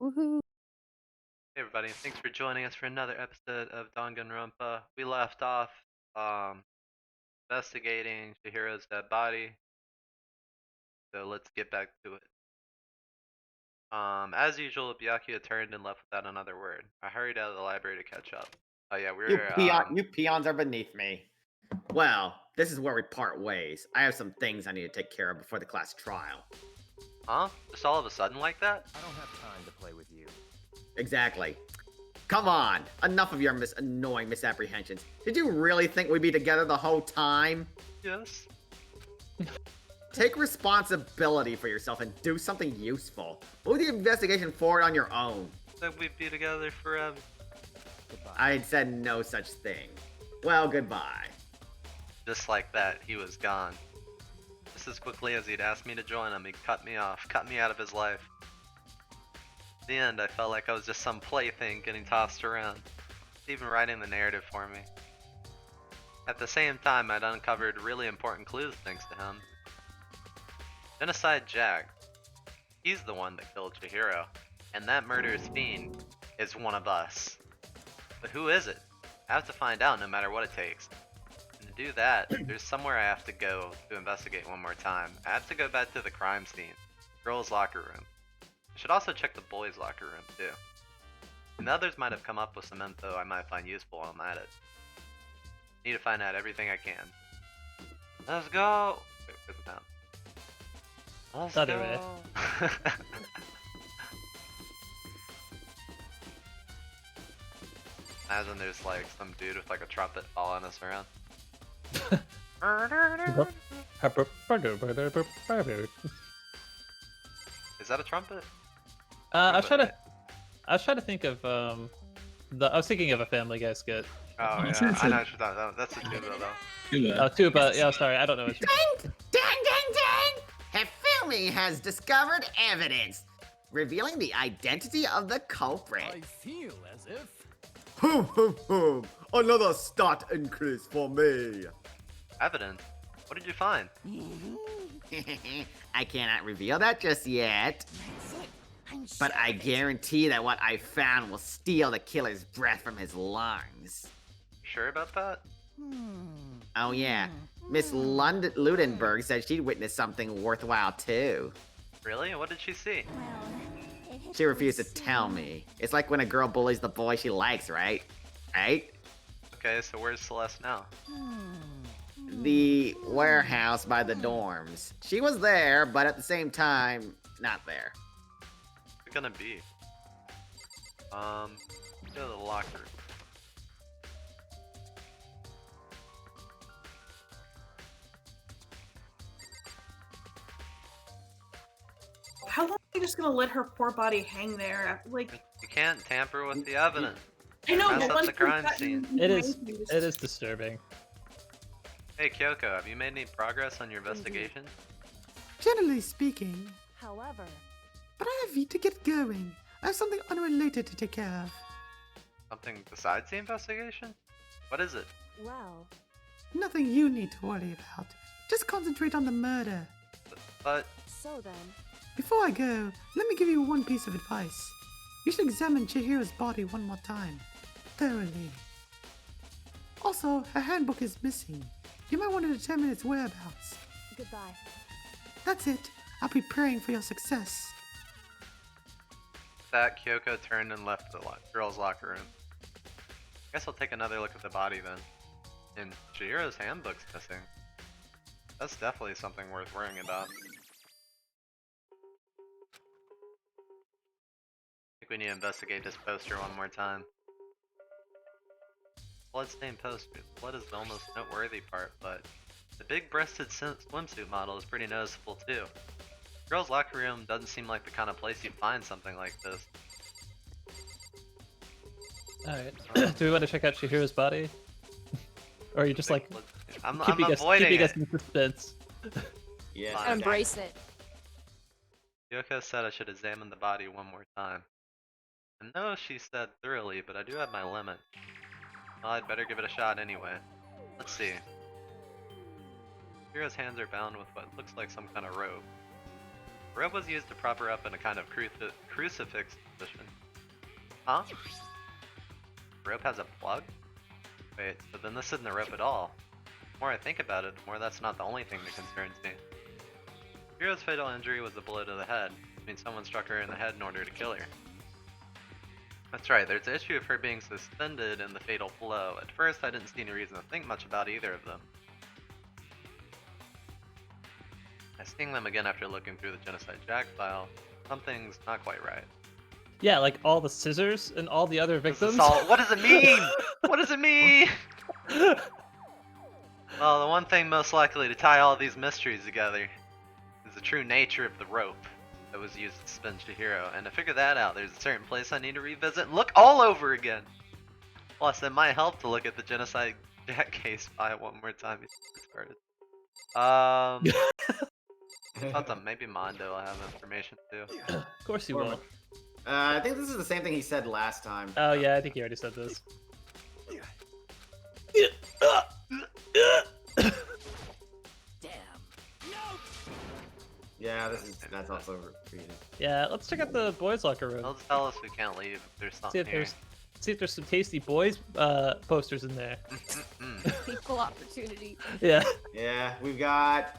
Woohoo! Hey everybody, thanks for joining us for another episode of Danganronpa. We left off um, investigating Chihiro's dead body, so let's get back to it. As usual, Byakuya turned and left without another word. I hurried out of the library to catch up. Oh yeah, You peons are beneath me. Well, this is where we part ways. I have some things I need to take care of before the class trial. huh? Just all of a sudden like that? I don't have time to play with you. Exactly. Come on, enough of your annoying misapprehensions. Did you really think we'd be together the whole time? Yes. Take responsibility for yourself and do something useful. Move the investigation forward on your own. Said we'd be together forever. Goodbye. I said no such thing. Well, goodbye. Just like that, he was gone. Just as quickly as he'd asked me to join him, he cut me off, cut me out of his life. At the end, I felt like I was just some plaything getting tossed around, even writing the narrative for me. At the same time, I'd uncovered really important clues thanks to him. Genocide Jack. He's the one that killed Chihiro, and that murderous fiend is one of us. But who is it? I have to find out no matter what it takes. And to do that, there's somewhere I have to go to investigate one more time. I have to go back to the crime scene, girls' locker room. I should also check the boys' locker room too. And the others might have come up with some info I might find useful while I'm at it. Need to find out everything I can. Let's go! Wait, where's the map? Let's Other go! way. Imagine there's like some dude with like a trumpet following us around. Is that a trumpet? I was trying to think of I was thinking of a Family Guy skit. Oh yeah, I know what you're talking about. That's a tuba though. Oh, tuba. Yeah, sorry, I don't know. Ding! Ding, ding, ding! Hifumi has discovered evidence, revealing the identity of the culprit. I feel as if Hoom, hoom, hoom. Another stat increase for me. Evidence? What did you find? I cannot reveal that just yet. But I guarantee that what I found will steal the killer's breath from his lungs. Sure about that? Oh yeah, Miss Ludenberg said she'd witnessed something worthwhile too. Really? What did she see? She refused to tell me. It's like when a girl bullies the boy she likes, right? Right? Okay, so where's Celeste now? The warehouse by the dorms. She was there, but at the same time, not there. What's it gonna be? Go to the locker. How long are you just gonna let her poor body hang there? Like, You can't tamper with the evidence. I know, Mess but up once the you've crime gotten scene. It is. behind you, It is disturbing. Hey Kyoko, have you made any progress on your investigation? Generally speaking, However, but I have to get going. I have something unrelated to take care of. Something besides the investigation? What is it? well, Nothing you need to worry about. Just concentrate on the murder. But so then, Before I go, let me give you one piece of advice. You should examine Chihiro's body one more time. Thoroughly. Also, her handbook is missing. You might want to determine its whereabouts. goodbye. That's it. I'll be praying for your success. that Kyoko turned and left the girls' locker room. Guess I'll take another look at the body then. And Chihiro's handbook's missing. That's definitely something worth worrying about. I think we need to investigate this poster one more time. Bloodstained poster. Blood is the almost noteworthy part, but the big-breasted swimsuit model is pretty noticeable too. Girls' locker room doesn't seem like the kind of place you'd find something like this. Alright. Do we want to check out Chihiro's body? Or are you just like I'm keeping avoiding us it. in suspense? Yes. Fine. Embrace it. Yoko said I should examine the body one more time. I know she said thoroughly, but I do have my limit. Well, I'd better give it a shot anyway. Let's see. Chihiro's hands are bound with what looks like some kind of rope. Rope was used to prop her up in a kind of crucifix position. Huh? Rope has a plug? Wait, but then this isn't a rope at all. The more I think about it, the more that's not the only thing that concerns me. Hero's fatal injury was a blow to the head. I mean, someone struck her in the head in order to kill her. That's right, there's the issue of her being suspended and the fatal blow. At first, I didn't see any reason to think much about either of them. Seeing them again after looking through the Genocide Jack file, something's not quite right. Yeah, like all the scissors and all the other victims. What does it mean? What does it mean? Well, the one thing most likely to tie all these mysteries together is the true nature of the rope that was used to suspend Chihiro. And to figure that out, there's a certain place I need to revisit and look all over again. Plus, it might help to look at the Genocide Jack case file one more time before it started. Thought that maybe Mondo will have information too. Of course he will. I think this is the same thing he said last time. Oh yeah, I think he already said this. Yeah, that's also repeated. Yeah, let's check out the boys' locker room. They'll just tell us we can't leave if there's See something if here. there's some tasty boys posters in there. Equal opportunity. Yeah. Yeah, we've got.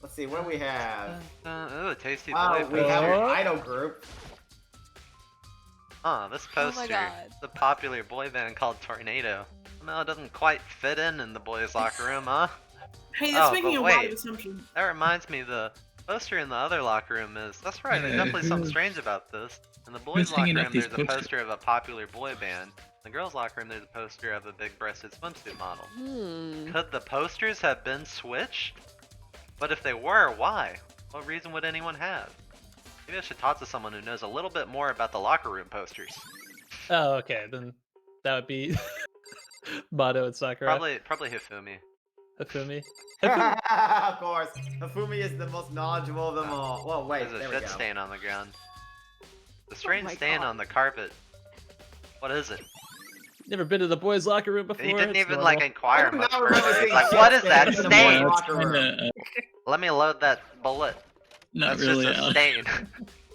Let's see, what do we have? Ooh, a tasty boy Oh, we have poster. an idol group. This Oh my poster. God. It's a popular boy band called Tornado. Somehow it doesn't quite fit in the boys' locker room, huh? Hey, that's Oh, making but a lot wait. of assumptions. That reminds me, the poster in the other locker room is. That's right, there's Yeah, definitely something who- strange about this. In the boys' who's locker hanging room, up these there's a posters? poster of a popular boy band. In the girls' locker room, there's a poster of a big-breasted swimsuit model. Could the posters have been switched? But if they were, why? What reason would anyone have? Maybe I should talk to someone who knows a little bit more about the locker room posters. Oh, okay. Then that would be Mado and Sakura. Probably Hifumi. Hifumi. Of course, Hifumi is the most knowledgeable of them all. Well, wait, There's a there we shit go. stain on the ground. The strange my stain God. on the carpet. What is it? Never been to the boys' locker room before. He didn't it's even normal. like inquire I do much not remember further. He's seeing like, shit what is that stains in the Yeah, stain? boys' it's locker room. kinda, Let me load that bullet. not That's really just a out, stain.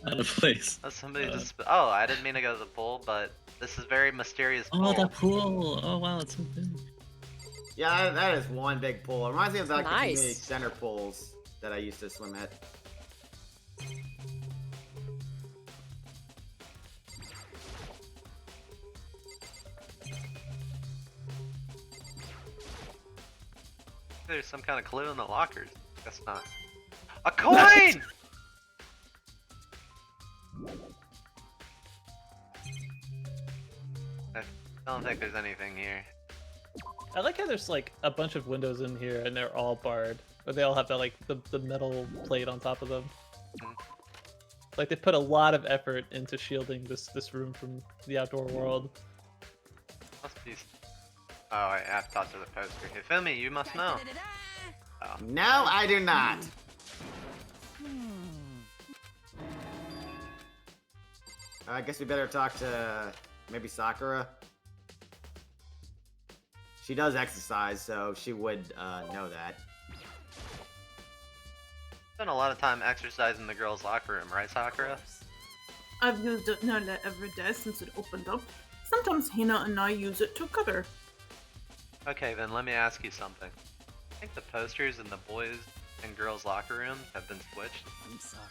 out of place. That's somebody just. Oh, I didn't mean to go to the pool, but this is very mysterious. Oh, pool. that pool! Oh wow, it's so big. Yeah, that is one big pool. It reminds me of like the Nice. community center pools that I used to swim at. There's some kind of clue in the lockers. Guess not. A coin! I don't think there's anything here. I like how there's like a bunch of windows in here and they're all barred, but they all have that like the metal plate on top of them. Mhm. Like they put a lot of effort into shielding this room from the outdoor world. Must be. Oh, I have to talk to the poster. Hifumi, you must know. Oh. No, I do not. I guess we better talk to maybe Sakura. She does exercise, so she would know that. Spent a lot of time exercising in the girls' locker room, right, Sakura? I've used it nearly every day since it opened up. Sometimes Hina and I use it together. Okay, then let me ask you something. I think the posters in the boys' and girls' locker rooms have been switched. I'm sorry.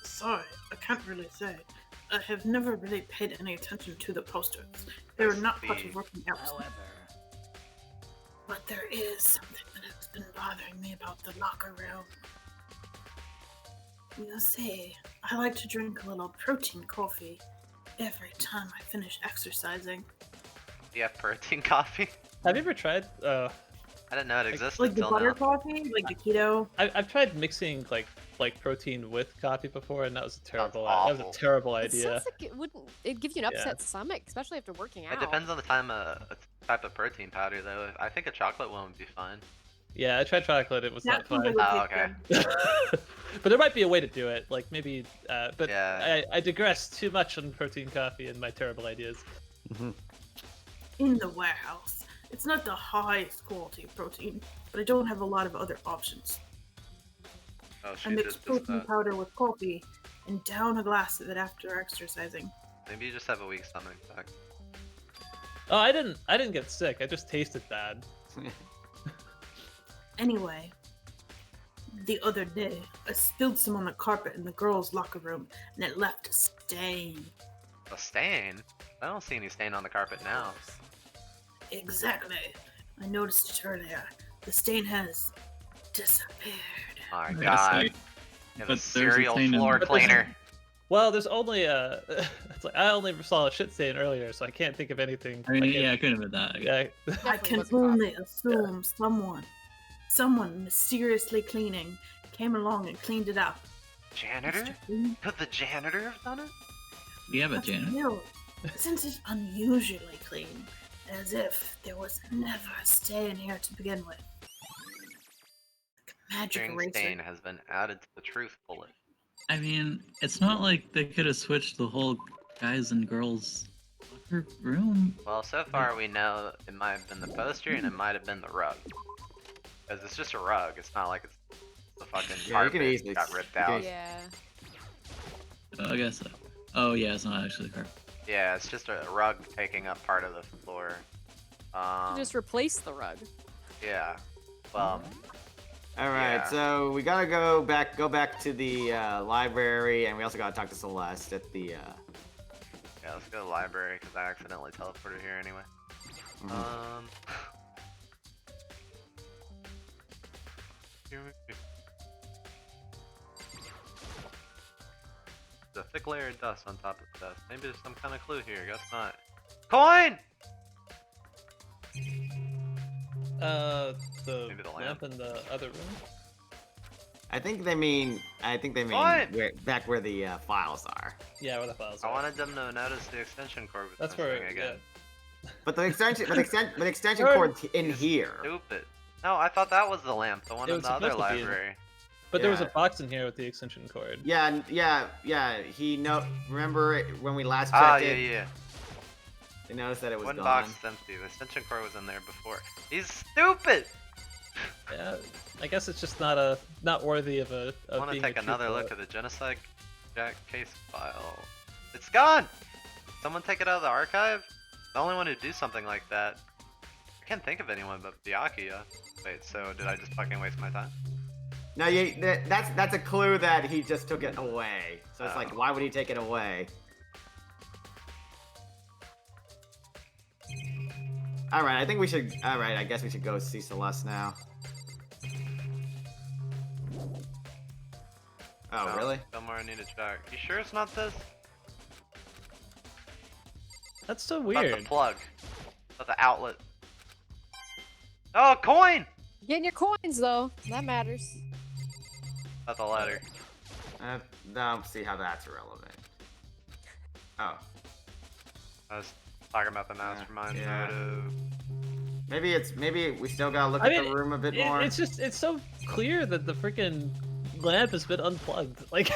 Sorry, I can't really say. I have never really paid any attention to the posters. They were not part of working out. However, But there is something that has been bothering me about the locker room. You see, I like to drink a little protein coffee every time I finish exercising. Do you have protein coffee? Have you ever tried? I didn't know it existed Like the until butter now. coffee, like the keto. I've tried mixing like protein with coffee before, and that was a terrible. That awful. was a terrible It idea. sounds like it wouldn't. It'd give you an Yeah. upset stomach, especially after working out. It depends on the type of protein powder, though. I think a chocolate one would be fine. Yeah, I tried chocolate. It was not That sounds fun. like Oh, it tastes okay. good. But there might be a way to do it. Like maybe. But Yeah. I digress too much on protein coffee and my terrible ideas. In the warehouse. It's not the highest quality of protein, but I don't have a lot of other options. Oh, I she did mix just protein that. powder with coffee and down a glass of it after exercising. Maybe you just have a weak stomach. Zach. Oh, I didn't get sick. I just tasted bad. Anyway, the other day, I spilled some on the carpet in the girls' locker room, and it left a stain. A stain? I don't see any stain on the carpet now. Exactly. I noticed it earlier. The stain has disappeared. My Yes, god. I- You have a but there's a serial stain in floor there. But there's- cleaner. Well, there's only it's like I only saw a shit stain earlier, so I can't think of anything. I mean, like yeah, I could have been that. yeah. I Definitely can wasn't coffee. only assume someone mysteriously cleaning came along and cleaned it up. Janitor? Mr. Clean? Could the janitor have done it? We have a But janitor. still, isn't it unusually clean? As if there was never a stain here to begin with. Like a magic String eraser. stain has been added to the truth bullet. I mean, it's not like they could have switched the whole guys and girls locker room. Well, so far we know it might have been the poster and it might have been the rug. Because it's just a rug, it's not like it's the fucking Yeah, you can carpet easily got s- ripped you can out. eas- Yeah. Oh, I guess so. Oh yeah, it's not actually the car. Yeah, it's just a rug taking up part of the floor. Just replace the rug. Yeah. Well, All right, Yeah. so we gotta go back to the library, and we also gotta talk to Celeste at the. yeah, let's go to the library because I accidentally teleported here anyway. Mhm. Here we go. The thick layer of dust on top of the dust. Maybe there's some kind of clue here. Guess not. Coin! The Maybe the lamp in the other room. I think they mean What? back where the files are. Yeah, where the files I are. wanted them to notice the extension cord was That's missing where. again. But the extension, but extension Or- cord's in here. Stupid. No, I thought that was the lamp, the one It in was the other supposed to be. library. But there was a Yeah. box in here with the extension cord. Yeah, yeah. Remember when we last Ah, checked yeah, it? yeah. They noticed that it was One gone. box is empty. The extension cord was in there before. He's stupid! Yeah, I guess it's just not worthy of a. I Of want to being take a truth another look bullet. at the genocide jack case file. It's gone! Someone take it out of the archive? The only one who'd do something like that. I can't think of anyone but Byakuya. Wait, so did I just fucking waste my time? No, that's a clue that he just took it away. So it's Oh. like, why would he take it away? All right, I think we should. All right, I guess we should go see Celeste now. Oh, No, really? Still more I need to check. You sure it's not this? That's so About weird. the plug. About the outlet. Oh, coin! Getting your coins though, that matters. About the letter. I don't see how that's relevant. Oh, I was talking about the mastermind yeah. photo. maybe we still gotta look I at mean, the room a bit more. It's so clear that the freaking lamp has been unplugged. Like,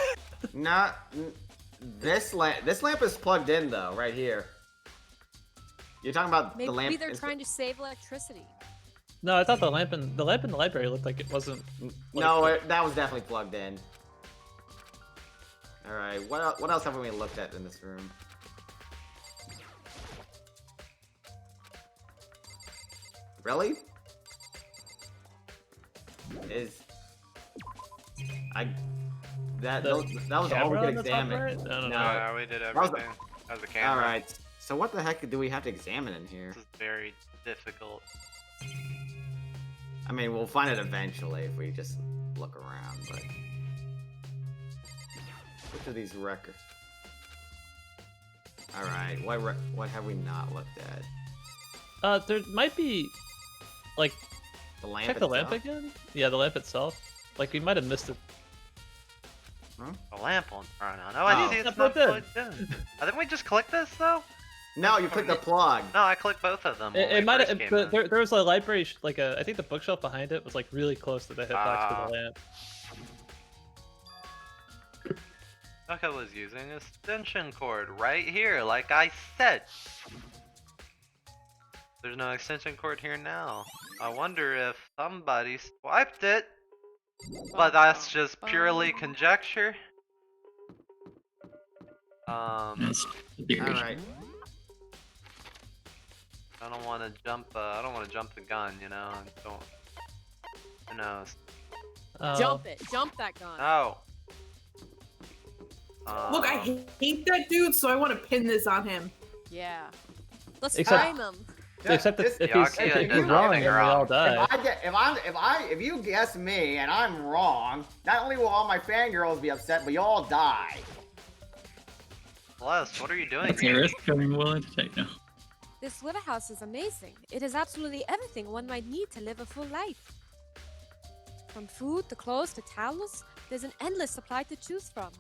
This lamp is plugged in though, right here. You're talking about Maybe the lamp. they're trying to save electricity. no, I thought the lamp in the library looked like it wasn't. No, that was definitely plugged in. All right, what else haven't we looked at in this room? Really? That The was all we camera could on the top examine. right? I don't know. No. Yeah, we did was the- everything. That was the camera. All right. So what the heck do we have to examine in here? This is very difficult. I mean, we'll find it eventually if we just look around. But which of these records? All right. What have we not looked at? There might be, like, The lamp. check the lamp itself? again. Yeah, the lamp itself. Like, we might have missed it. The lamp won't turn on. Oh, I Oh. see it's It's not not plugged in. I think we just clicked this though. No, you click the plug. No, I clicked both of them. when It we might first have. came But in. there was a library, I think the bookshelf behind it was like really close to the hitbox Ah. to the lamp. Becca was using extension cord right here, like I said. There's no extension cord here now. I wonder if somebody swiped it. But that's just purely conjecture. That's theory. Alright. I don't want to jump. I don't want to jump the gun, you know. Don't. Who knows? Jump it. Jump that gun. No. Look, I hate that dude, so I want to pin this on him. Yeah. Let's Except- frame him. Except that This- if Yeah, he's, I if can't he's do wrong, anything then we all wrong. die. if you guess me and I'm wrong, not only will all my fangirls be upset, but you all die. Celeste, what are you doing That's a here? risk I'm willing to take now. This little house is amazing. It has absolutely everything one might need to live a full life. From food to clothes to towels, there's an endless supply to choose from.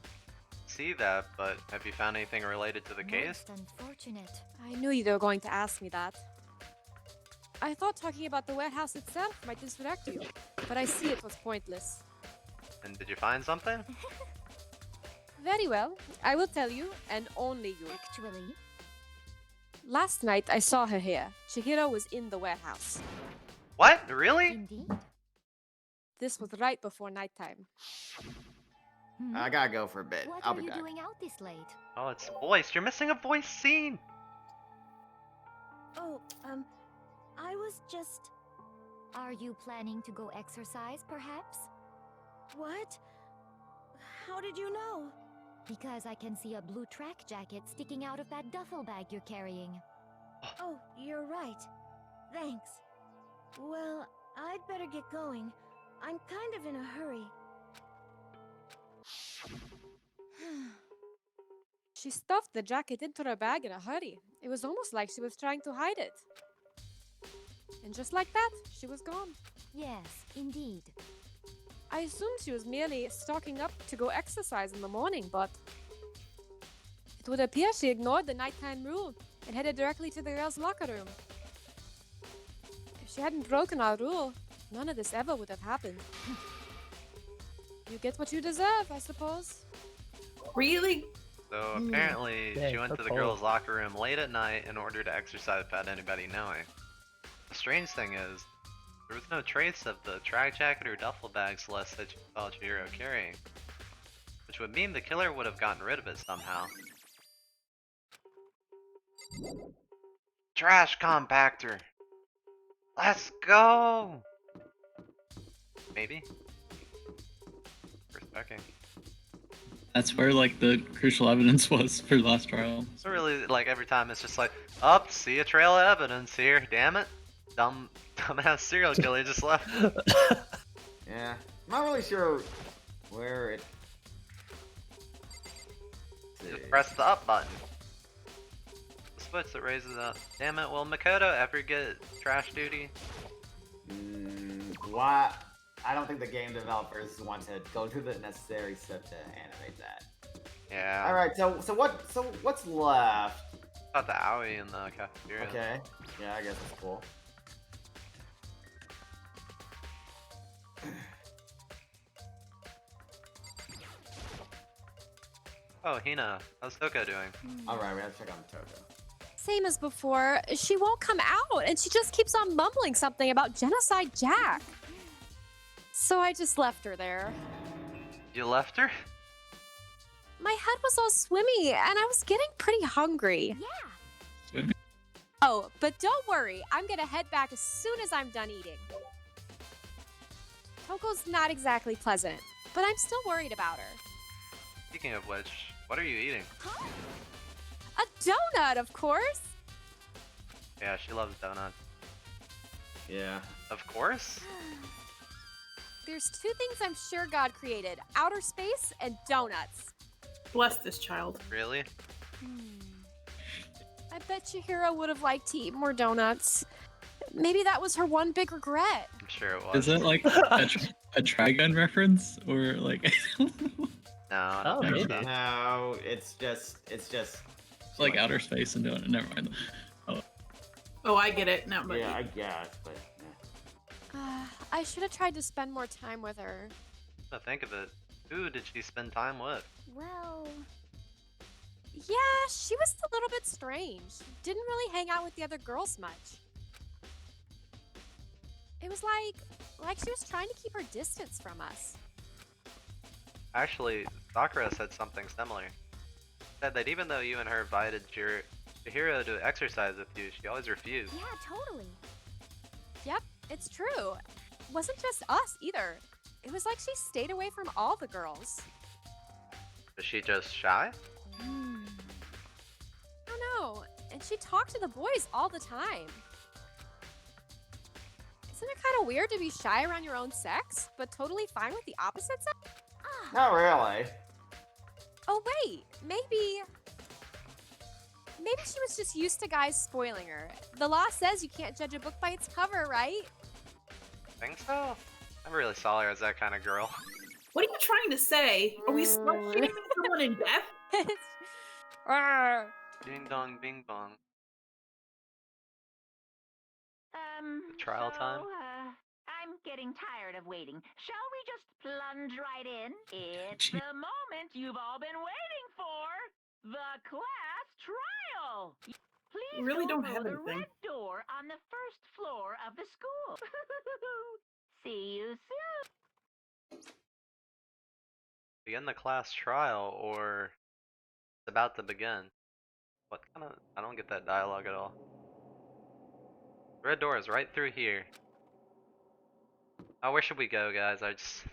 See that, but have you found anything related to the case? Most unfortunate. I knew you were going to ask me that. I thought talking about the warehouse itself might distract you, but I see it was pointless. And did you find something? Very well, I will tell you, and only you. Actually, Last night I saw her here. Chihiro was in the warehouse. What? Really? indeed. This was right before nighttime. Hmm? I gotta go for a bit. What I'll are be you back. doing out this late? Oh, it's voiced. You're missing a voice scene. Oh, I was just... Are you planning to go exercise, perhaps? What? How did you know? Because I can see a blue track jacket sticking out of that duffel bag you're carrying. Oh, you're right. Thanks. Well, I'd better get going. I'm kind of in a hurry. She stuffed the jacket into her bag in a hurry. It was almost like she was trying to hide it. And just like that, she was gone. Yes, indeed. I assumed she was merely stocking up to go exercise in the morning, but it would appear she ignored the nighttime rule and headed directly to the girls' locker room. If she hadn't broken our rule, none of this ever would have happened. You get what you deserve, I suppose. Really? So apparently, Dang, she went to that's the old. girls' locker room late at night in order to exercise without anybody knowing. The strange thing is, there was no trace of the track jacket or duffel bag Celeste that she saw Chihiro carrying, which would mean the killer would have gotten rid of it somehow. Trash compactor! Let's go! Maybe? First checking. That's where like the crucial evidence was for the last trial. So really, like every time it's just like, up, see a trail of evidence here, damn it. Dumbass serial killer just left. Yeah. I'm not really sure where it... Just press the up button. The switch that raises up. Damn it, will Makoto ever get trash duty? Why? I don't think the game developers want to go through the necessary step to animate that. Yeah. Alright, so what's left? Got the owie in the cafeteria. Okay. Yeah, I guess that's cool. Oh, Hina, how's Toko doing? Alright, we have to check on Toko. Same as before, she won't come out and she just keeps on mumbling something about Genocide Jack. So I just left her there. You left her? My head was all swimmy and I was getting pretty hungry. Yeah. Swimming. Oh, but don't worry, I'm gonna head back as soon as I'm done eating. Toko's not exactly pleasant, but I'm still worried about her. Speaking of which, what are you eating? A donut, of course! Yeah, she loves donuts. Yeah. Of course? There's two things I'm sure God created, outer space and donuts. Bless this child. Really? I bet Chihiro would have liked to eat more donuts. Maybe that was her one big regret. I'm sure it was. Is that like a Trigun reference or like No, I Oh, don't think maybe. so. No, it's just like outer space and doing it? Never mind. Oh, I get it. Now, Yeah, I guess, but I should have tried to spend more time with her. Now think of it. Who did she spend time with? Well, Yeah, she was a little bit strange. Didn't really hang out with the other girls much. It was like Like she was trying to keep her distance from us. Actually, Sakura said something similar. Said that even though you and her invited Chihiro to exercise with you, she always refused. Yeah, totally. Yep, it's true. It wasn't just us either. It was like she stayed away from all the girls. Was she just shy? I don't know. And she talked to the boys all the time. Isn't it kind of weird to be shy around your own sex, but totally fine with the opposite sex? Not really. Oh wait, maybe she was just used to guys spoiling her. The law says you can't judge a book by its cover, right? Think so? I really saw her as that kind of girl. What are you trying to say? Are we slut-shaming someone in death? Arrgh. Ding dong, bing bong. Trial time? I'm getting tired of waiting. Shall we just plunge right in? It's the moment you've all been waiting for. The class trial. Please Really go don't have through the anything. red door on the first floor of the school. See you soon. Begin the class trial, or it's about to begin. What kind of? I don't get that dialogue at all. Red door is right through here. Oh, where should we go, guys? I just.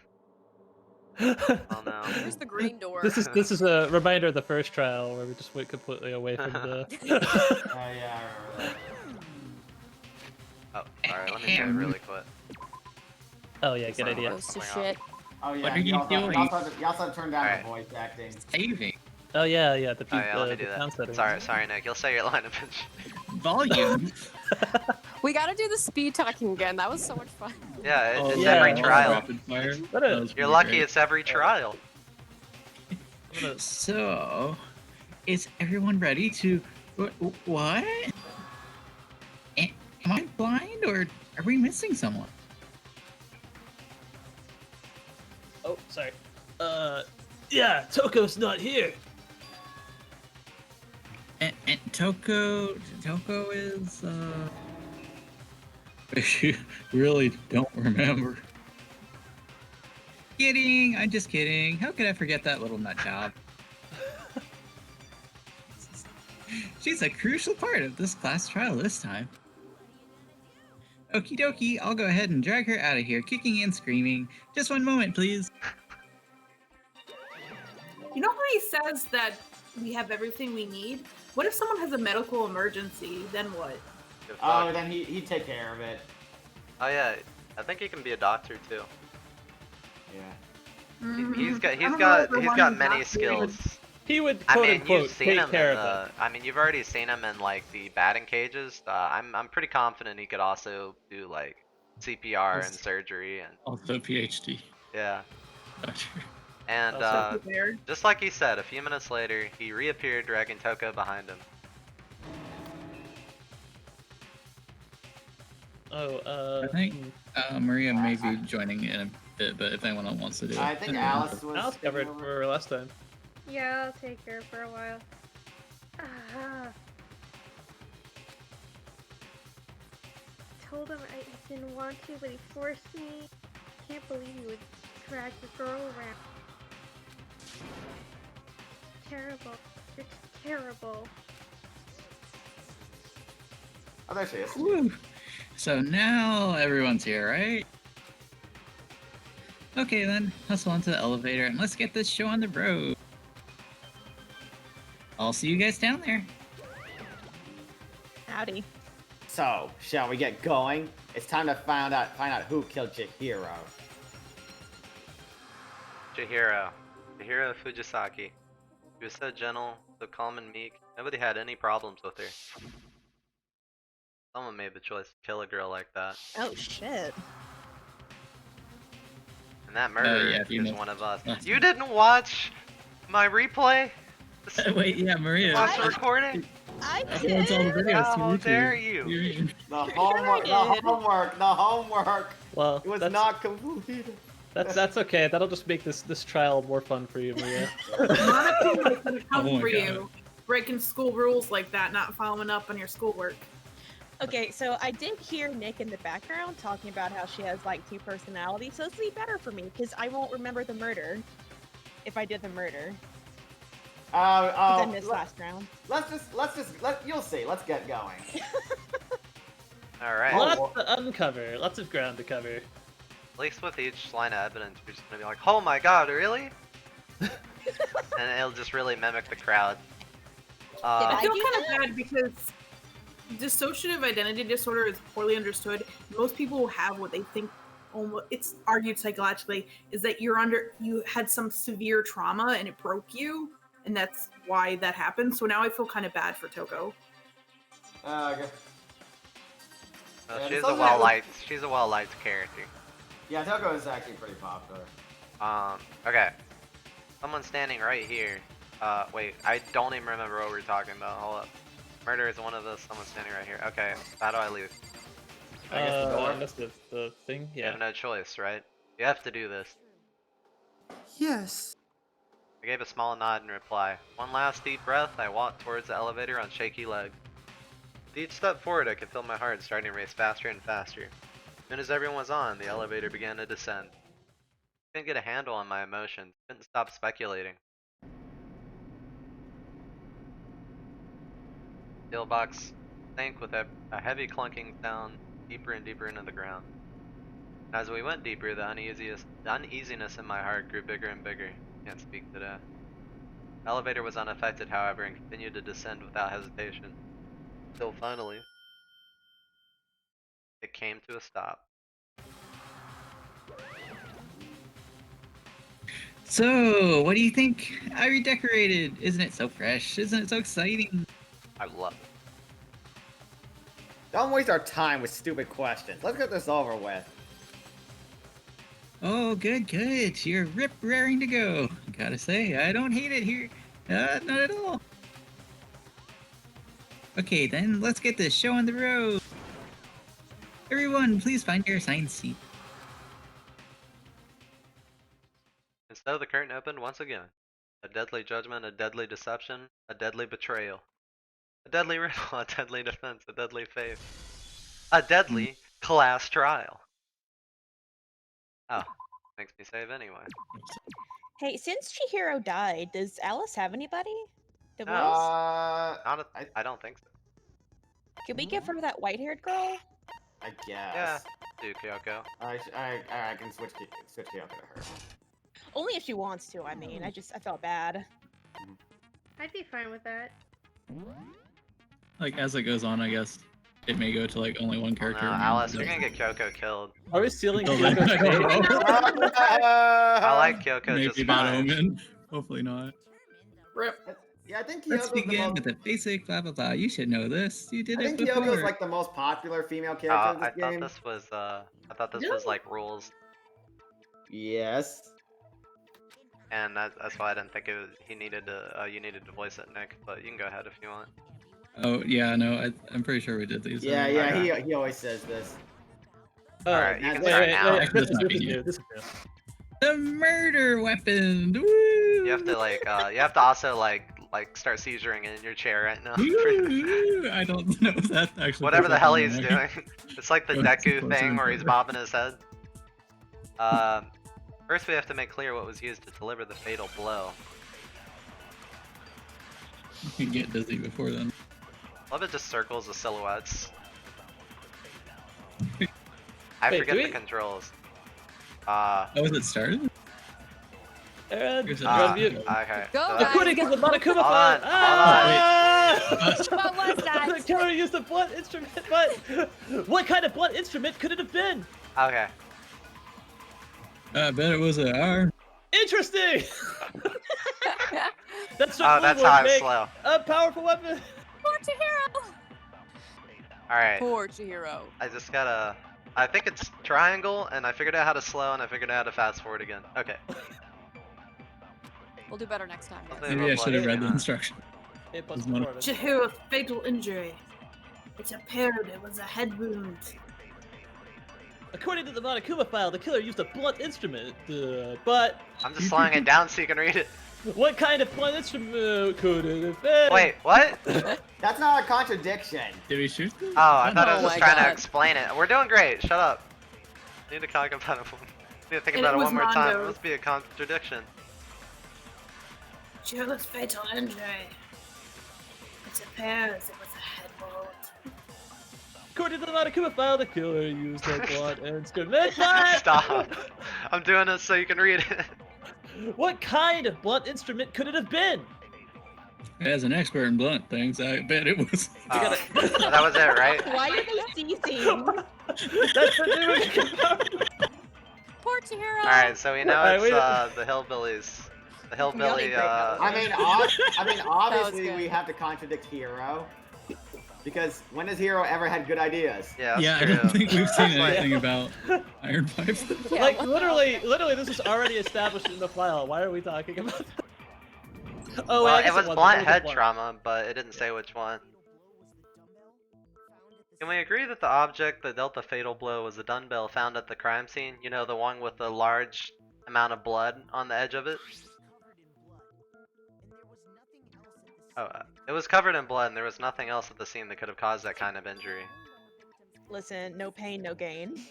Oh no. Where's the green door? This is a reminder of the first trial where we just went completely away from the. Yeah, I remember that. Oh, alright, let me do it really quick. Oh yeah, good idea. Goes to shit. Oh yeah, What are you doing? You also turned down Alright. the voice acting. Saving. Oh yeah, the Oh yeah, let me do sound that. settings. Sorry, Nick. You'll say your line eventually. Volume. We gotta do the speed talking again. That was so much fun. Yeah, it's yeah, every well, trial. Rapid fire. What That a- was You're pretty lucky great. it's every trial. So, is everyone ready to... What? Am I blind, or are we missing someone? Oh, sorry. Yeah, Toko's not here. And Toko is, You really don't remember. Kidding, I'm just kidding. How could I forget that little nut job? She's a crucial part of this class trial this time. Okie dokie, I'll go ahead and drag her out of here, kicking and screaming. Just one moment, please. You know how he says that we have everything we need? What if someone has a medical emergency? Then what? Good Oh, fuck. then he'd take care of it. Oh yeah, I think he can be a doctor too. Yeah. He's got I don't know if I he's want got a many doctor. skills. He would I quote mean, unquote you've seen take him care in of it. I mean, you've already seen him in like the batting cages. I'm pretty confident he could also do like CPR and surgery and Also PhD. yeah. Doctor. And Also Prepared. just like he said, a few minutes later, he reappeared, dragging Toko behind him. Oh, I think Maria may be joining in a bit, but if anyone wants to do it. I think Alice was. Alice covered taking for over. her last time. Yeah, I'll take her for a while. Ah. Told him I didn't want to, but he forced me. Can't believe he would drag the girl around. Terrible. It's terrible. Oh, there she is. Woo. So now everyone's here, right? Okay then, hustle onto the elevator and let's get this show on the road. I'll see you guys down there. Howdy. So, shall we get going? It's time to find out who killed Chihiro. Chihiro Fujisaki. She was so gentle, so calm and meek. Nobody had any problems with her. Someone made the choice to kill a girl like that. Oh shit. And that murderer yeah, if you is know- one of us. You didn't watch my replay? Wait, yeah, Maria. Watch the recording? I Uploads all the did. videos to How YouTube. dare you? The homework. Well, It was that's, not completed. that's okay. That'll just make this trial more fun for you, Maria. Honestly, it's gonna come Oh my for God. you. Breaking school rules like that, not following up on your schoolwork. Okay, so I did hear Nick in the background talking about how she has like 2 personalities, so this will be better for me because I won't remember the murder if I did the murder. I missed last round. You'll see. Let's get going. Alright. Lots to uncover. Lots of ground to cover. At least with each line of evidence, we're just gonna be like, oh my god, really? And it'll just really mimic the crowd. I feel kind of bad because dissociative identity disorder is poorly understood. Most people who have what they think, it's argued psychologically, is that you had some severe trauma and it broke you, and that's why that happened. So now I feel kind of bad for Toko. Okay. No, Yeah, she's a well-liked character. Yeah, Toko is actually pretty popular. Okay. Someone's standing right here. Wait, I don't even remember what we were talking about. Hold up. Murder is one of those. Someone's standing right here. Okay, how do I leave? I guess the door. That's the thing. You Yeah. have no choice, right? You have to do this. Yes. I gave a small nod in reply. One last deep breath, I walked towards the elevator on shaky legs. With each step forward, I could feel my heart starting to race faster and faster. As soon as everyone was on, the elevator began to descend. I couldn't get a handle on my emotions, couldn't stop speculating. Steel box sank with a heavy clunking sound deeper and deeper into the ground. As we went deeper, the uneasiness in my heart grew bigger and bigger. Can't speak today. The elevator was unaffected, however, and continued to descend without hesitation. Until finally, it came to a stop. So, what do you think? I redecorated. Isn't it so fresh? Isn't it so exciting? I love it. Don't waste our time with stupid questions. Let's get this over with. Oh, good, good. You're rip-raring to go. Gotta say, I don't hate it here. Not at all. Okay, then let's get this show on the road. Everyone, please find your assigned seat. And so the curtain opened once again. A deadly judgment, a deadly deception, a deadly betrayal. A deadly riddle, a deadly defense, a deadly faith. A deadly class trial. Oh, makes me save anyway. Hey, since Chihiro died, does Alice have anybody? The boys? I don't think so. Can we give her that white-haired girl? I guess. Yeah, do Kyoko. I can switch Kyoko to her. Only if she wants to, I mean. I felt bad. I'd be fine with that. Like, as it goes on, I guess it may go to, like, only one character. No, Alice, you're gonna get Kyoko killed. Are we stealing Until Kyoko's then, fate? I like Kyoko Maybe just bad fine. omen. Hopefully not. Rip. Yeah, I think Let's Kyoko's the begin most... with the basic blah blah blah. You should know this. You did I it think Kyoko's before. like the most popular female character in I this game. thought this was like rules, Yes. and that's why I didn't think you needed to voice it, Nick. But you can go ahead if you want. Oh yeah, no, I'm pretty sure we did these. Yeah, yeah, he always says this. Alright, you can wait, start wait, now. wait, this is new. This is new. The murder weapon. Woo! You have to you have to also like start seizuring in your chair right now. Woo! I don't know if that actually. Whatever the hell he's doing. doing. It's like the Deku thing where he's bobbing his head. First we have to make clear what was used to deliver the fatal blow. You can get dizzy before then. Love it just circles the silhouettes. I Wait, forget do the we- controls. Oh, is it started? Here's a Okay. Go, so- guys. Quit against the Monokuma Hold file! on, Ah! What was that? The killer used a blunt instrument, but what kind of blunt instrument could it have been? Okay. I bet it was an R. Interesting! That's Oh, that's how I'm slow. a powerful weapon. Poor Chihiro. Alright. Poor Chihiro. I just gotta... I think it's triangle, and I figured out how to slow, and I figured out how to fast forward again. Okay. We'll do better next time, guys. Maybe I should have read the instructions. It was One- recorded. Chihiro's fatal injury. It appeared it was a head wound. According to the Monokuma file, the killer used a blunt instrument, but I'm just slowing it down so you can read it. what kind of blunt instrument could it have been? Wait, what? That's not a contradiction. Did we shoot them? Oh, I thought I was Oh just my trying to God. explain it. We're doing great. Shut up. Need to talk about it. Need to think And about it it was one more time. It Mondo. must be a contradiction. Jill's fatal injury. It appears it was a head wound. According to the Monokuma file, the killer used a blunt instrument. Stop. I'm doing this so you can read it. What kind of blunt instrument could it have been? As an expert in blunt things, I bet it was. Oh, that was it, right? Why are they ceasing? That's what they were. Poor Chihiro. Alright, so we know Alright, it's wait. the hillbillies. The hillbilly, Obviously good. we have to contradict Hero. Because when has Hero ever had good ideas? Yeah, Yeah, I that's don't true. think we've seen Like- anything about iron pipe. Yeah, Like what- literally, this is already established in the file. Why are we talking about that? Oh, Well, I guess it was wasn't. blunt It was a head blunt. trauma, but it didn't say which one. Can we agree that the object that dealt the fatal blow was the dumbbell found at the crime scene? You know, the one with the large amount of blood on the edge of it? Oh, it was covered in blood and there was nothing else at the scene that could have caused that kind of injury. Listen, no pain, no gain.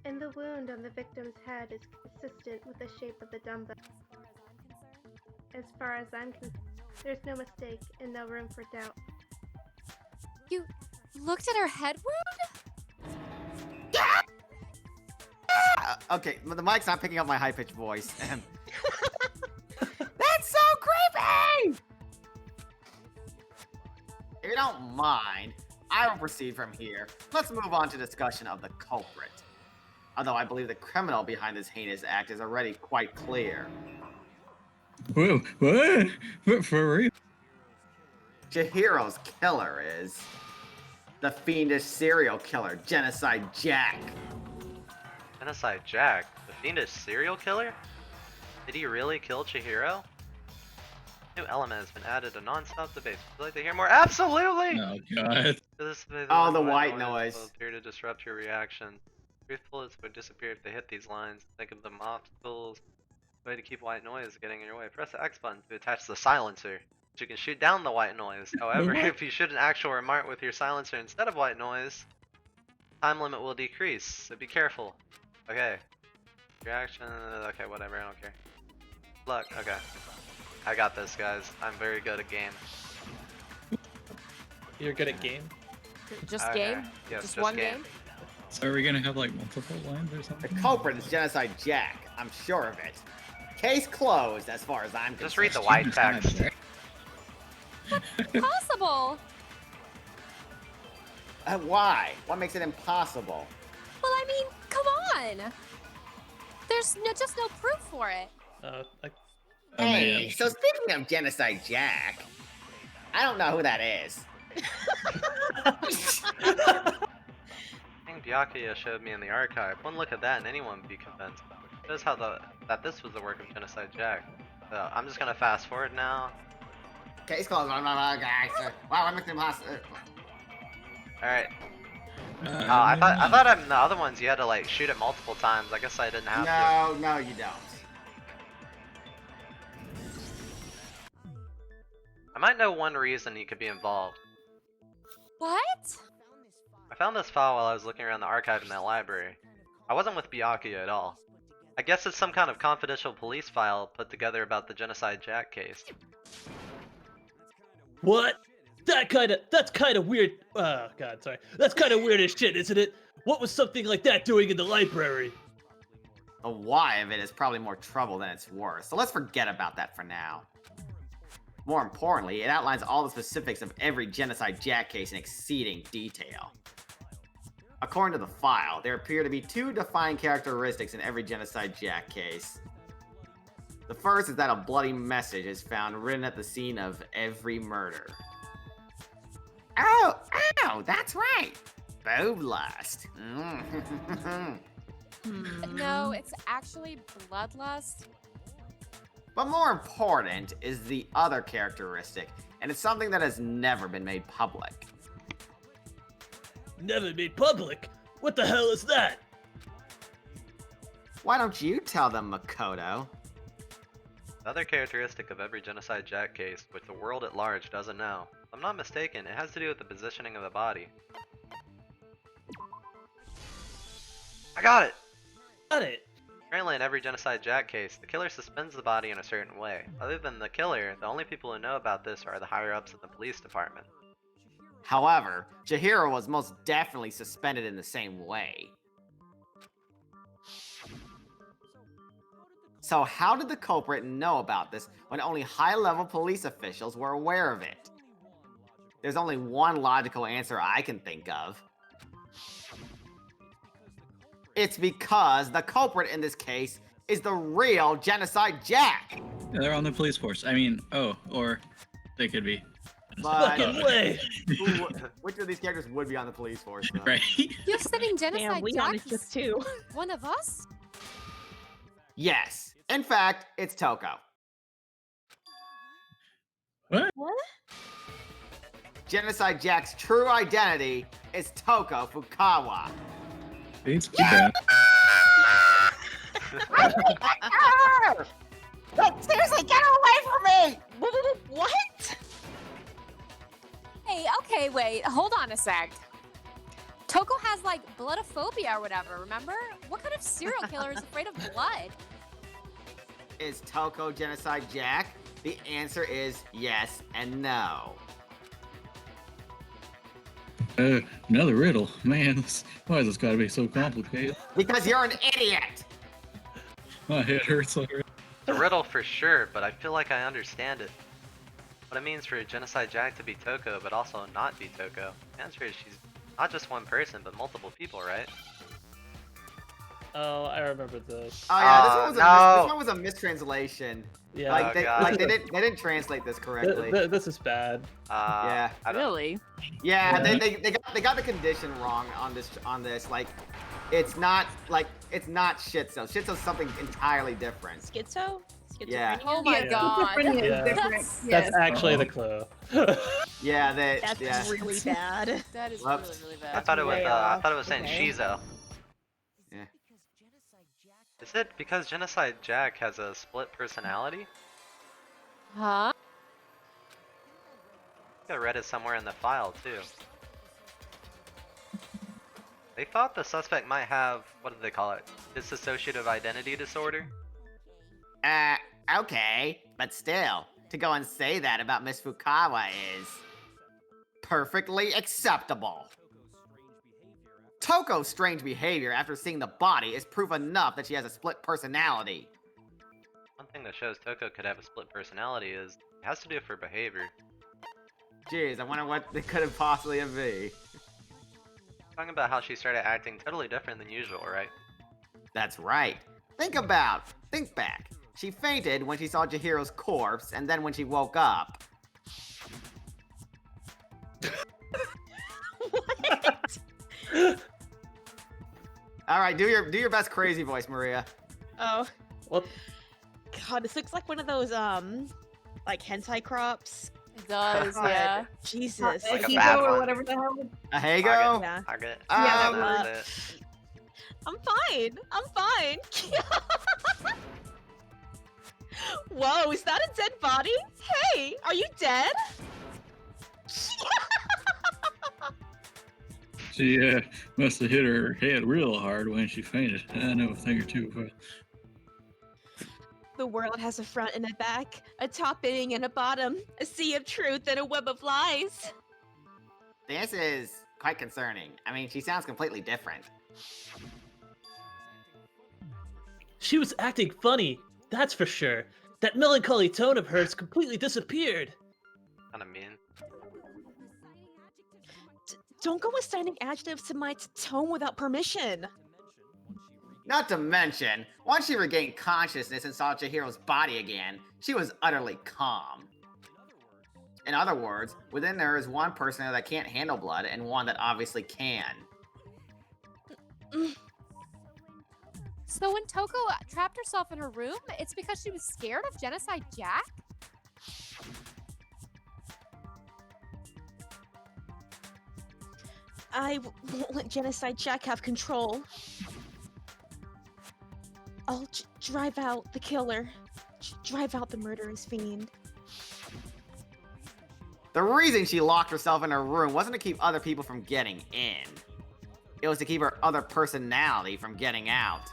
And the wound on the victim's head is consistent with the shape of the dumbbell. As far as I'm concerned, there's no mistake and no room for doubt. You looked at her head wound? Okay, the mic's not picking up my high-pitched voice. That's so creepy! If you don't mind, I will proceed from here. Let's move on to discussion of the culprit. Although I believe the criminal behind this heinous act is already quite clear. Whoa, what? For real? Chihiro's killer is the fiendish serial killer, Genocide Jack. Genocide Jack? The fiendish serial killer? Did he really kill Chihiro? New element has been added to non-stop debate. Would you like to hear more? Absolutely! Oh god. Oh, the white noise. Will appear to disrupt your reaction. Truthfulness would disappear if they hit these lines. Think of them obstacles. Way to keep white noise getting in your way. Press the X button to attach the silencer. So you can shoot down the white noise. However, if you shoot an actual remark with your silencer instead of white noise, time limit will decrease. So be careful. Okay. Reaction. Okay, whatever. I don't care. Look. Okay. I got this, guys. I'm very good at game. You're good at game. Just Okay. game? Yes, just one game? So are we gonna have like multiple lines or The something? culprit is Genocide Jack. I'm sure of it. Case closed as far as I'm concerned. Just read the white text. Possible. Why? What makes it impossible? Well, I mean, come on. There's just no proof for it. Hey, so speaking of Genocide Jack, I don't know who that is. I think Byakuya showed me in the archive. One look at that and anyone would be convinced. It shows how that this was the work of Genocide Jack. So I'm just gonna fast forward now. Case closed. Wow, what makes it impossible? Alright. I thought on the other ones you had to like shoot it multiple times. I guess I didn't have to. No, you don't. I might know one reason he could be involved. What? I found this file while I was looking around the archive in that library. I wasn't with Byakuya at all. I guess it's some kind of confidential police file put together about the Genocide Jack case. What? That's kind of weird. Oh god, sorry. That's kind of weird as shit, isn't it? What was something like that doing in the library? The why of it is probably more trouble than it's worth, so let's forget about that for now. More importantly, it outlines all the specifics of every Genocide Jack case in exceeding detail. According to the file, there appear to be two defining characteristics in every Genocide Jack case. The first is that a bloody message is found written at the scene of every murder. Oh, that's right! Boob lust. No, it's actually bloodlust. But more important is the other characteristic, and it's something that has never been made public. Never made public? What the hell is that? Why don't you tell them, Makoto? Another characteristic of every Genocide Jack case, which the world at large doesn't know. If I'm not mistaken, it has to do with the positioning of the body. I got it! Got it! Apparently in every Genocide Jack case, the killer suspends the body in a certain way. Other than the killer, the only people who know about this are the higher-ups in the police department. However, Chihiro was most definitely suspended in the same way. So how did the culprit know about this when only high-level police officials were aware of it? There's only one logical answer I can think of. It's because the culprit in this case is the real Genocide Jack! Yeah, they're on the police force. I mean, or they could be. But Fucking way! which of these characters would be on the police force, though? Right. You're saying Genocide Damn, Leon Jack is just too. one of us? Yes. In fact, it's Toko. What? What? Genocide Jack's true identity is Toko Fukawa. It's too bad. Like, seriously, get her away from me! What? Hey, okay, wait, hold on a sec. Toko has like bloodophobia or whatever, remember? What kind of serial killer is afraid of blood? Is Toko Genocide Jack? The answer is yes and no. Another riddle. Man, why has this got to be so complicated? Because you're an idiot! My head hurts already. The riddle for sure, but I feel like I understand it. What it means for Genocide Jack to be Toko, but also not be Toko. The answer is she's not just one person, but multiple people, right? Oh, I remember this. Oh yeah, this one was a mistranslation. Yeah. Like they, God. they didn't translate this correctly. This is bad. Yeah. Really? Yeah, they got the condition wrong on this. Like, it's not schizo. Schizo's something entirely different. Schizo? Yeah. Oh my god. That's actually the clue. Yeah, That's really bad. That is Whoops. really, really bad. I thought it was saying Okay. Shizo. Yeah. Is it because Genocide Jack has a split personality? Huh? I think I read it somewhere in the file too. They thought the suspect might have, what do they call it? Dissociative identity disorder? Okay, but still, to go and say that about Miss Fukawa is perfectly acceptable. Toko's strange behavior after seeing the body is proof enough that she has a split personality. One thing that shows Toko could have a split personality is it has to do with her behavior. Jeez, I wonder what it could have possibly be. Talking about how she started acting totally different than usual, right? That's right. Think back. She fainted when she saw Chihiro's corpse, and then when she woke up. All right, do your best crazy voice, Maria. Oh. What? God, this looks like one of those like hentai crops. It does, God, yeah. Jesus. Like a bad or one. whatever the hell. A Hago? Yeah. I get it. Yeah, That's it. I'm fine. Whoa, is that a dead body? Hey, are you dead? She must have hit her head real hard when she fainted. I know a thing or two about. The world has a front and a back, a top ending and a bottom, a sea of truth and a web of lies. This is quite concerning. I mean, she sounds completely different. She was acting funny, that's for sure. That melancholy tone of hers completely disappeared. Kinda mean. Don't go assigning adjectives to my tone without permission. Not to mention, once she regained consciousness and saw Chihiro's body again, she was utterly calm. In other words, within her is one person that can't handle blood and one that obviously can. So when Toko trapped herself in her room, it's because she was scared of Genocide Jack? I won't let Genocide Jack have control. I'll drive out the killer. drive out the murderous fiend. The reason she locked herself in her room wasn't to keep other people from getting in. It was to keep her other personality from getting out.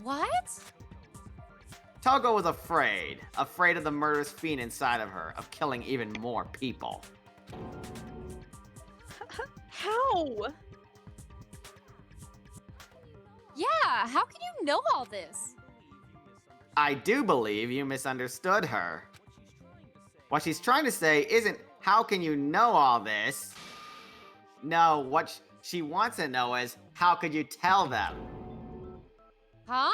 What? Toko was afraid of the murderous fiend inside of her, of killing even more people. How? Yeah, how can you know all this? I do believe you misunderstood her. What she's trying to say isn't, how can you know all this? No, what she wants to know is, how could you tell them? Huh?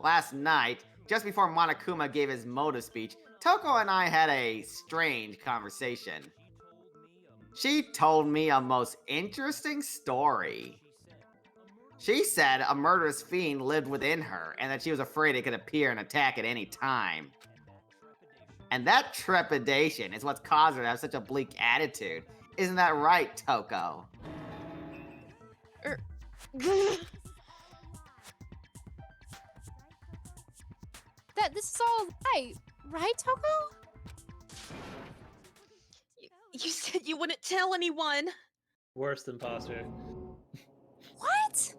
Last night, just before Monokuma gave his motive speech, Toko and I had a strange conversation. She told me a most interesting story. She said a murderous fiend lived within her, and that she was afraid it could appear and attack at any time. And that trepidation is what's caused her to have such a bleak attitude. Isn't that right, Toko? This is all right, Toko? You said you wouldn't tell anyone. Worst imposter. What?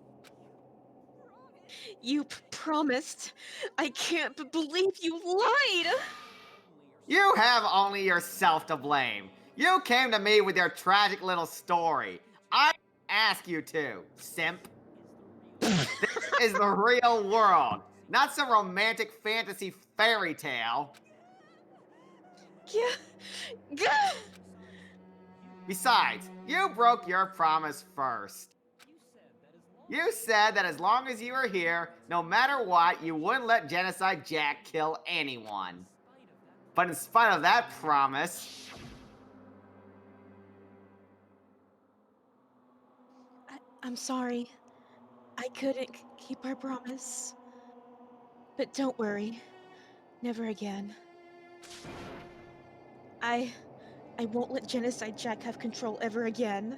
You promised. I can't believe you lied. You have only yourself to blame. You came to me with your tragic little story. I ask you to, simp. This is the real world, not some romantic fantasy fairy tale. Yeah. Besides, you broke your promise first. You said that as long as you were here, no matter what, you wouldn't let Genocide Jack kill anyone. But in spite of that promise... I'm sorry. I couldn't keep our promise. But don't worry. Never again. I won't let Genocide Jack have control ever again.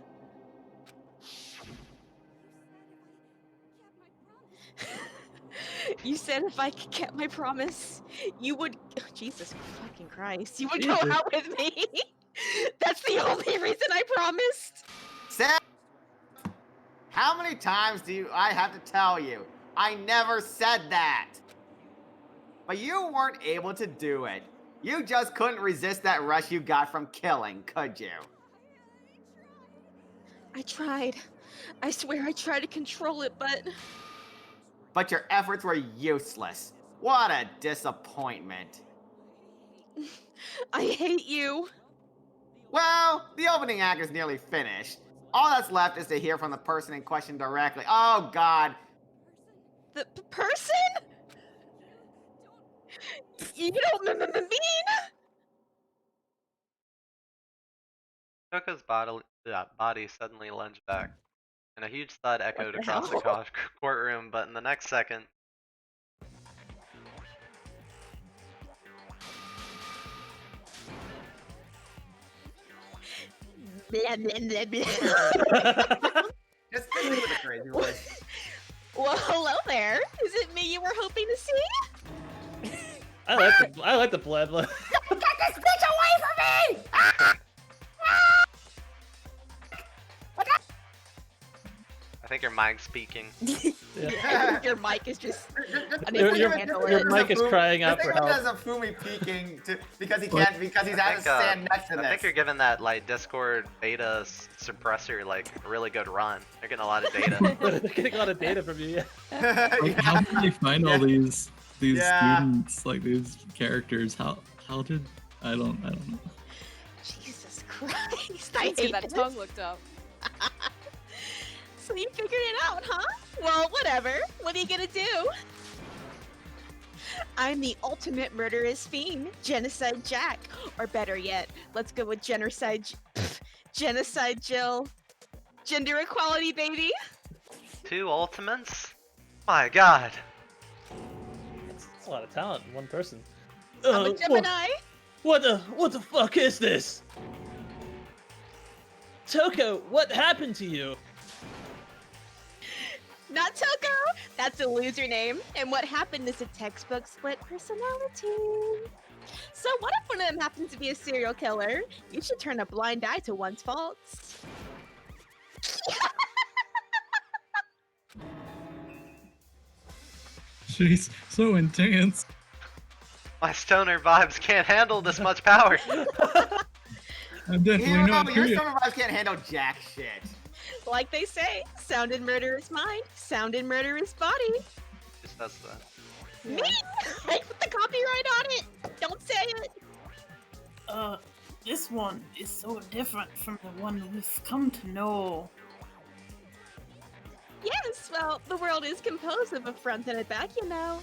You said if I kept my promise, you would... Oh, Jesus fucking Christ. You would go out with me. That's the only reason I promised. Sam, how many times do I have to tell you? I never said that. But you weren't able to do it. You just couldn't resist that rush you got from killing, could you? I tried. I swear I tried to control it, but... But your efforts were useless. What a disappointment. I hate you. Well, the opening act is nearly finished. All that's left is to hear from the person in question directly. Oh, God. The person? You don't mean? Toko's body suddenly lunged back, and a huge thud echoed the across the hell? courtroom, but in the next second... Blah, blah, blah, blah. Just speak with a crazy voice. Well, hello there. Is it me you were hoping to see? I like the blood. Get this bitch away from me! Ah! I think your mic's speaking. Yeah, your mic is just Your, your, your mic is crying out for help. There's a Fumi peeking because he can't, because he's having to stand next to this. I think you're giving that like Discord beta suppressor like a really good run. They're getting a lot of data. They're getting a lot of data from you. Like, how did they find all these students, like these characters? How did I don't know. Jesus Christ! I Let's get hate that this. tongue looked up. So you figured it out, huh? Well, whatever. What are you gonna do? I'm the ultimate murderous fiend, Genocide Jack. Or better yet, let's go with Genocide Jill. Gender equality, baby. 2 ultimates? My God. That's a lot of talent in one person. I'm a Gemini. What the fuck is this? Toko, what happened to you? Not Toko! That's a loser name. And what happened is a textbook split personality. So what if one of them happens to be a serial killer? You should turn a blind eye to one's faults. She's so intense. My stoner vibes can't handle this much power. I'm definitely You not know, your here. summer vibes can't handle jack shit. Like they say, sound and murder is mind, sound and murder is body. Just that's that. Me? I put the copyright on it! Don't say it! This one is so different from the one we've come to know. Yes, well, the world is composed of a front and a back, you know.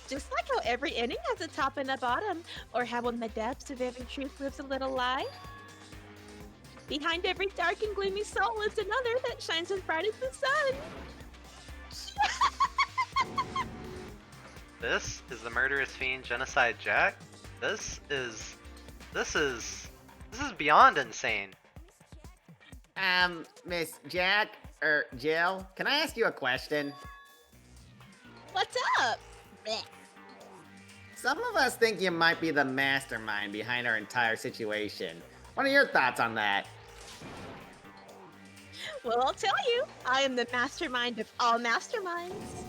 Just like how every ending has a top and a bottom, or how in the depths of every truth lives a little lie. Behind every dark and gloomy soul is another that shines as bright as the sun. This is the murderous fiend genocide Jack. This is beyond insane. Miss Jack, Jill, can I ask you a question? What's up? Blech. Some of us think you might be the mastermind behind our entire situation. What are your thoughts on that? Well, I'll tell you, I am the mastermind of all masterminds.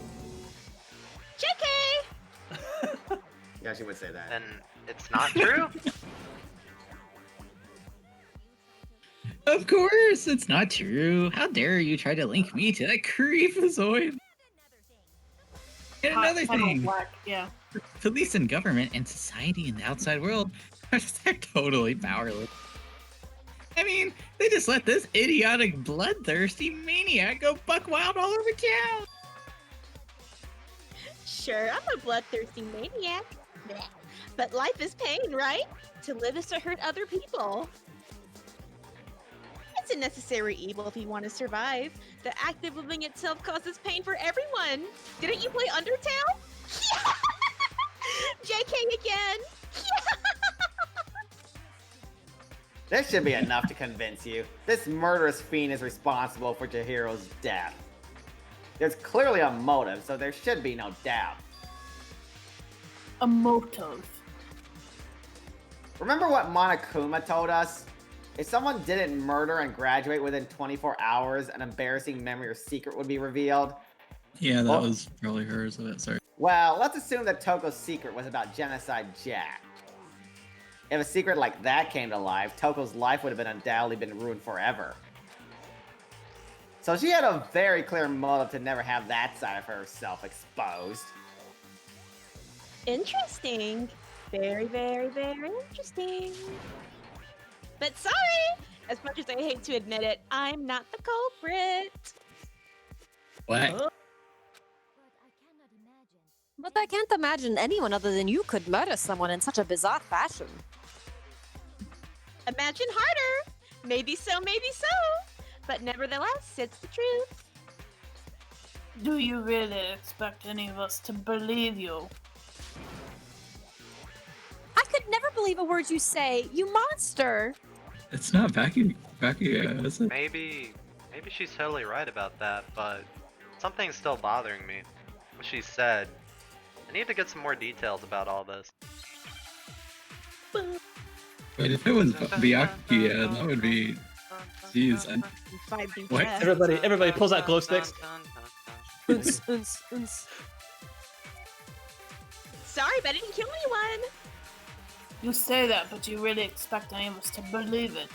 JK! Yeah, she would say that. And it's not true? Of course, it's not true. How dare you try to link me to that creepazoid? And another thing, Black, yeah. police and government and society in the outside world, they're totally powerless. I mean, they just let this idiotic, bloodthirsty maniac go buck wild all over town. Sure, I'm a bloodthirsty maniac. Blech. But life is pain, right? To live is to hurt other people. It's a necessary evil if you want to survive. The act of living itself causes pain for everyone. Didn't you play Undertale? JK again. This should be enough to convince you. This murderous fiend is responsible for Chihiro's death. There's clearly a motive, so there should be no doubt. A motive. Remember what Monokuma told us? If someone didn't murder and graduate within 24 hours, an embarrassing memory or secret would be revealed. Yeah, that Well- was probably hers. Sorry. Well, let's assume that Toko's secret was about Genocide Jack. If a secret like that came to life, Toko's life would have undoubtedly been ruined forever. So she had a very clear motive to never have that side of herself exposed. Interesting. Very, very, very interesting. But sorry, as much as I hate to admit it, I'm not the culprit. What? But I can't imagine anyone other than you could murder someone in such a bizarre fashion. Imagine harder. Maybe so, maybe so. But nevertheless, it's the truth. Do you really expect any of us to believe you? I could never believe a word you say, you monster! It's not Becky, is it? Maybe she's totally right about that, but something's still bothering me. What she said. I need to get some more details about all this. But if it was Byakuya, that would be. Jeez. What? Everybody pulls out glow sticks. Uns, uns, uns. Sorry, but I didn't kill anyone. You say that, but you really expect any of us to believe it?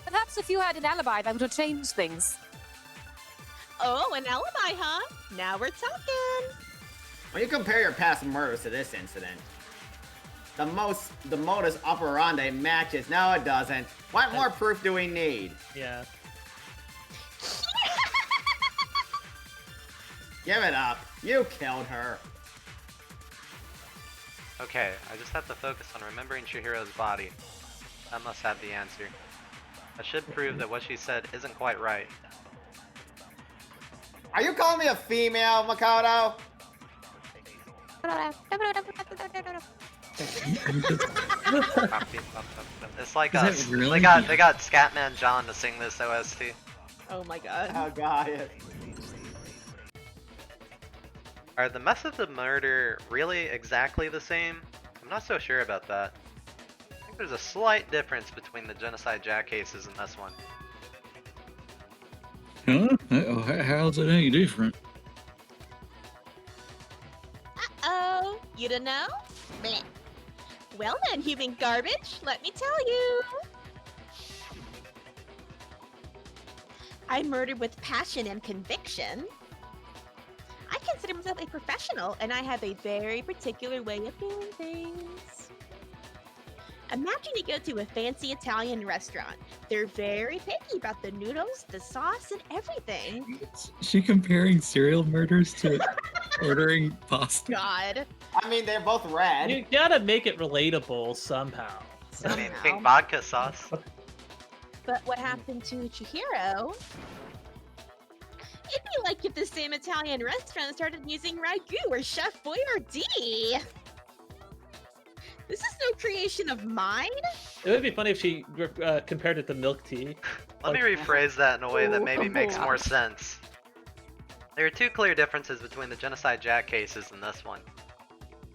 Perhaps if you had an alibi, that would have changed things. Oh, an alibi, huh? Now we're talking. When you compare your past murders to this incident, the modus operandi matches. No, it doesn't. What more proof do we need? Yeah. Give it up. You killed her. Okay, I just have to focus on remembering Chihiro's body. That must have the answer. That should prove that what she said isn't quite right. Are you calling me a female, Makoto? It's like Is us. it really? They got Scatman John to sing this OST. Oh my god. Oh god. Yes. Are the methods of murder really exactly the same? I'm not so sure about that. I think there's a slight difference between the Genocide Jack cases and this one. Huh? How's it any different? Uh-oh, you don't know? Bleh. Well then, human garbage, let me tell you. I murdered with passion and conviction. I consider myself a professional, and I have a very particular way of doing things. Imagine you go to a fancy Italian restaurant. They're very picky about the noodles, the sauce, and everything. Is she comparing serial murders to ordering pasta? God. I mean, they're both red. You gotta make it relatable somehow. I mean, pink vodka sauce. But what happened to Chihiro? It'd be like if the same Italian restaurant started using ragu or Chef Boyardee. This is no creation of mine. It would be funny if she compared it to milk tea. Let me rephrase that in a way that maybe makes more sense. There are two clear differences between the Genocide Jack cases and this one.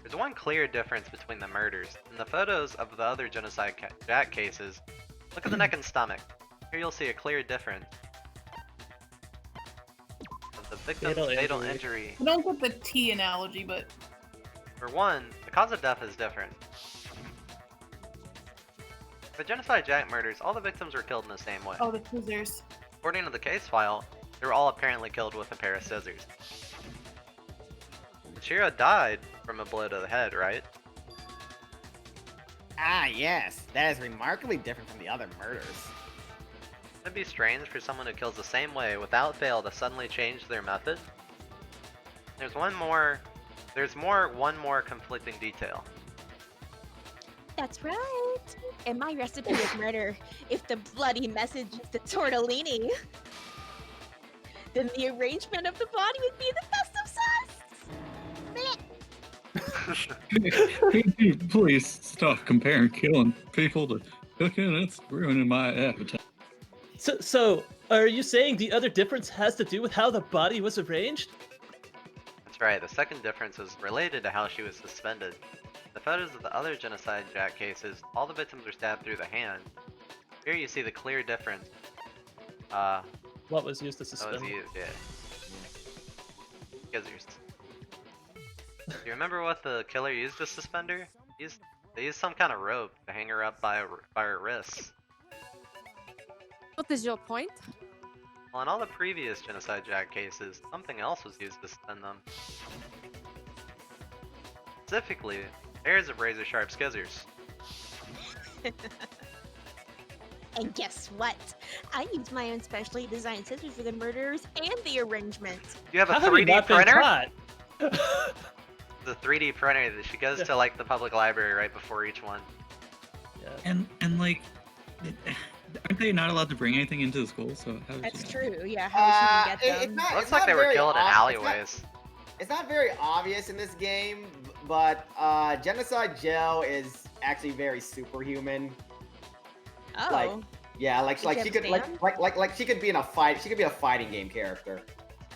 There's one clear difference between the murders. In the photos of the other Genocide Jack cases, look at the neck and stomach. Here you'll see a clear difference. Of the victim's fatal injury. I don't get the tea analogy, but For one, the cause of death is different. For the Genocide Jack murders, all the victims were killed in the same way. oh, the scissors. According to the case file, they were all apparently killed with a pair of scissors. Shiro died from a blow to the head, right? Ah, yes. That is remarkably different from the other murders. It'd be strange for someone who kills the same way without fail to suddenly change their method. One more conflicting detail. That's right. In my recipe of murder, if the bloody message is the tortellini, then the arrangement of the body would be the best of sauce. Please stop comparing killing people to cooking. It's ruining my appetite. So, are you saying the other difference has to do with how the body was arranged? That's right, the second difference is related to how she was suspended. The photos of the other Genocide Jack cases, all the victims were stabbed through the hand. Here you see the clear difference. What was used to suspend? That was used, yeah. Because do you remember what the killer used to suspend her? They used some kind of rope to hang her up by her wrists. What is your point? Well, in all the previous Genocide Jack cases, something else was used to suspend them. Specifically, pairs of razor-sharp scissors. And guess what? I used my own specially designed scissors for the murders and the arrangement. You have a How have you 3D not been printer? taught? The 3D printer that she goes to like the public library right before each one. And like, aren't they not allowed to bring anything into the school? So how That's did true, yeah. How would she even get them? Looks like they were killed in alleyways. It's not very obvious in this game, but Genocide Joe is actually very superhuman. Oh. Like, yeah, like Did she you could understand? like she could be in a fight. She could be a fighting game character.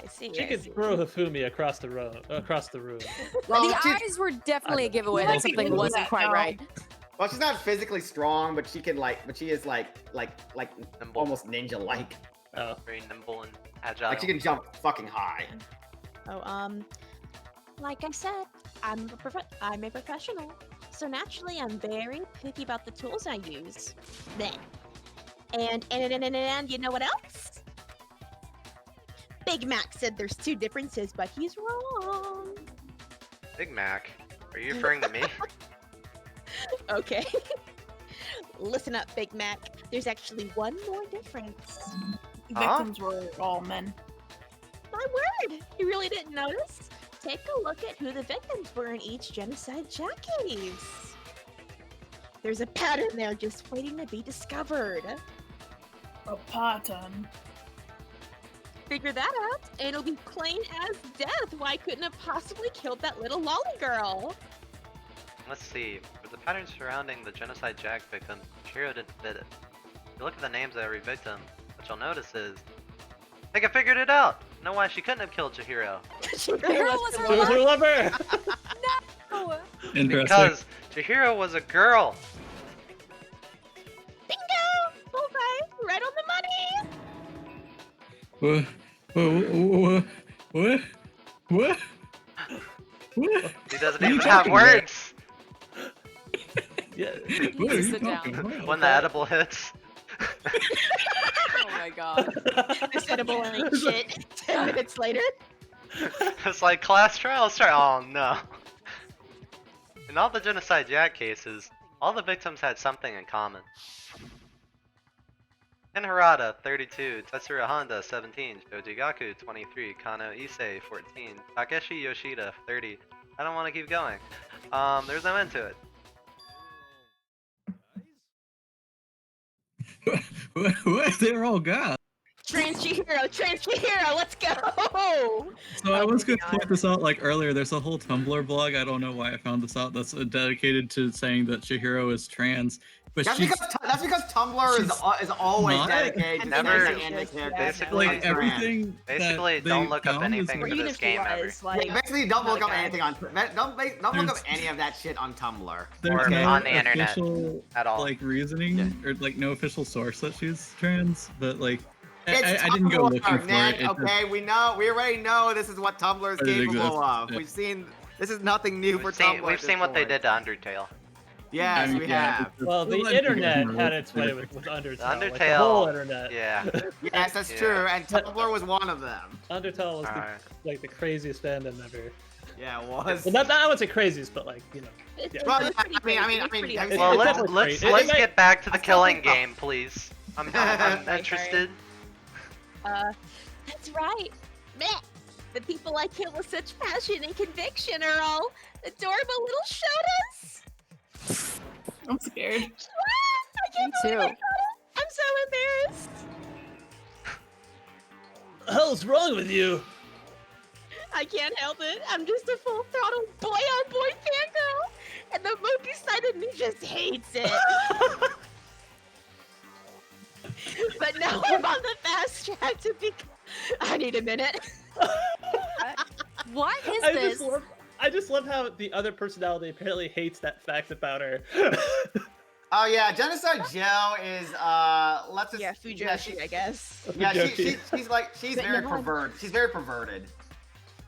I see. She could throw Hifumi across the room. Well, the she's- eyes were definitely a giveaway Well, that something wasn't quite right. Well, she's not physically strong, but she can but she is like almost ninja-like. Oh. Very nimble and agile. Like she can jump fucking high. Oh, like I said, I'm a professional. So naturally, I'm very picky about the tools I use. Bleh. And you know what else? Big Mac said there's two differences, but he's wrong. Big Mac? Are you referring to me? Okay. Listen up, Big Mac. There's actually one more difference. Victims were all men. My word! You really didn't notice? Take a look at who the victims were in each Genocide Jack case. There's a pattern there just waiting to be discovered. A pattern. Figure that out, and it'll be plain as death why I couldn't have possibly killed that little lolly girl. Let's see. For the patterns surrounding the Genocide Jack victims, Shiro didn't fit it. If you look at the names of every victim, what you'll notice is I think I figured it out. Know why she couldn't have killed Chihiro? Chihiro was her She was her lover. No. Interesting. Because Chihiro was a girl. Bingo! Okay, right on the money. What? He doesn't What are you even have talking about? words. Yeah. What are you Sit down. talking about? When the edible hits. Oh my god. This edible ain't shit. 10 minutes later. It's like class trial start. Oh no. In all the genocide Jack cases, all the victims had something in common. Ken Harada, 32, Tetsuro Honda, 17, Shoji Gaku, 23, Kano Issei, 14, Takeshi Yoshida, 30. I don't want to keep going. There's no end to it. What? They're all gone. Trans Chihiro, let's go! So I was gonna point this out like earlier. There's a whole Tumblr blog. I don't know why I found this out. That's dedicated to saying that Chihiro is trans. But That's because Tumblr is always not- dedicated to Never- saying that the character is Basically, trans. everything. Basically, that don't they look up found is anything like- for this game ever. Yeah, basically, don't look up Okay. anything on don't look up any of that shit on Tumblr. There's Or no on the internet official, at all. like reasoning or like no official source that she's trans, but like It's I didn't go Tumblr, looking for Nick, it. It okay, we already know this is what Tumblr is But it capable exists, of. yeah. We've seen this is nothing new for Tumblr. We've seen what they did to Undertale. Yes, we have. Well, the internet had its way with Undertale. Like the Undertale, whole internet. yeah. Yes, that's Yeah. true, and Tumblr was one of them. Undertale was Alright. like the craziest fandom ever. Yeah, it was. Well, not I would say craziest, but like yeah. Well, It's pretty crazy. I mean, It's Well, definitely let's crazy. let's get back to the I still killing think- game, please. I'm interested. That's right. Meh. The people I kill with such passion and conviction are all adorable little shotas. I'm scared. I can't Me believe I too. got it. I'm so embarrassed. What the hell's wrong with you? I can't help it. I'm just a full throttle boy-on-boy fangirl, and the movie side of me just hates it. But now I'm on the fast track to become. I need a minute. What is I this? just love how the other personality apparently hates that fact about her. Oh yeah, Genocide Joe is let's just Yeah, Fujoshi, I guess. Yeah, Fujoshi. she's But very no. perverted. She's very perverted.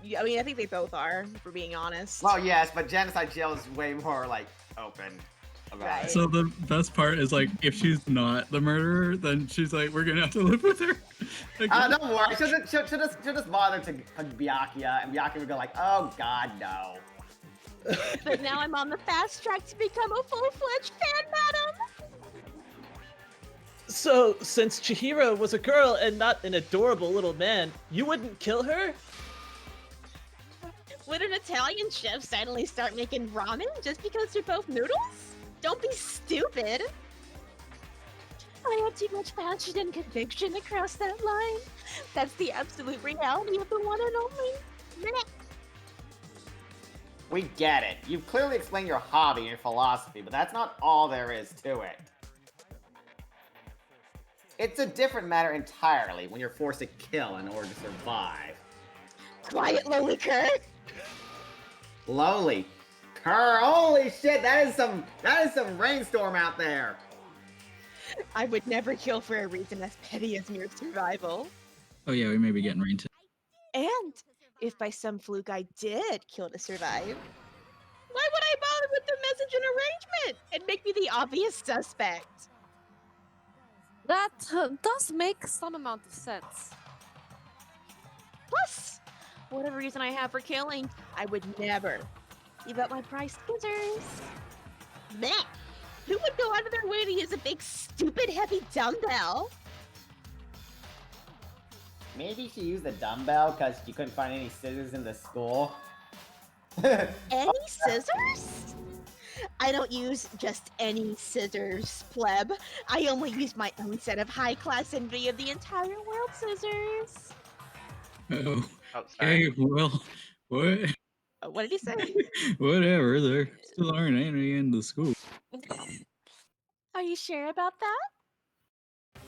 Yeah, I mean, I think they both are, for being honest. Well, yes, but Genocide Joe is way more like open about Right. it. So the best part is like if she's not the murderer, then she's like we're gonna have to live with her. Like, Don't worry. She'll just bother to Byakuya, and Byakuya would go like, "Oh God, no." But now I'm on the fast track to become a full-fledged fan, madam. So, since Chihiro was a girl and not an adorable little man, you wouldn't kill her? Would an Italian chef suddenly start making ramen just because they're both noodles? Don't be stupid. I have too much passion and conviction to cross that line. That's the absolute reality of the one and only. Meh. We get it. You've clearly explained your hobby and your philosophy, but that's not all there is to it. It's a different matter entirely when you're forced to kill in order to survive. Quiet, lowly cur. Lowly. Kerr, holy shit, that is some rainstorm out there. I would never kill for a reason as petty as mere survival. oh yeah, we may be getting rain too. And if by some fluke I did kill to survive, why would I bother with the message and arrangement and make me the obvious suspect? That does make some amount of sense. Plus, whatever reason I have for killing, I would never give up my prized scissors. Meh. Who would go out of their way to use a big, stupid, heavy dumbbell? Maybe she used a dumbbell because she couldn't find any scissors in the school. Any scissors? I don't use just any scissors, pleb. I only use my own set of high-class envy of the entire world scissors. Oh, Oh, sorry. okay, well, what? What did he say? Whatever. There still aren't any in the school. Are you sure about that?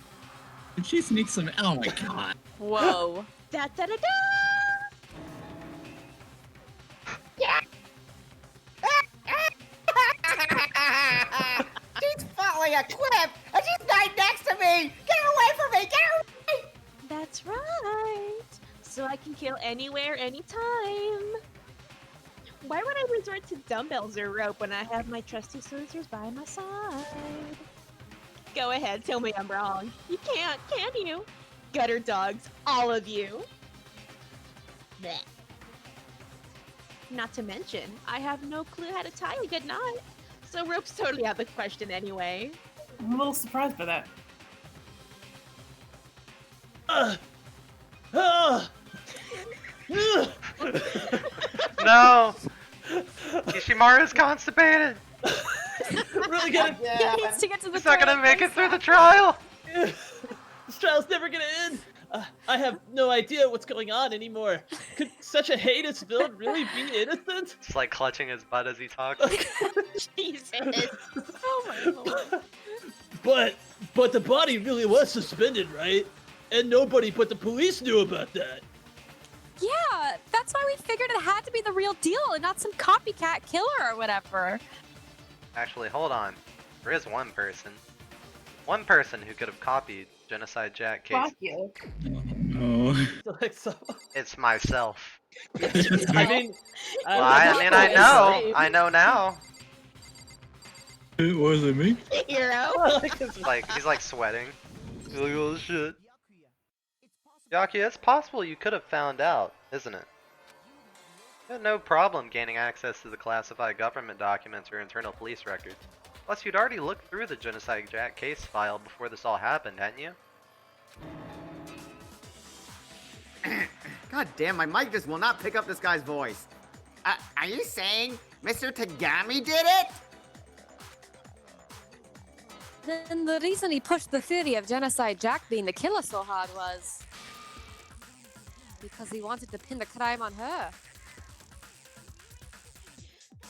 Did she sneak some? Oh my god. Whoa. Da da da da! Yeah. She's following a cliff, and she's right next to me. Get her away from me! Get her away! That's right. So I can kill anywhere, anytime. Why would I resort to dumbbells or rope when I have my trusty scissors by my side? Go ahead, tell me I'm wrong. You can't, can you? Gutter dogs, all of you. Blech. Not to mention, I have no clue how to tie a good knot. So rope's totally out of the question anyway. I'm a little surprised by that. No! Kishimaru's constipated! Really gonna. He needs to get to the He's not gonna toilet make it ASAP. through the trial! This trial's never gonna end! I have no idea what's going on anymore. Could such a heinous villain really be innocent? It's like clutching his butt as he talks. Jesus. Oh my lord. But the body really was suspended, right? And nobody but the police knew about that. Yeah, that's why we figured it had to be the real deal and not some copycat killer or whatever. Actually, hold on. There is one person. One person who could have copied Genocide Jack case. Fuck you. Oh. It's myself. I mean, Well, I know now. It wasn't me. Hero. He's like sweating. He's like, oh shit. Yaki, it's possible you could have found out, isn't it? You had no problem gaining access to the classified government documents or internal police records. Plus, you'd already looked through the Genocide Jack case file before this all happened, hadn't you? God damn, my mic just will not pick up this guy's voice. Are you saying Mr. Tagami did it? Then the reason he pushed the theory of Genocide Jack being the killer so hard was because he wanted to pin the crime on her.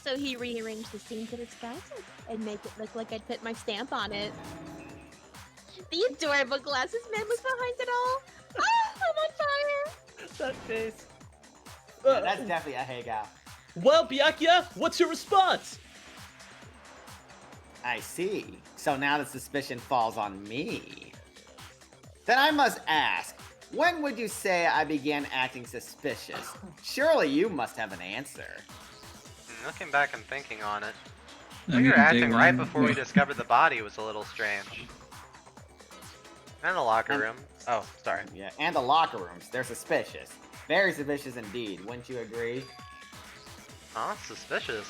So he rearranged the scene to disguise it and make it look like I'd put my stamp on it. The adorable glasses man was behind it all. Ah, I'm on fire. That face. Yeah, that's definitely a hey gal. Well, Byakuya, what's your response? I see. So now the suspicion falls on me. Then I must ask, when would you say I began acting suspicious? Surely you must have an answer. Looking back and thinking on it, I we were mean, acting they- right before we discovered the body was a little strange. And the locker room. Oh, sorry. Yeah, and the locker rooms. They're suspicious. Very suspicious indeed, wouldn't you agree? Huh? Suspicious?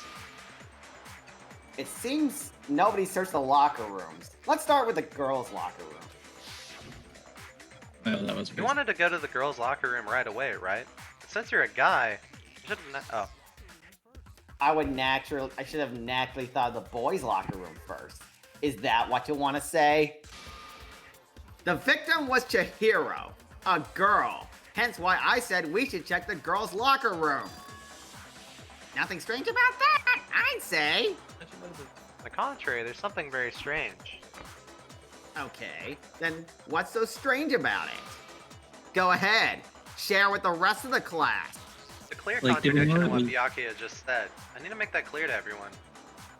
It seems nobody searched the locker rooms. Let's start with the girls' locker room. Well, that was You weird. wanted to go to the girls' locker room right away, right? Since you're a guy, you should have. Oh. I should have naturally thought of the boys' locker room first. Is that what you want to say? The victim was Chihiro, a girl. Hence why I said we should check the girls' locker room. Nothing strange about that, I'd say. On the contrary, there's something very strange. Okay, then what's so strange about it? Go ahead, share with the rest of the class. The clear Like, did we contradiction know of what it was- Byakuya just said. I need to make that clear to everyone.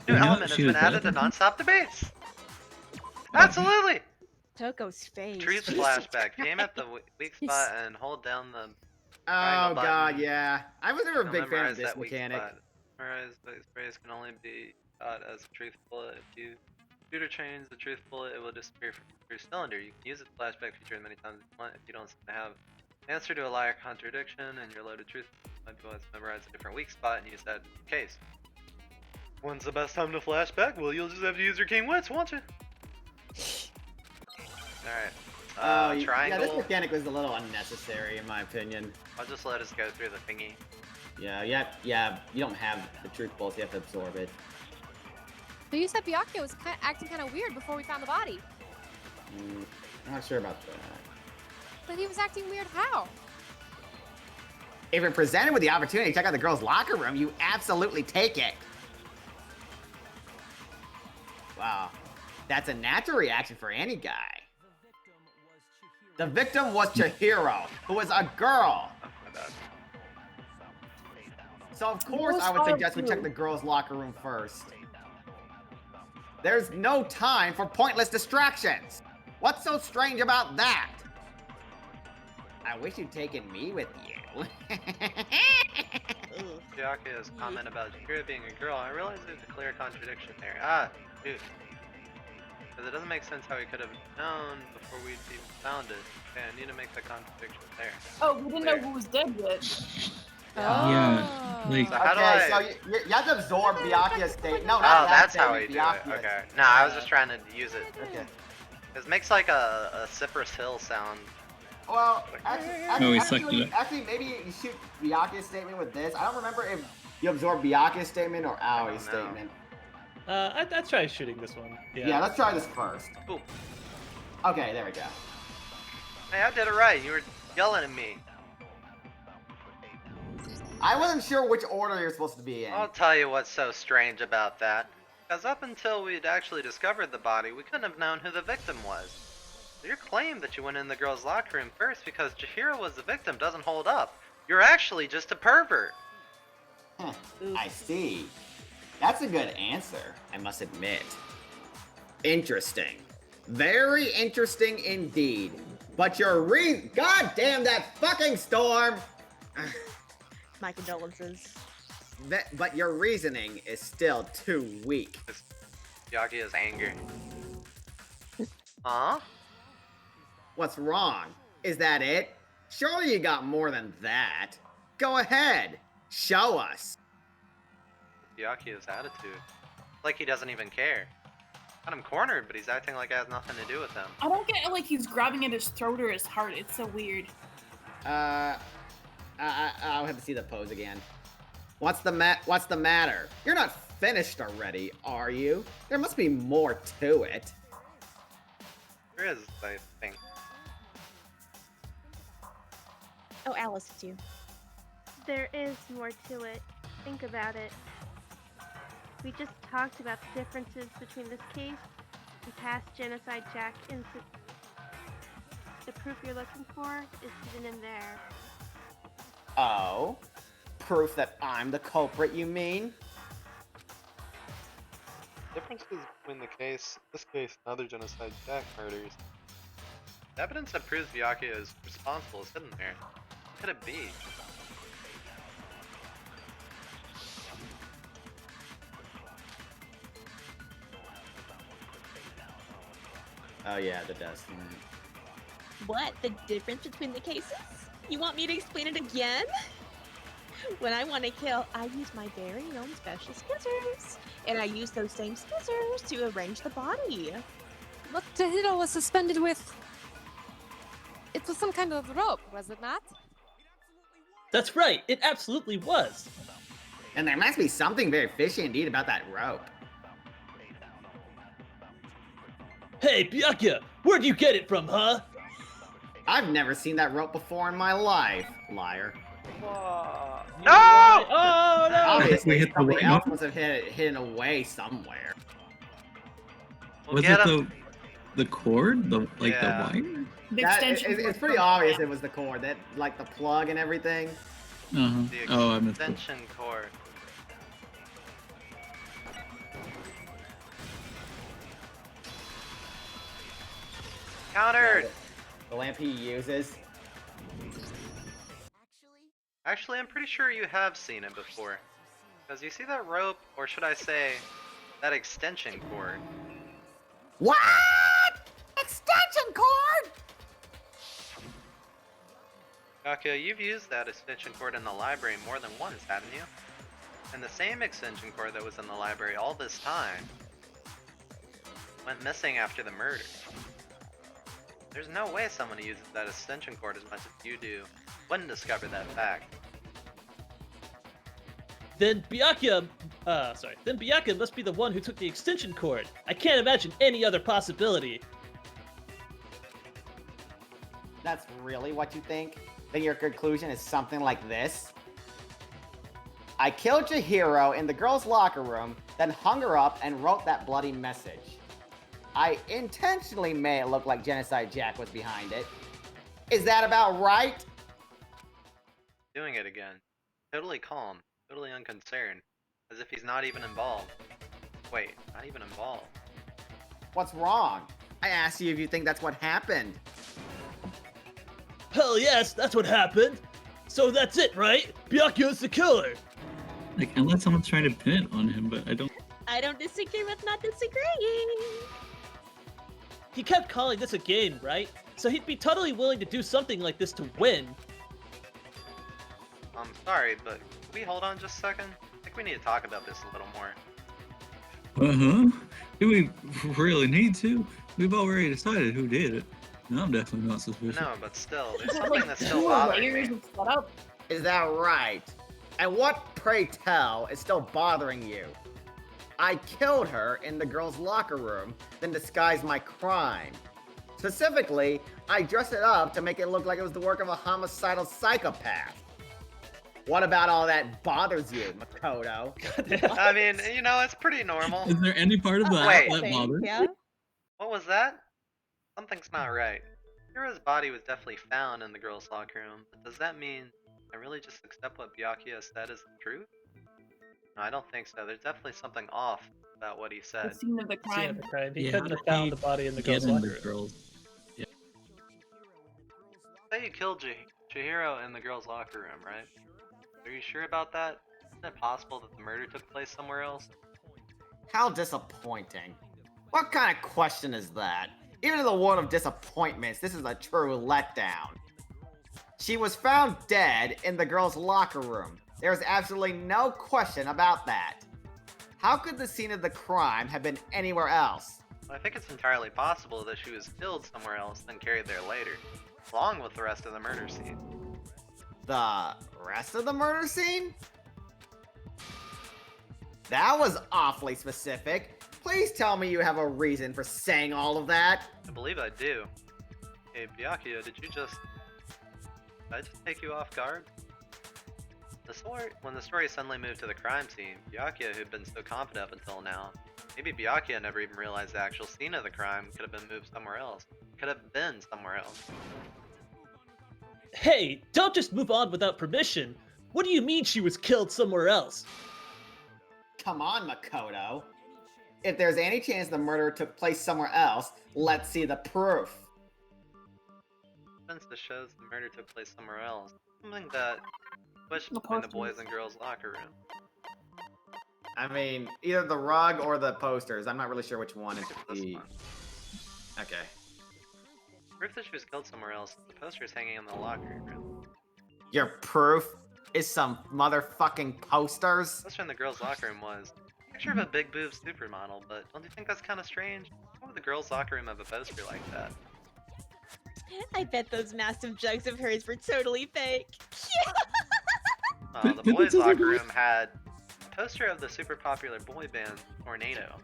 New Yeah, element has she been was added to dead. non-stop debates. Absolutely. Toko's face. Truth flashback. Aim at the weak spot and hold down the. Oh triangle god, button. yeah. I was never a Now big fan memorize of this that weak mechanic. spot. Memorize this phrase can only be taught as a truth bullet. If you shooter trains the truth bullet, it will disappear from your cylinder. You can use the flashback feature as many times as you want. If you don't have an answer to a liar contradiction and your loaded truth, might be wants to memorize a different weak spot and use that case. When's the best time to flashback? Well, you'll just have to use your king wits, won't you? Alright. Yeah, Triangle. this mechanic was a little unnecessary in my opinion. I'll just let us go through the thingy. Yeah, you don't have the truth bullets, you have to absorb it. So you said Byakuya was acting kind of weird before we found the body. I'm not sure about that. But he was acting weird how? If you're presented with the opportunity to check out the girls' locker room, you absolutely take it. Wow. That's a natural reaction for any guy. The victim was Chihiro, who was a girl. So of course I would suggest we check the girls' locker room first. There's no time for pointless distractions. What's so strange about that? I wish you'd taken me with you. Byakuya's comment about Chihiro being a girl, I realize there's a clear contradiction there. Ah, dude. Because it doesn't make sense how he could have known before we'd even found it. Okay, I need to make the contradiction there. Oh, we didn't know who was dead yet. Yeah, like. So how do Okay, I... so you have to absorb Byakuya's state. No, Oh, not that that's how I statement, do it. Byakuya's. Okay. No, I was just trying to use it. Okay. It makes like a Cypress Hill sound. Well, No, he sucked it up. actually, maybe you shoot Byakuya's statement with this. I don't remember if you absorb Byakuya's statement or Aoi's statement. I'd try shooting this one. Yeah, let's try this first. Ooh. Okay, there we go. Hey, I did it right. You were yelling at me. I wasn't sure which order you're supposed to be in. I'll tell you what's so strange about that. Because up until we'd actually discovered the body, we couldn't have known who the victim was. Your claim that you went in the girl's locker room first because Chihiro was the victim doesn't hold up. You're actually just a pervert. I see. That's a good answer, I must admit. Interesting. Very interesting indeed. But your God damn that fucking storm! My condolences. But your reasoning is still too weak. Byakuya's anger. Huh? What's wrong? Is that it? Surely you got more than that. Go ahead. Show us. Byakuya's attitude. Like he doesn't even care. Got him cornered, but he's acting like it has nothing to do with him. I don't get like he's grabbing at his throat or his heart. It's so weird. I'll have to see the pose again. What's the matter? You're not finished already, are you? There must be more to it. There is, I think. Oh, Alice, it's you. There is more to it. Think about it. We just talked about the differences between this case and past Genocide Jack incidents. The proof you're looking for is hidden in there. Oh? Proof that I'm the culprit, you mean? Differences between this case, and other Genocide Jack murders. The evidence that proves Byakuya is responsible is hidden there. What could it be? Oh yeah, the dust. What? The difference between the cases? You want me to explain it again? When I want to kill, I use my very own special scissors. And I use those same scissors to arrange the body. But Chihiro was suspended with... It was some kind of rope, was it not? That's right, it absolutely was. And there must be something very fishy indeed about that rope. Hey, Byakuya, where'd you get it from, huh? I've never seen that rope before in my life, liar. No! Oh no! Obviously, hit the something white else note? must have hidden away somewhere. We'll Was get it him. the cord? The Yeah. wire? The That- extension. it's pretty obvious it was the cord, that like the plug and everything. Uh-huh. The Oh, I missed it. extension cord. Countered! The lamp he uses. Actually, I'm pretty sure you have seen it before. Because you see that rope, or should I say, that extension cord? What? Extension cord? Byakuya, you've used that extension cord in the library more than once, haven't you? And the same extension cord that was in the library all this time went missing after the murder. There's no way someone who uses that extension cord as much as you do wouldn't discover that fact. Then Byakuya must be the one who took the extension cord. I can't imagine any other possibility. That's really what you think? Then your conclusion is something like this? I killed Chihiro in the girls' locker room, then hung her up and wrote that bloody message. I intentionally made it look like Genocide Jack was behind it. Is that about right? Doing it again. Totally calm, totally unconcerned, as if he's not even involved. Wait, not even involved. What's wrong? I asked you if you think that's what happened. Hell yes, that's what happened. So that's it, right? Byakuya's the killer. Like, unless someone's trying to pin it on him, but I don't. I don't disagree with not disagreeing. He kept calling this a game, right? So he'd be totally willing to do something like this to win. I'm sorry, but can we hold on just a second? I think we need to talk about this a little more. Uh-huh. Do we really need to? We've already decided who did it. And I'm definitely not suspicious. No, but still, there's something that's still bothering me. Is that right? And what, pray tell, is still bothering you? I killed her in the girls' locker room, then disguised my crime. Specifically, I dressed it up to make it look like it was the work of a homicidal psychopath. What about all that bothers you, Makoto? I mean, you know, it's pretty normal. Is there any part of that Wait. that bothers? Yeah. What was that? Something's not right. Hiro's body was definitely found in the girls' locker room, but does that mean I really just accept what Byakuya said as the truth? No, I don't think so. There's definitely something off about what he said. The scene of the Scene of crime. the crime. He Yeah, couldn't have he found the body in the Get girls' in locker the room. girls. Say you killed Chihiro in the girls' locker room, right? Are you sure about that? Isn't it possible that the murder took place somewhere else? How disappointing. What kind of question is that? Even in the world of disappointments, this is a true letdown. She was found dead in the girls' locker room. There's absolutely no question about that. How could the scene of the crime have been anywhere else? I think it's entirely possible that she was killed somewhere else, then carried there later, along with the rest of the murder scene. The rest of the murder scene? That was awfully specific. Please tell me you have a reason for saying all of that. I believe I do. Hey, Byakuya, did I just take you off guard? When the story suddenly moved to the crime scene, Byakuya, who'd been so confident up until now, maybe Byakuya never even realized the actual scene of the crime could have been moved somewhere else. Could have been somewhere else. Hey, don't just move on without permission. What do you mean she was killed somewhere else? Come on, Makoto. If there's any chance the murder took place somewhere else, let's see the proof. Evidence that shows the murder took place somewhere else. Something that switched between the boys and girls' locker room. I mean, either the rug or the posters. I'm not really sure which one is the... Okay. Proof that she was killed somewhere else. The poster's hanging in the locker room. Your proof is some motherfucking posters? The poster in the girls' locker room was a picture of a big boob supermodel, but don't you think that's kind of strange? Why would the girls' locker room have a poster like that? I bet those massive jugs of hers were totally fake. The boys' locker room had a poster of the super popular boy band Tornado.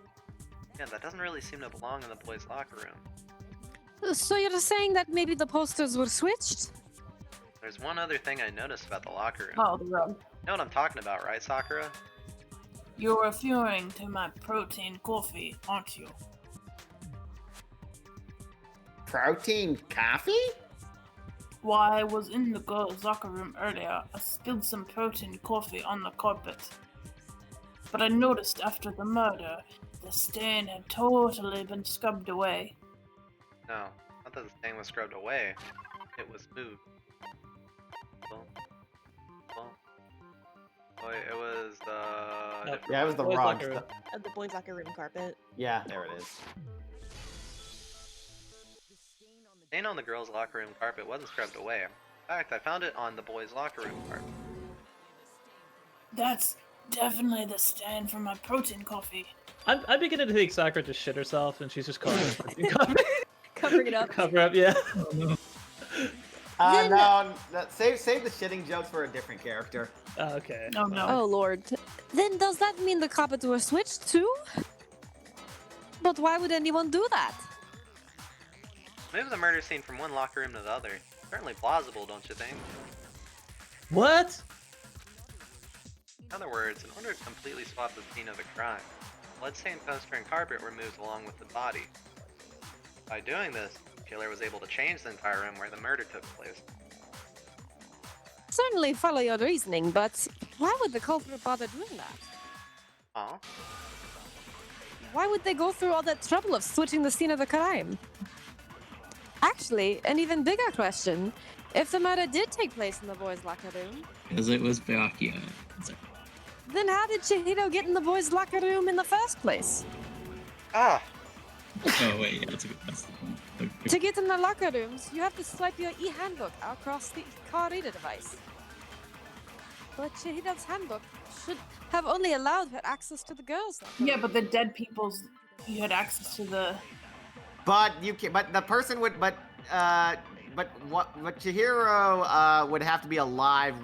Yeah, that doesn't really seem to belong in the boys' locker room. So you're saying that maybe the posters were switched? There's one other thing I noticed about the locker room. Oh, the rug. You know what I'm talking about, right, Sakura? You're referring to my protein coffee, aren't you? Protein coffee? While I was in the girls' locker room earlier, I spilled some protein coffee on the carpet. But I noticed after the murder, the stain had totally been scrubbed away. No, not that the stain was scrubbed away. It was moved. Well, it was Yeah, it was the boys' rug. locker room. The boys' locker room carpet. Yeah, there it is. The stain on the girls' locker room carpet wasn't scrubbed away. In fact, I found it on the boys' locker room carpet. That's definitely the stain from my protein coffee. I'm beginning to think Sakura just shit herself and she's just calling it protein coffee. Covering it up. Cover up, yeah. Oh, no. No, save the shitting jokes for a different character. Okay. No, no. Oh lord. Then does that mean the carpets were switched too? But why would anyone do that? Move the murder scene from one locker room to the other. Certainly plausible, don't you think? What? In other words, in order to completely swap the scene of the crime, bloodstained poster and carpet were moved along with the body. By doing this, killer was able to change the entire room where the murder took place. Certainly follow your reasoning, but why would the culprit bother doing that? Oh? Why would they go through all that trouble of switching the scene of the crime? Actually, an even bigger question. If the murder did take place in the boys' locker room, Because it was Byakuya. then how did Chihiro get in the boys' locker room in the first place? Ah! Oh wait, yeah, that's a good. That's the one. To get in the locker rooms, you have to swipe your e-handbook across the car reader device. But Chihiro's handbook should have only allowed her access to the girls' locker Yeah, room. but the dead people's, you had access to the. But you can. But the person would. But Chihiro would have to be alive,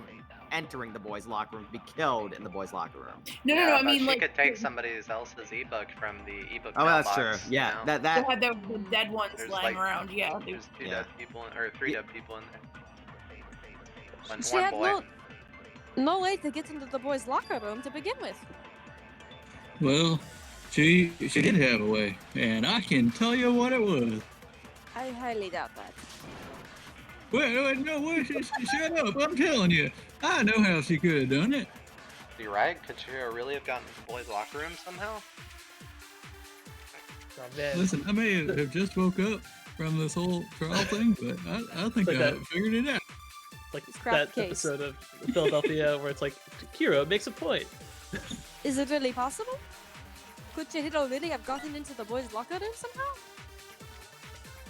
entering the boys' locker room, to be killed in the boys' locker room. No, Yeah, I but mean, she like. could take somebody else's ebook from the ebook Oh, that's mailbox, true. Yeah, you know? They had the dead ones There's, lying like, around. Yeah. There's two dead people, or three dead people in there. She One had boy. no way to get into the boys' locker room to begin with. Well, she did have a way, and I can tell you what it was. I highly doubt that. Wait, no, shut up! I'm telling you, I know how she could have done it. You right? Could Chihiro really have gotten to the boys' locker room somehow? Oh, man. Listen, I may have just woke up from this whole trial thing, but I think Like I that. figured it out. It's like Scrap that case. episode of Philadelphia where it's like, Kiro makes a point. Is it really possible? Could Chihiro really have gotten into the boys' locker room somehow?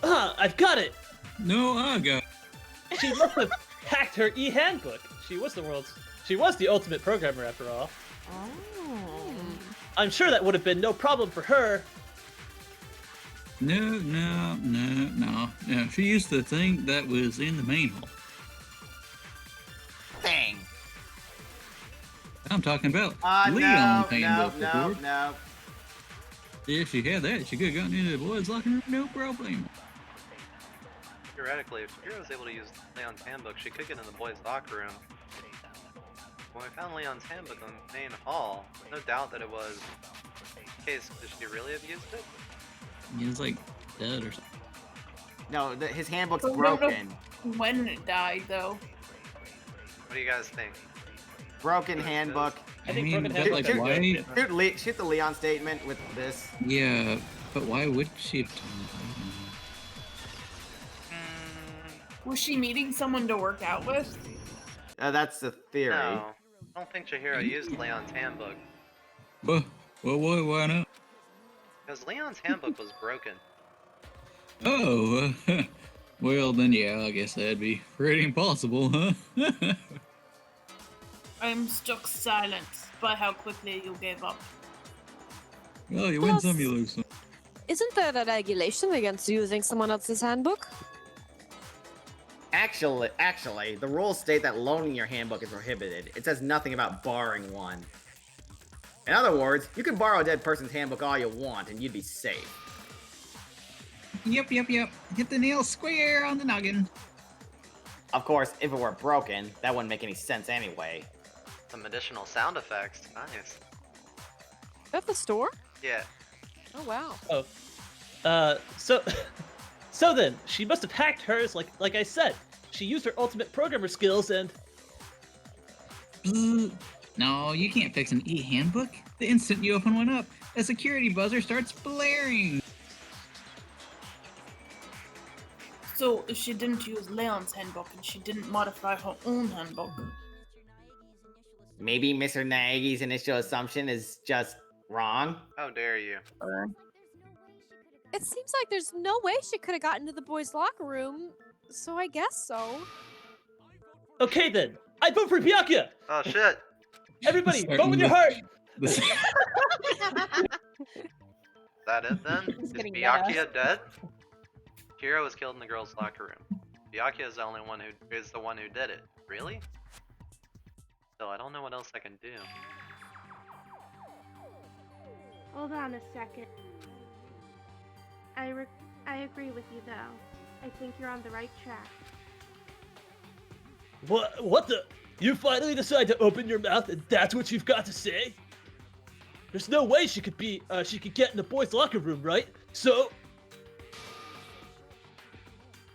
Ah, I've got it! No, I got it. She must have hacked her e-handbook. She was the ultimate programmer after all. Oh. I'm sure that would have been no problem for her. No. She used the thing that was in the main hall. Thing. I'm talking about No. Leon's handbook before. No. If she had that, she could have gotten into the boys' locker room, no problem. Theoretically, if Chihiro was able to use Leon's handbook, she could get in the boys' locker room. When we found Leon's handbook in the main hall, no doubt that it was the case. Could she really have used it? He was like dead or something. No, his handbook's We don't know broken. when it died, though. What do you guys think? Broken handbook. I think mean, broken but, handbook. like, why? Shoot the Leon statement with this. Yeah, but why would she have done Was she meeting someone to work out with? That's the theory. No, I don't think Chihiro used Leon's handbook. that? Why not? Because Leon's handbook was broken. Oh, well then, yeah, I guess that'd be pretty impossible, huh? I'm struck silent by how quickly you gave up. Well, you win some, you lose some. Isn't there a regulation against using someone else's handbook? Actually, the rules state that loaning your handbook is prohibited. It says nothing about borrowing one. In other words, you can borrow a dead person's handbook all you want, and you'd be safe. Yep. Hit the nail square on the noggin. Of course, if it were broken, that wouldn't make any sense anyway. Some additional sound effects. Nice. At the store? Yeah. Oh wow. Oh. So then, she must have hacked hers like I said. She used her ultimate programmer skills and... No, you can't fix an e-handbook. The instant you open one up, a security buzzer starts blaring. So if she didn't use Leon's handbook and she didn't modify her own handbook. Maybe Mr. Nagi's initial assumption is just wrong. How dare you? It seems like there's no way she could have gotten to the boys' locker room, so I guess so. Okay then, I vote for Byakuya! Oh shit! Everybody, vote with your heart! Is that it then? Is getting Byakuya dead? Kira was killed in the girls' locker room. Byakuya is the one who did it. Really? So I don't know what else I can do. Hold on a second. I agree with you, though. I think you're on the right track. What the? You finally decide to open your mouth and that's what you've got to say? There's no way she could get in the boys' locker room, right? So...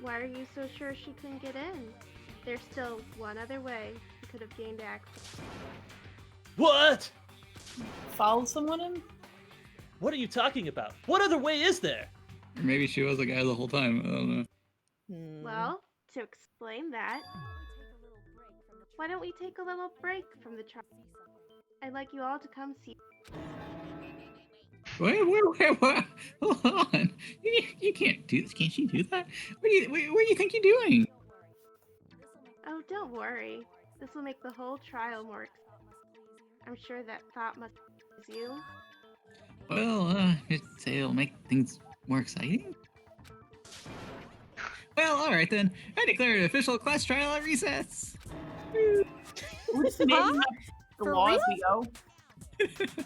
Why are you so sure she couldn't get in? There's still one other way she could have gained access. What? Follow someone in? What are you talking about? What other way is there? Or maybe she was a guy the whole time. I don't know. Well, to explain that, why don't we take a little break from the trial? I'd like you all to come see. Wait, hold on. You can't do this. Can't you do that? What do you think you're doing? Oh, don't worry. This will make the whole trial more I'm sure that thought must please you. Well, you'd say it'll make things more exciting? Well, alright then. I declare an official class trial at recess. We're just making up the For laws real? we go.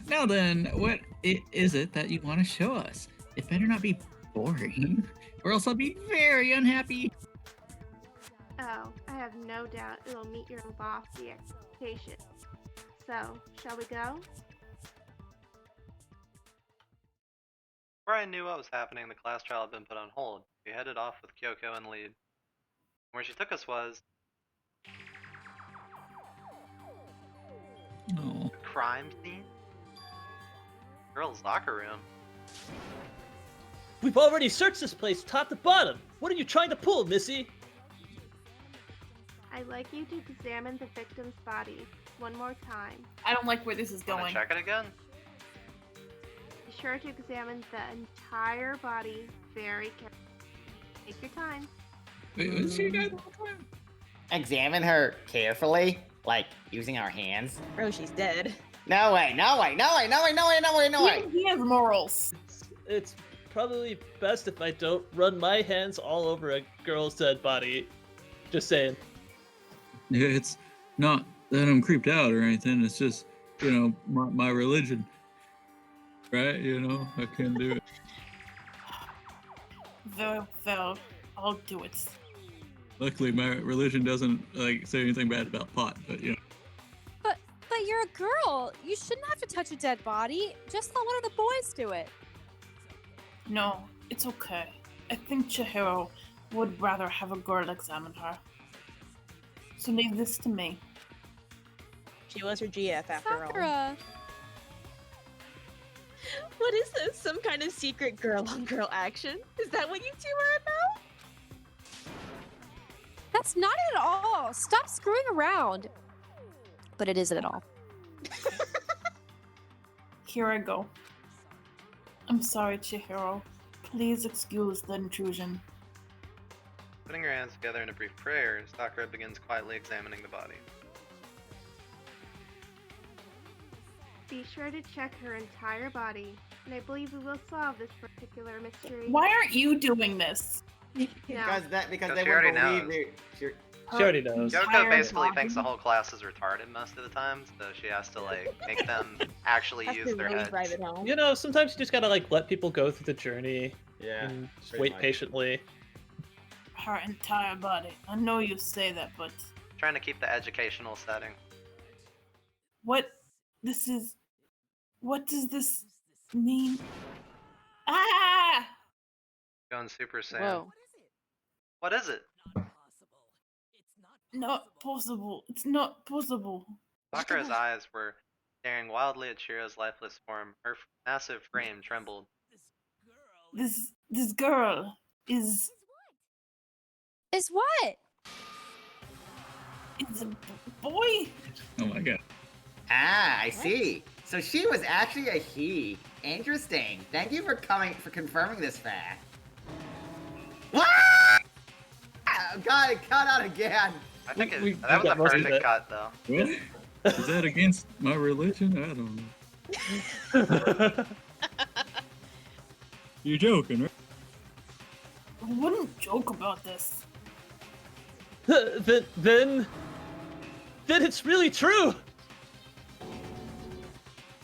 Now then, what is it that you want to show us? It better not be boring, or else I'll be very unhappy. Oh, I have no doubt it'll meet your lofty expectations. So, shall we go? Before I knew what was happening, the class trial had been put on hold. We headed off with Kyoko in the lead. Where she took us was Oh. crime scene? Girls' locker room. We've already searched this place top to bottom. What are you trying to pull, Missy? I'd like you to examine the victim's body one more time. I don't like where this is Wanna going. check it again? Be sure to examine the entire body very carefully. Take your time. Wait, was she guy the whole time? Examine her carefully, like using our hands. Bro, she's dead. No way, no way, no way, no way, no way, no way, no way. He has morals. It's probably best if I don't run my hands all over a girl's dead body. Just saying. Yeah, it's not that I'm creeped out or anything. It's just, you know, my religion. Right? You know, I can't do it. Though, I'll do it. Luckily, my religion doesn't like say anything bad about pot, but you know. But you're a girl. You shouldn't have to touch a dead body. Just let one of the boys do it. No, it's okay. I think Chihiro would rather have a girl examine her. So leave this to me. She was her GF after all. Sakura. What is this? Some kind of secret girl-on-girl action? Is that what you two are about? That's not it at all. Stop screwing around. But it isn't at all. Here I go. I'm sorry, Chihiro. Please excuse the intrusion. Putting her hands together in a brief prayer, Sakura begins quietly examining the body. Be sure to check her entire body, and I believe we will solve this particular mystery. Why aren't you doing this? Because they She wouldn't already believe knows. me. She already knows. Yoko basically thinks the whole class is retarded most of the time, so she has to like make them actually use their heads. You know, sometimes you just gotta like let people go through the journey. Yeah, And just pretty wait much. patiently. Her entire body. I know you say that, but Trying to keep the educational setting. what does this mean? Ah! Going Super Saiyan. Whoa. What is it? Not possible. It's not possible. Sakura's eyes were staring wildly at Chihiro's lifeless form. Her massive frame trembled. This girl is Is what? a boy. Oh my god. Ah, I see. So she was actually a he. Interesting. Thank you for confirming this fact. What? Got it cut out again. I think We that was got a most of perfect it. cut, though. Really? Is that against my religion? I don't know. You're joking, right? I wouldn't joke about this. Then it's really true.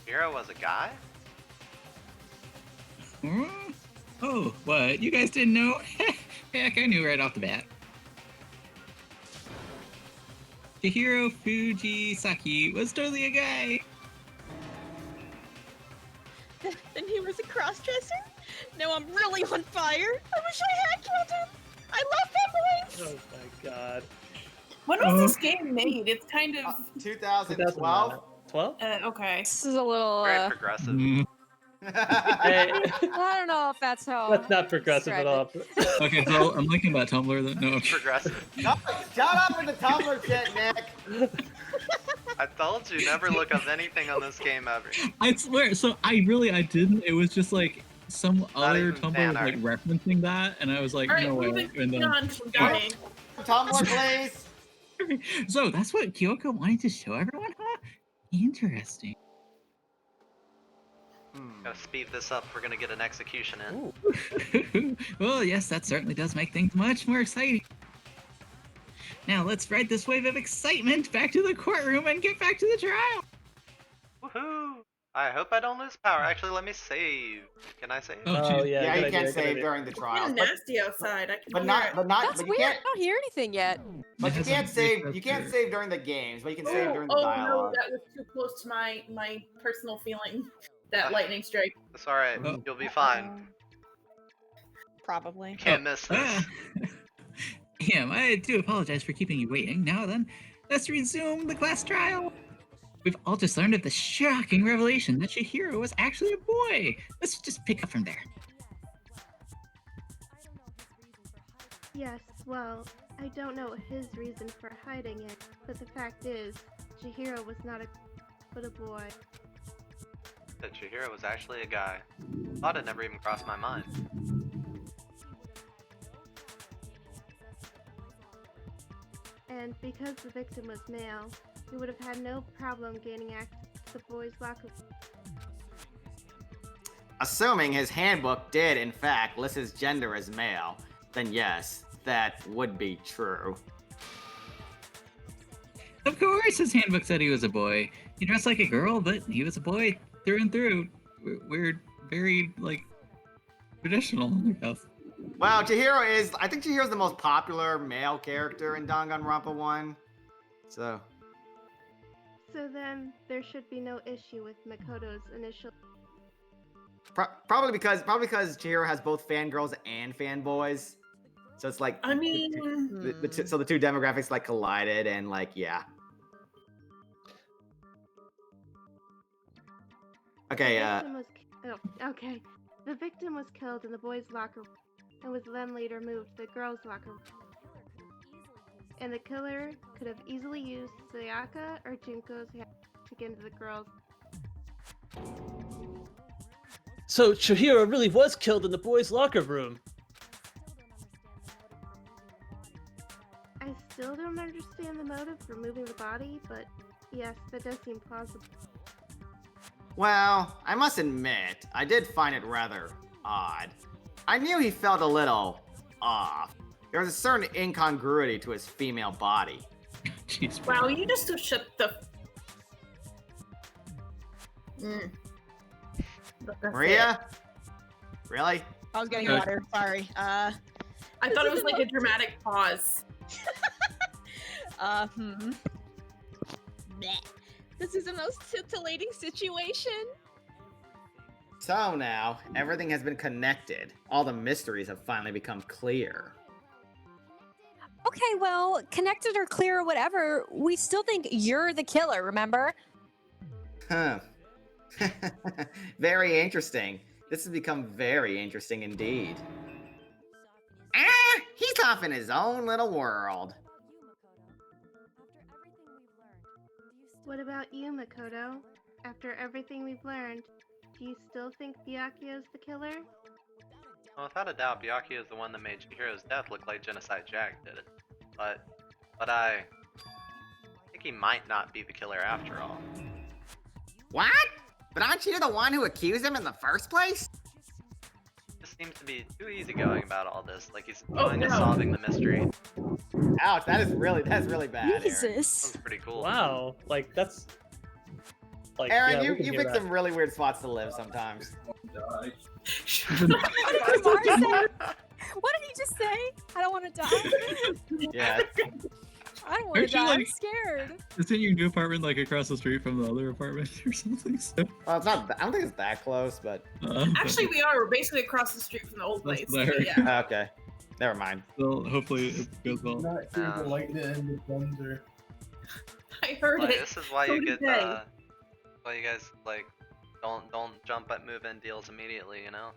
Chihiro was a guy? Huh? Oh, what? You guys didn't know? Heck, I knew right off the bat. Chihiro Fujisaki was totally a guy. Then he was a cross-dresser? No now I'm really on fire. I wish I had killed him. I love that boy. Oh my god. When was this game made? It's kind of 2012. 12? Okay. This is a little. Very progressive. Hey, I don't know if that's how. that's not progressive at all. Okay, so I'm linking that Tumblr. That no. Progressive. Shut up in the Tumblr chat, Nick. I told you, never look up anything on this game ever. I swear. So I didn't. It was just like some other even Tumblr fan was like referencing that, and I was like, All right, no way. moving And then, on from dying. Tumblr, please. so that's what Kyoko wanted to show everyone, huh? Interesting. Gotta speed this up. We're gonna get an execution in. Well, yes, that certainly does make things much more exciting. Now let's ride this wave of excitement back to the courtroom and get back to the trial. Woohoo! I hope I don't lose power. Actually, let me save. Can I save? Oh yeah. Yeah, good you idea, can't good save idea. during the It's trial. kind of nasty outside. I can But hear not, it. but not, That's but you weird. can't. I don't hear anything yet. But you can't save. You can't save during the games, but you can save during the Oh no, dialogue. that was too close to my personal feeling. That lightning strike. It's alright. You'll be fine. Probably. You can't miss this. I do apologize for keeping you waiting. Now then, let's resume the class trial. We've all just learned of the shocking revelation that Chihiro was actually a boy. Let's just pick up from there. Yes, well, I don't know his reason for hiding it, but the fact is, Chihiro was not but a boy. That Chihiro was actually a guy. Thought it never even crossed my mind. And because the victim was male, he would have had no problem gaining access to the boys' locker. Assuming his handbook did, in fact, list his gender as male, then yes, that would be true. Of course, his handbook said he was a boy. He dressed like a girl, but he was a boy through and through. We're very, traditional, I guess. Well, I think Chihiro's the most popular male character in Danganronpa 1. So then, there should be no issue with Makoto's initial. probably because Chihiro has both fangirls and fanboys. So it's like, I mean, so the two demographics collided, and yeah. Okay. Okay. The victim was killed in the boys' locker room and was then later moved to the girls' locker room. And the killer could have easily used Sayaka or Junko's hand to get into the girls'. So Chihiro really was killed in the boys' locker room. I still don't understand the motive for moving the body, but yes, that does seem plausible. Well, I must admit, I did find it rather odd. I knew he felt a little off. There was a certain incongruity to his female body. Jeez. wow, you just shut the. Maria? Really? I was getting water. Sorry. I thought it was like a dramatic pause. Bleh. This is the most titillating situation. So now, everything has been connected. All the mysteries have finally become clear. Okay, well, connected or clear or whatever, we still think you're the killer, remember? Huh. Very interesting. This has become very interesting indeed. He's off in his own little world. What about you, Makoto? After everything we've learned, do you still think Byakuya's the killer? Well, without a doubt, Byakuya is the one that made Chihiro's death look like Genocide Jack did it. But I think he might not be the killer after all. What? But aren't you the one who accused him in the first place? Just seems to be too easygoing about all this, like he's going to solving the mystery. Ouch, that's really bad. Jesus. That's pretty cool. Wow, that's. Aaron, yeah, you pick some really weird spots to live sometimes. What did Kumar say? What did he just say? I don't want to die. Yeah. I don't want to Aren't you, die. I'm like- scared. Isn't your new apartment like across the street from the other apartment or something? So, Well, it's not. I don't think it's that close, but Actually, we are. We're basically across the street from the old That's place. there. But yeah. okay. Never mind. so hopefully it goes well. Not here to lighten the end of thunder. I heard Like, it. this is why So you did get they. why you guys like don't jump at move-in deals immediately, you know?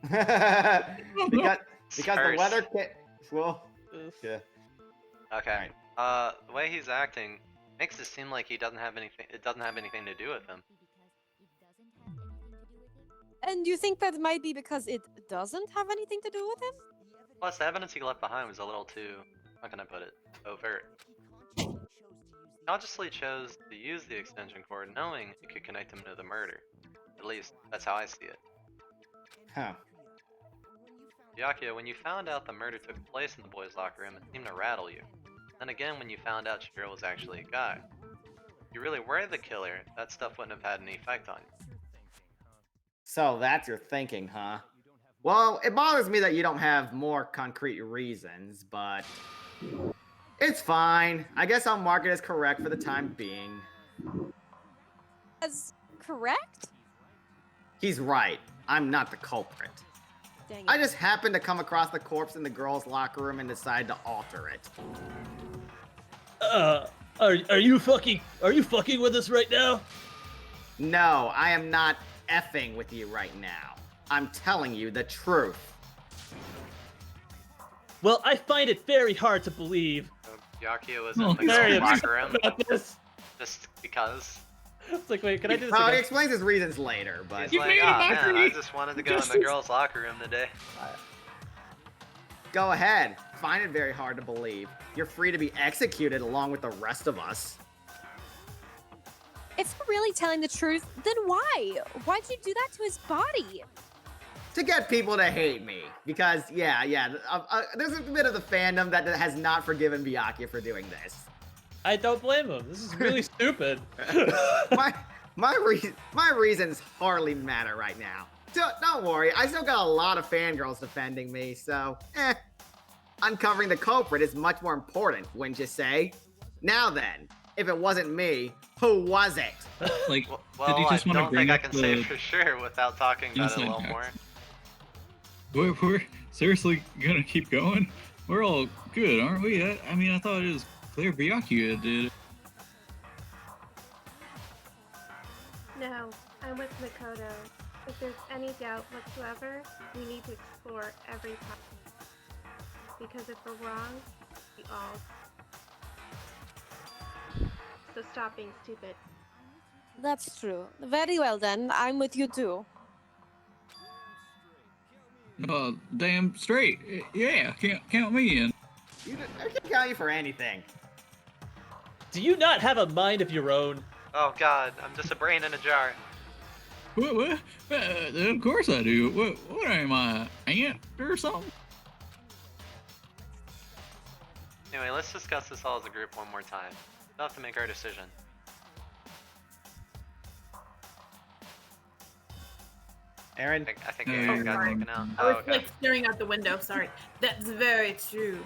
because the Curse. weather well, yeah. Okay. The way he's acting makes it seem like he doesn't have anything. It doesn't have anything to do with him. And you think that might be because it doesn't have anything to do with him? Plus, the evidence he left behind was a little too, how can I put it, overt. He consciously chose to use the extension cord knowing it could connect him to the murder. At least, that's how I see it. Huh. Byakuya, when you found out the murder took place in the boys' locker room, it seemed to rattle you. Then again, when you found out Chihiro was actually a guy. If you really were the killer, that stuff wouldn't have had any effect on you. So that's your thinking, huh? Well, it bothers me that you don't have more concrete reasons, but it's fine. I guess I'll mark it as correct for the time being. As correct? He's right. I'm not the culprit. Dang it. I just happened to come across the corpse in the girls' locker room and decided to alter it. Are you fucking with us right now? No, I am not effing with you right now. I'm telling you the truth. Well, I find it very hard to believe. Byakuya was Oh, in the Very girls' upset locker room about this. just because. It's like, wait, can I do this Oh, he again? explains his reasons later, but He's like, oh man, I just wanted to go in the girls' locker room today. go ahead. Find it very hard to believe. You're free to be executed along with the rest of us. If you're really telling the truth, then why? Why'd you do that to his body? To get people to hate me. Because, there's a bit of the fandom that has not forgiven Byakuya for doing this. I don't blame him. This is really stupid. my reasons hardly matter right now. Don't worry, I still got a lot of fangirls defending me, so, uncovering the culprit is much more important, wouldn't you say? Now then, if it wasn't me, who was it? Like, Well, did you just I want to don't bring think I up can the... say for sure without talking about it a Inside little more. We're seriously gonna keep going? We're all good, aren't we? I mean, I thought it was clear Byakuya did. No, I'm with Makoto. If there's any doubt whatsoever, we need to explore every possibility. Because if we're wrong, we all. So stop being stupid. That's true. Very well then, I'm with you too. Damn straight. Yeah, count me in. I can count you for anything. Do you not have a mind of your own? Oh god, I'm just a brain in a jar. What? Of course I do. What am I, ant or something? Anyway, let's discuss this all as a group one more time. We'll have to make our decision. Aaron? I think Aaron got sorry. taken out. I Oh, was okay. like staring out the window. Sorry. That's very true.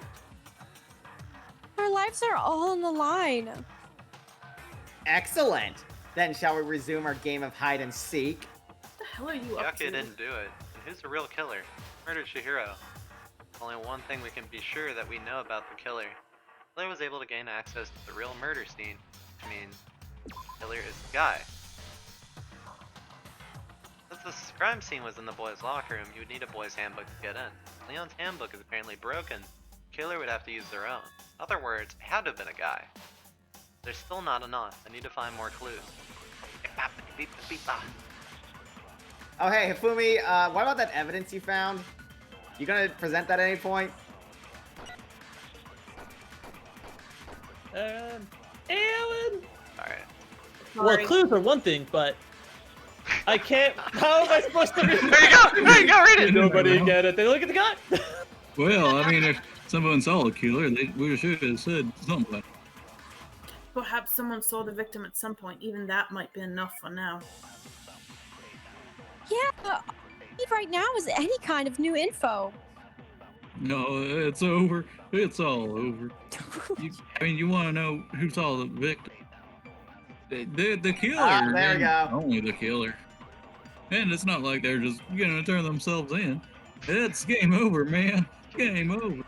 Our lives are all on the line. Excellent. Then shall we resume our game of hide and seek? What the hell are you up to? Byakuya didn't do it. And who's the real killer? Murdered Chihiro. Only one thing we can be sure that we know about the killer. The killer was able to gain access to the real murder scene, which means the killer is the guy. Since the crime scene was in the boys' locker room, you would need a boys' handbook to get in. Leon's handbook is apparently broken. The killer would have to use their own. In other words, it had to have been a guy. There's still not enough. I need to find more clues. Oh, hey, Hifumi, what about that evidence you found? You gonna present that at any point? Alan. Alright. Well, clues are one thing, but I can't. How am I supposed to read it? There you go, read it! Nobody get it. They look at the gun. Well, I mean, if someone saw a killer, we should have said something. Perhaps someone saw the victim at some point. Even that might be enough for now. Yeah, but all I need right now is any kind of new info. No, it's over. It's all over. You want to know who's all the victims? The killer. There we go. Only the killer. And it's not like they're just gonna turn themselves in. It's game over, man. Game over.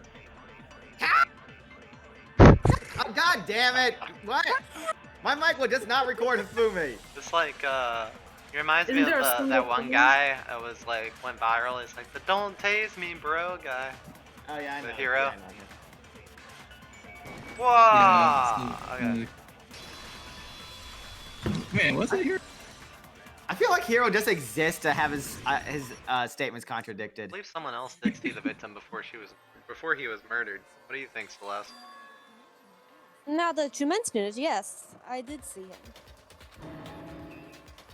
Oh, God damn it! What? My mic will just not record Fumi. It's like, it reminds me Isn't of there a that one single guy that was like, went viral. It's like the "Don't tase me, bro" guy. Oh yeah, I know. The hero. Yeah, I know. Whoa! Yeah, Okay. Man, what's it here? I feel like Hero just exists to have his statements I contradicted. believe someone else did see the victim before he was murdered. What do you think, Celeste? Now that you mention it, yes, I did see him.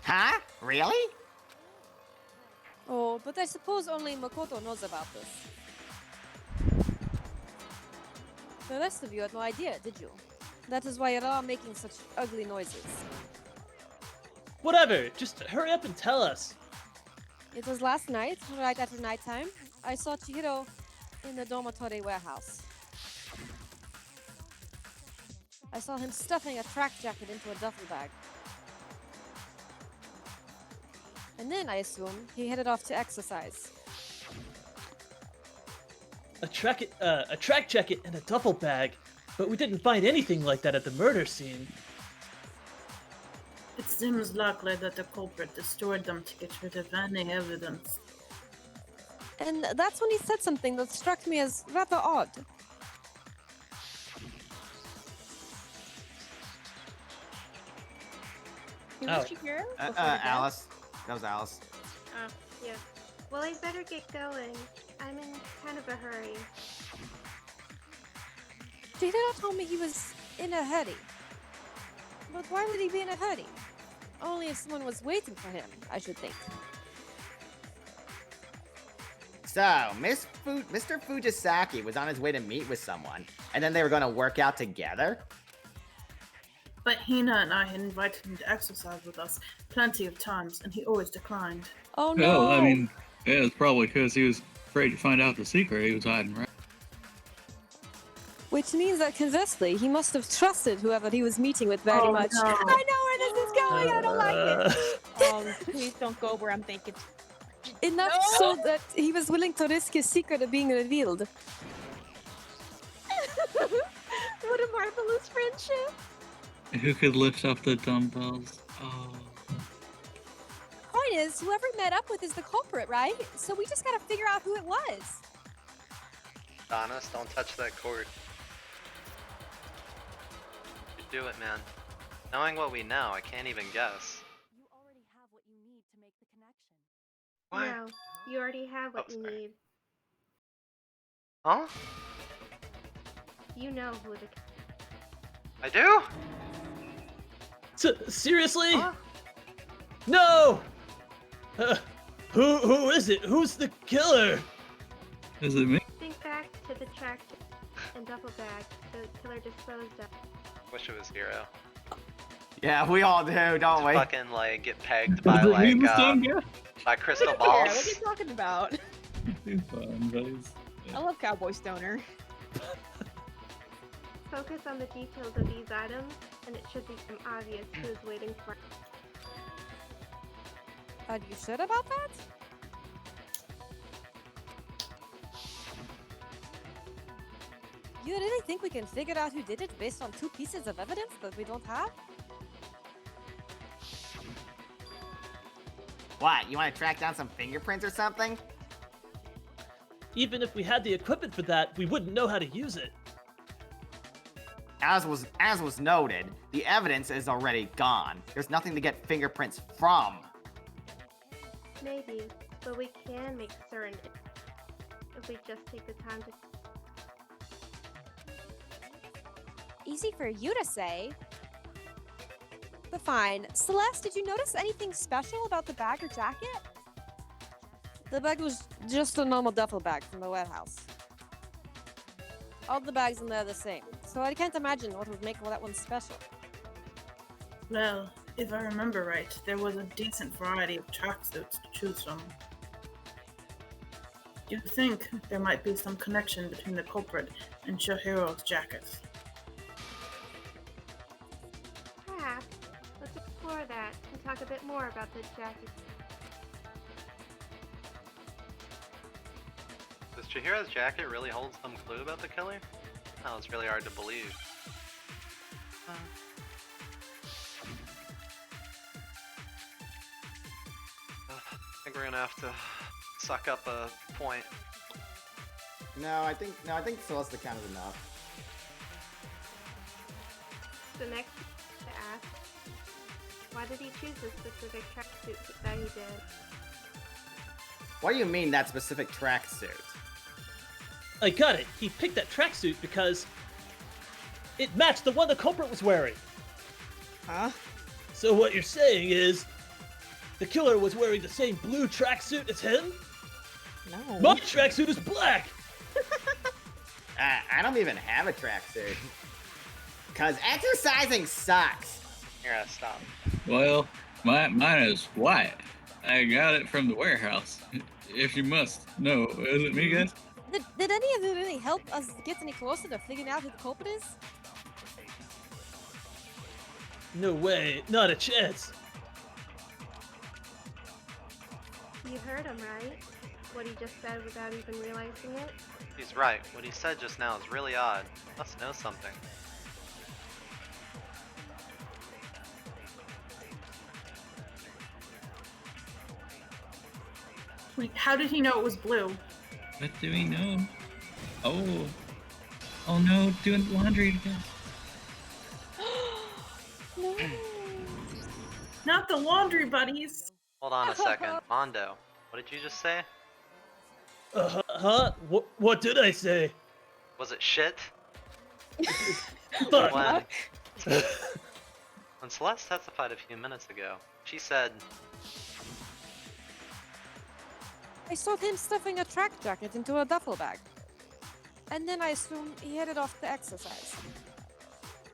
Huh? Really? Oh, but I suppose only Makoto knows about this. The rest of you had no idea, did you? That is why you're all making such ugly noises. Whatever, just hurry up and tell us. It was last night, right after nighttime. I saw Chihiro in the dormitory warehouse. I saw him stuffing a track jacket into a duffel bag. And then, I assume, he headed off to exercise. A track jacket and a duffel bag, but we didn't find anything like that at the murder scene. It seems likely that the culprit destroyed them to get rid of any evidence. And that's when he said something that struck me as rather odd. Who was Chihiro? Alice. That was Alice. Oh, yeah. Well, I better get going. I'm in kind of a hurry. Chihiro told me he was in a hurry. But why would he be in a hurry? Only if someone was waiting for him, I should think. So, Mr. Fujisaki was on his way to meet with someone, and then they were going to work out together? But Hina and I had invited him to exercise with us plenty of times, and he always declined. Oh no! Well, I mean, yeah, it's probably because he was afraid to find out the secret he was hiding, right? Which means that conversely, he must have trusted whoever he was meeting with very much. No. I know where this is going, I don't like it! Please don't go where I'm thinking. Enough so that he was willing to risk his secret of being revealed. What a marvelous friendship! Who could lift up the dumbbells? Oh. Point is, whoever he met up with is the culprit, right? So we just gotta figure out who it was. Donis, don't touch that cord. You do it, man. Knowing what we know, I can't even guess. You already have what you need to make the connection. What? No, you already have what you need. Huh? You know who the... I do? Seriously? Huh? No! Who is it? Who's the killer? Is it me? Think back to the track and duffel bag the killer disposed of. Wish it was Hero. Yeah, we all do, don't we? Fucking like get pegged by like by crystal balls. What are you talking about? Too fun, buddies. I love Cowboy Stoner. Focus on the details of these items, and it should become obvious who is waiting for it. Are you sure about that? You really think we can figure out who did it based on 2 pieces of evidence that we don't have? What, you want to track down some fingerprints or something? Even if we had the equipment for that, we wouldn't know how to use it. As was noted, the evidence is already gone. There's nothing to get fingerprints from. Maybe, but we can make certain if we just take the time to... Easy for you to say. But fine. Celeste, did you notice anything special about the bag or jacket? The bag was just a normal duffel bag from the warehouse. All the bags in there are the same, so I can't imagine what would make that one special. Well, if I remember right, there was a decent variety of tracksuits to choose from. You think there might be some connection between the culprit and Chihiro's jacket? Perhaps. Let's explore that and talk a bit more about the jacket. Does Chihiro's jacket really hold some clue about the killer? That was really hard to believe. I think we're gonna have to suck up a point. No, I think Celeste count is enough. The next thing to ask, why did he choose the specific tracksuit that he did? What do you mean that specific tracksuit? I got it. He picked that tracksuit because it matched the one the culprit was wearing. Huh? So what you're saying is the killer was wearing the same blue tracksuit as him? No. My tracksuit is black! I don't even have a tracksuit. Cause exercising sucks. Here, stop. Well, mine is white. I got it from the warehouse. If you must know, is it me, guys? Did any of it really help us get any closer to figuring out who the culprit is? No way, not a chance. You heard him, right? What he just said without even realizing it? He's right. What he said just now is really odd. Must know something. Wait, how did he know it was blue? What do we know? Oh no, doing laundry again. No. Not the laundry buddies. Hold on a second. Mondo, what did you just say? Huh? What did I say? Was it shit? Fuck. When Celeste testified a few minutes ago, she said, I saw him stuffing a track jacket into a duffel bag. And then I assumed he headed off to exercise.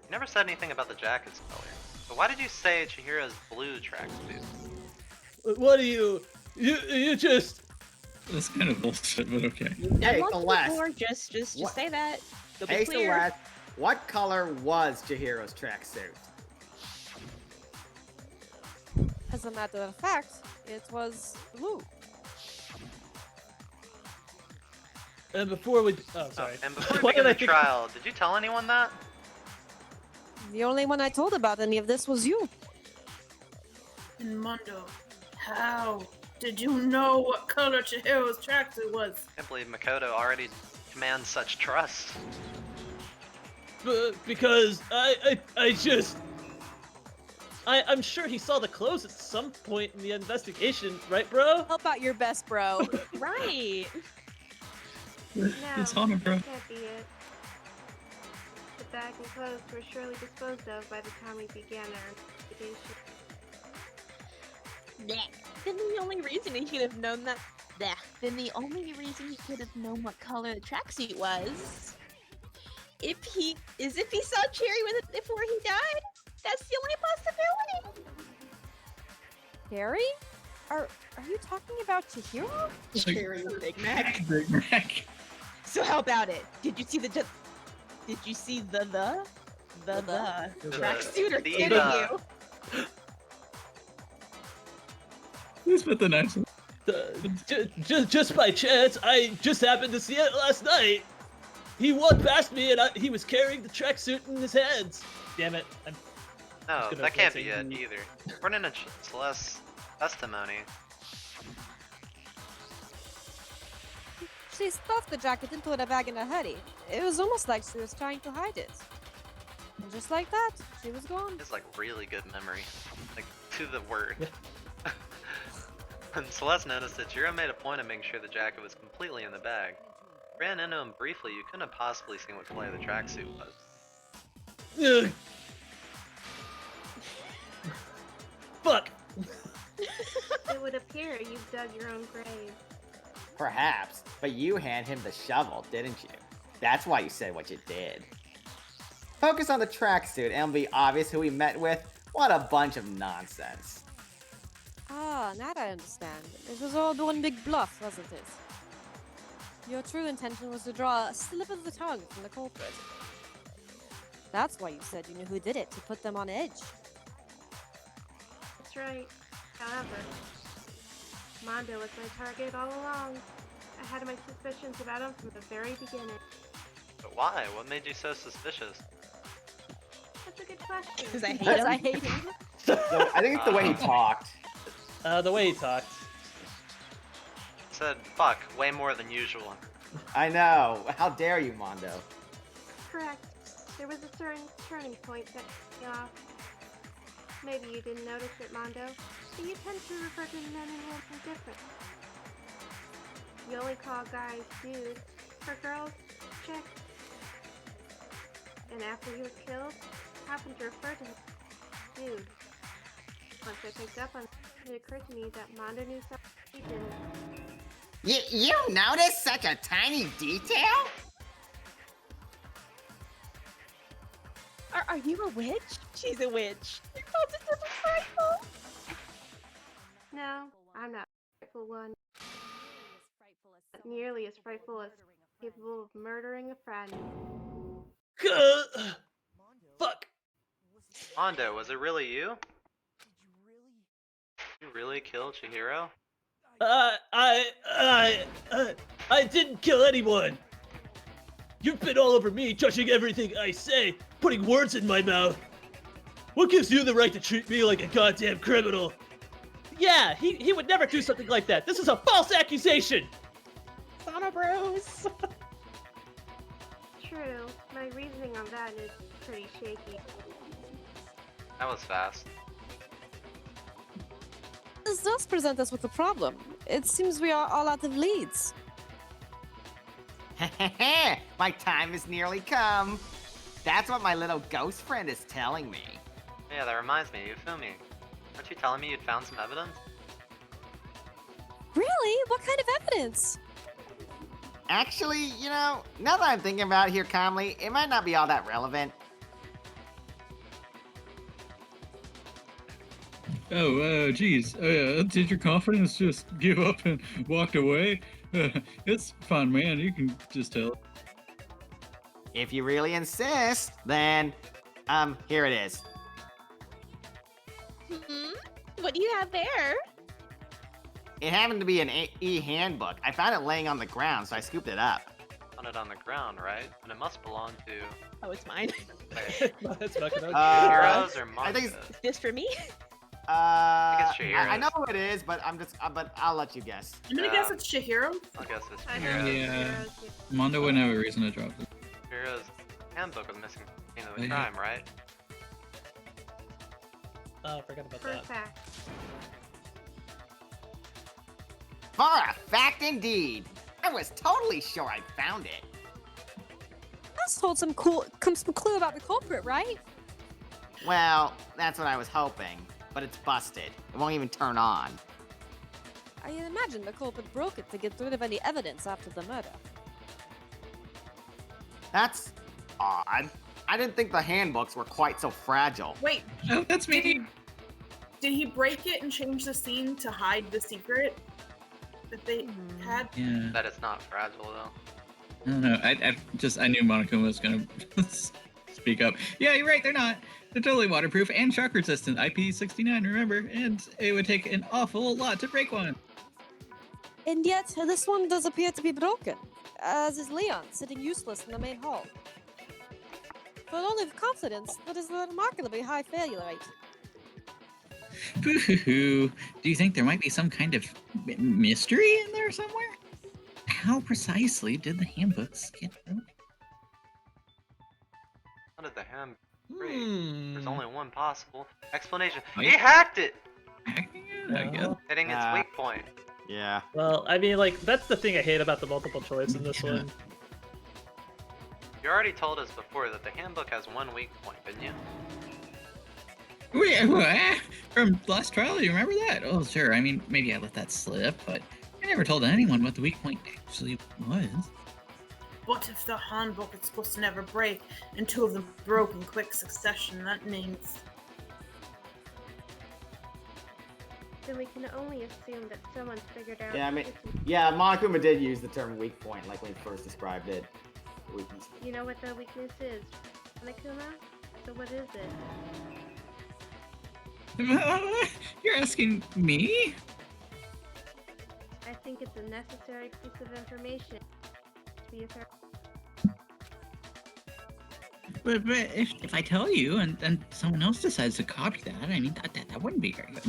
you never said anything about the jacket's color. But why did you say Chihiro's blue tracksuit? What do you just... That's kind of bullshit, but okay. Hey, Once Celeste. before, just What- say that. You'll be Hey, clear. Celeste. What color was Chihiro's tracksuit? As a matter of fact, it was blue. And before we... Oh, sorry. And before we Why begin did I the think- trial, did you tell anyone that? The only one I told about any of this was you. And Mondo, how did you know what color Chihiro's tracksuit was? I can't believe Makoto already commands such trust. Because I'm sure he saw the clothes at some point in the investigation, right, bro? Help out your best, bro. Right. No, It's on him, bro. that can't be it. The bag and clothes were surely disposed of by the time we began our investigation. Then the only reason he could have known that. Then the only reason he could have known what color the tracksuit was, if he saw Cherry with it before he died. That's the only possibility. Harry? Are you talking about Chihiro? Cherry with Big Mac. Big Mac. So how about it? Did you see the tracksuit or The, didn't you? Who's put the nice one? Just by chance, I just happened to see it last night. He walked past me and he was carrying the tracksuit in his hands. Damn it. No, gonna that can't say be it either. According to Celeste's testimony, She stuffed the jacket into a bag in a hurry. It was almost like she was trying to hide it. And just like that, she was gone. it's like really good memory. Like, to the word. When Celeste noticed that Jiro made a point of making sure the jacket was completely in the bag. Ran into him briefly, you couldn't have possibly seen what color the tracksuit was. Ugh. Fuck. It would appear you've dug your own grave. Perhaps, but you hand him the shovel, didn't you? That's why you said what you did. Focus on the tracksuit and it'll be obvious who we met with. What a bunch of nonsense. Ah, now I understand. It was all one big bluff, wasn't it? Your true intention was to draw a slip of the tongue from the culprit. That's why you said you knew who did it, to put them on edge. That's right. However, Mondo was my target all along. I had my suspicions about him from the very beginning. But why? What made you so suspicious? That's a good question. Because I hate Because him. I hate him. So I think it's the way he talked. The way he talked. Said fuck way more than usual. I know. How dare you, Mondo? Correct. There was a certain turning point that set me off. Maybe you didn't notice it, Mondo, but you tend to refer to men and women different. You only call guys dudes, for girls, chicks. And after he was killed, I happened to refer to him as dude. Once I picked up on it, it occurred to me that Mondo knew something he didn't. You noticed such a tiny detail? Are you a witch? She's a witch. You're positively frightful. No, I'm not a frightful one. Not nearly as frightful as capable of murdering a friend. Fuck. Mondo, was it really you? You really killed Chihiro? I didn't kill anyone. You've been all over me, judging everything I say, putting words in my mouth. What gives you the right to treat me like a goddamn criminal? Yeah, he would never do something like that. This is a false accusation. Sauna Bros. True, my reasoning on that is pretty shaky. That was fast. This does present us with a problem. It seems we are all out of leads. My time has nearly come. That's what my little ghost friend is telling me. Yeah, that reminds me, you feel me? Aren't you telling me you'd found some evidence? Really? What kind of evidence? Actually, you know, now that I'm thinking about it here calmly, it might not be all that relevant. Geez. Did your confidence just give up and walked away? It's fine, man. You can just tell. If you really insist, then, here it is. What do you have there? It happened to be an e-handbook. I found it laying on the ground, so I scooped it up. Found it on the ground, right? And it must belong to... Oh, it's mine. That's fucking okay. Chihiro's or Mondo? I think Is this for me? I think it's I know Chihiro's. who it is, but but I'll let you guess. I'm gonna guess it's Chihiro. I'll guess it's I know Chihiro's. Yeah. Mondo wouldn't have a reason to drop it. Chihiro's handbook was missing scene of the Yeah. crime, right? Oh, I forgot about For a that. fact. For a fact indeed. I was totally sure I found it. Us told some clue about the culprit, right? Well, that's what I was hoping, but it's busted. It won't even turn on. I imagine the culprit broke it to get rid of any evidence after the murder. That's odd. I didn't think the handbooks were quite so fragile. Wait, Oh, that's me. did he break it and change the scene to hide the secret that they had? Yeah. That it's not fragile, though. I don't know. I knew Monica was gonna speak up. Yeah, you're right. They're not. They're totally waterproof and shock resistant. IP69, remember? And it would take an awful lot to break one. And yet, this one does appear to be broken, as is Leon, sitting useless in the main hall. For an only confidence, that is a remarkably high failure rate. Boo-hoo-hoo. Do you think there might be some kind of mystery in there somewhere? How precisely did the handbooks get broken? How did the hand break? There's only one possible explanation. Oh, He yeah. hacked it! Hacking it, I guess. Hitting its weak point. Yeah. Well, I mean, like, that's the thing I hate about the multiple choice in this one. You already told us before that the handbook has one weak point, didn't you? Wait, what? From last trial, you remember that? Oh, sure. I mean, maybe I let that slip, but I never told anyone what the weak point actually was. What if the handbook is supposed to never break, and two of them broke in quick succession? That means... The then we can only assume that someone's figured out. Yeah, I mean, it's- yeah, Monokuma did use the term weak point, like when he first described it. Weakness. You know what the weakness is, Monokuma? So what is it? You're asking me? I think it's a necessary piece of information to be a fair. But if I tell you and then someone else decides to copy that, I mean, that wouldn't be very good.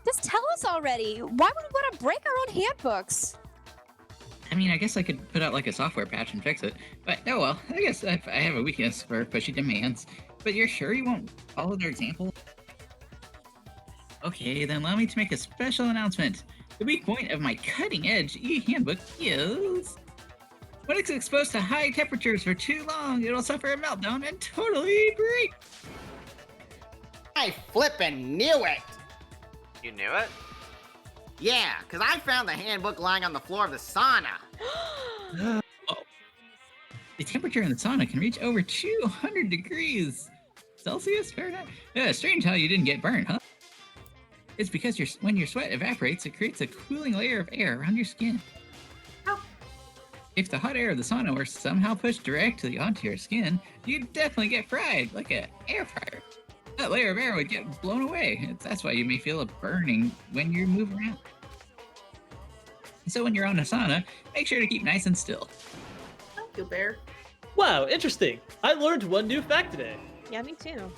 Just tell us already. Why would we want to break our own handbooks? I mean, I guess I could put out like a software patch and fix it. But oh well, I guess I have a weakness for pushy demands. But you're sure you won't follow their example? Okay, then allow me to make a special announcement. The weak point of my cutting-edge e-handbook is... when it's exposed to high temperatures for too long, it'll suffer a meltdown and totally break. I flippin' knew it! You knew it? Yeah, because I found the handbook lying on the floor of the sauna. Oh. The temperature in the sauna can reach over 200 degrees Celsius, Fahrenheit? Yeah, strange how you didn't get burned, huh? It's because when your sweat evaporates, it creates a cooling layer of air around your skin. If the hot air of the sauna were somehow pushed directly onto your skin, you'd definitely get fried, like an air fryer. That layer of air would get blown away. That's why you may feel a burning when you move around. So when you're on a sauna, make sure to keep nice and still. Thank you, Bear. Wow, interesting. I learned one new fact today. Yeah, me too.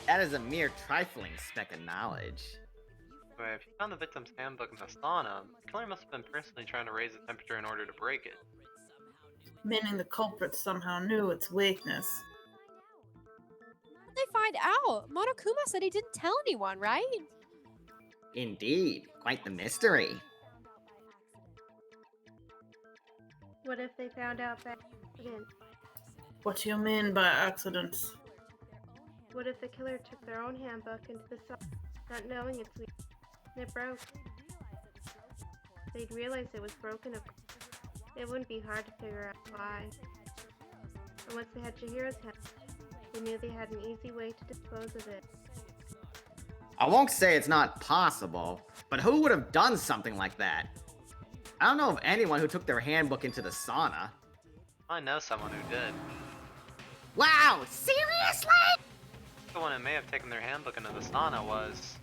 That is a mere trifling speck of knowledge. Wait, if you found the victim's handbook in the sauna, the killer must have been personally trying to raise the temperature in order to break it. Meaning the culprit somehow knew its weakness. How did they find out? Monokuma said he didn't tell anyone, right? Indeed, quite the mystery. What if they found out by accident? What do you mean by accident? What if the killer took their own handbook into the sun, not knowing it's weak, and it broke? They'd realize it was broken, of course. It wouldn't be hard to figure out why. And once they had Chihiro's handbook, they knew they had an easy way to dispose of it. I won't say it's not possible, but who would have done something like that? I don't know of anyone who took their handbook into the sauna. I know someone who did. Wow, seriously? The one who may have taken their handbook into the sauna was...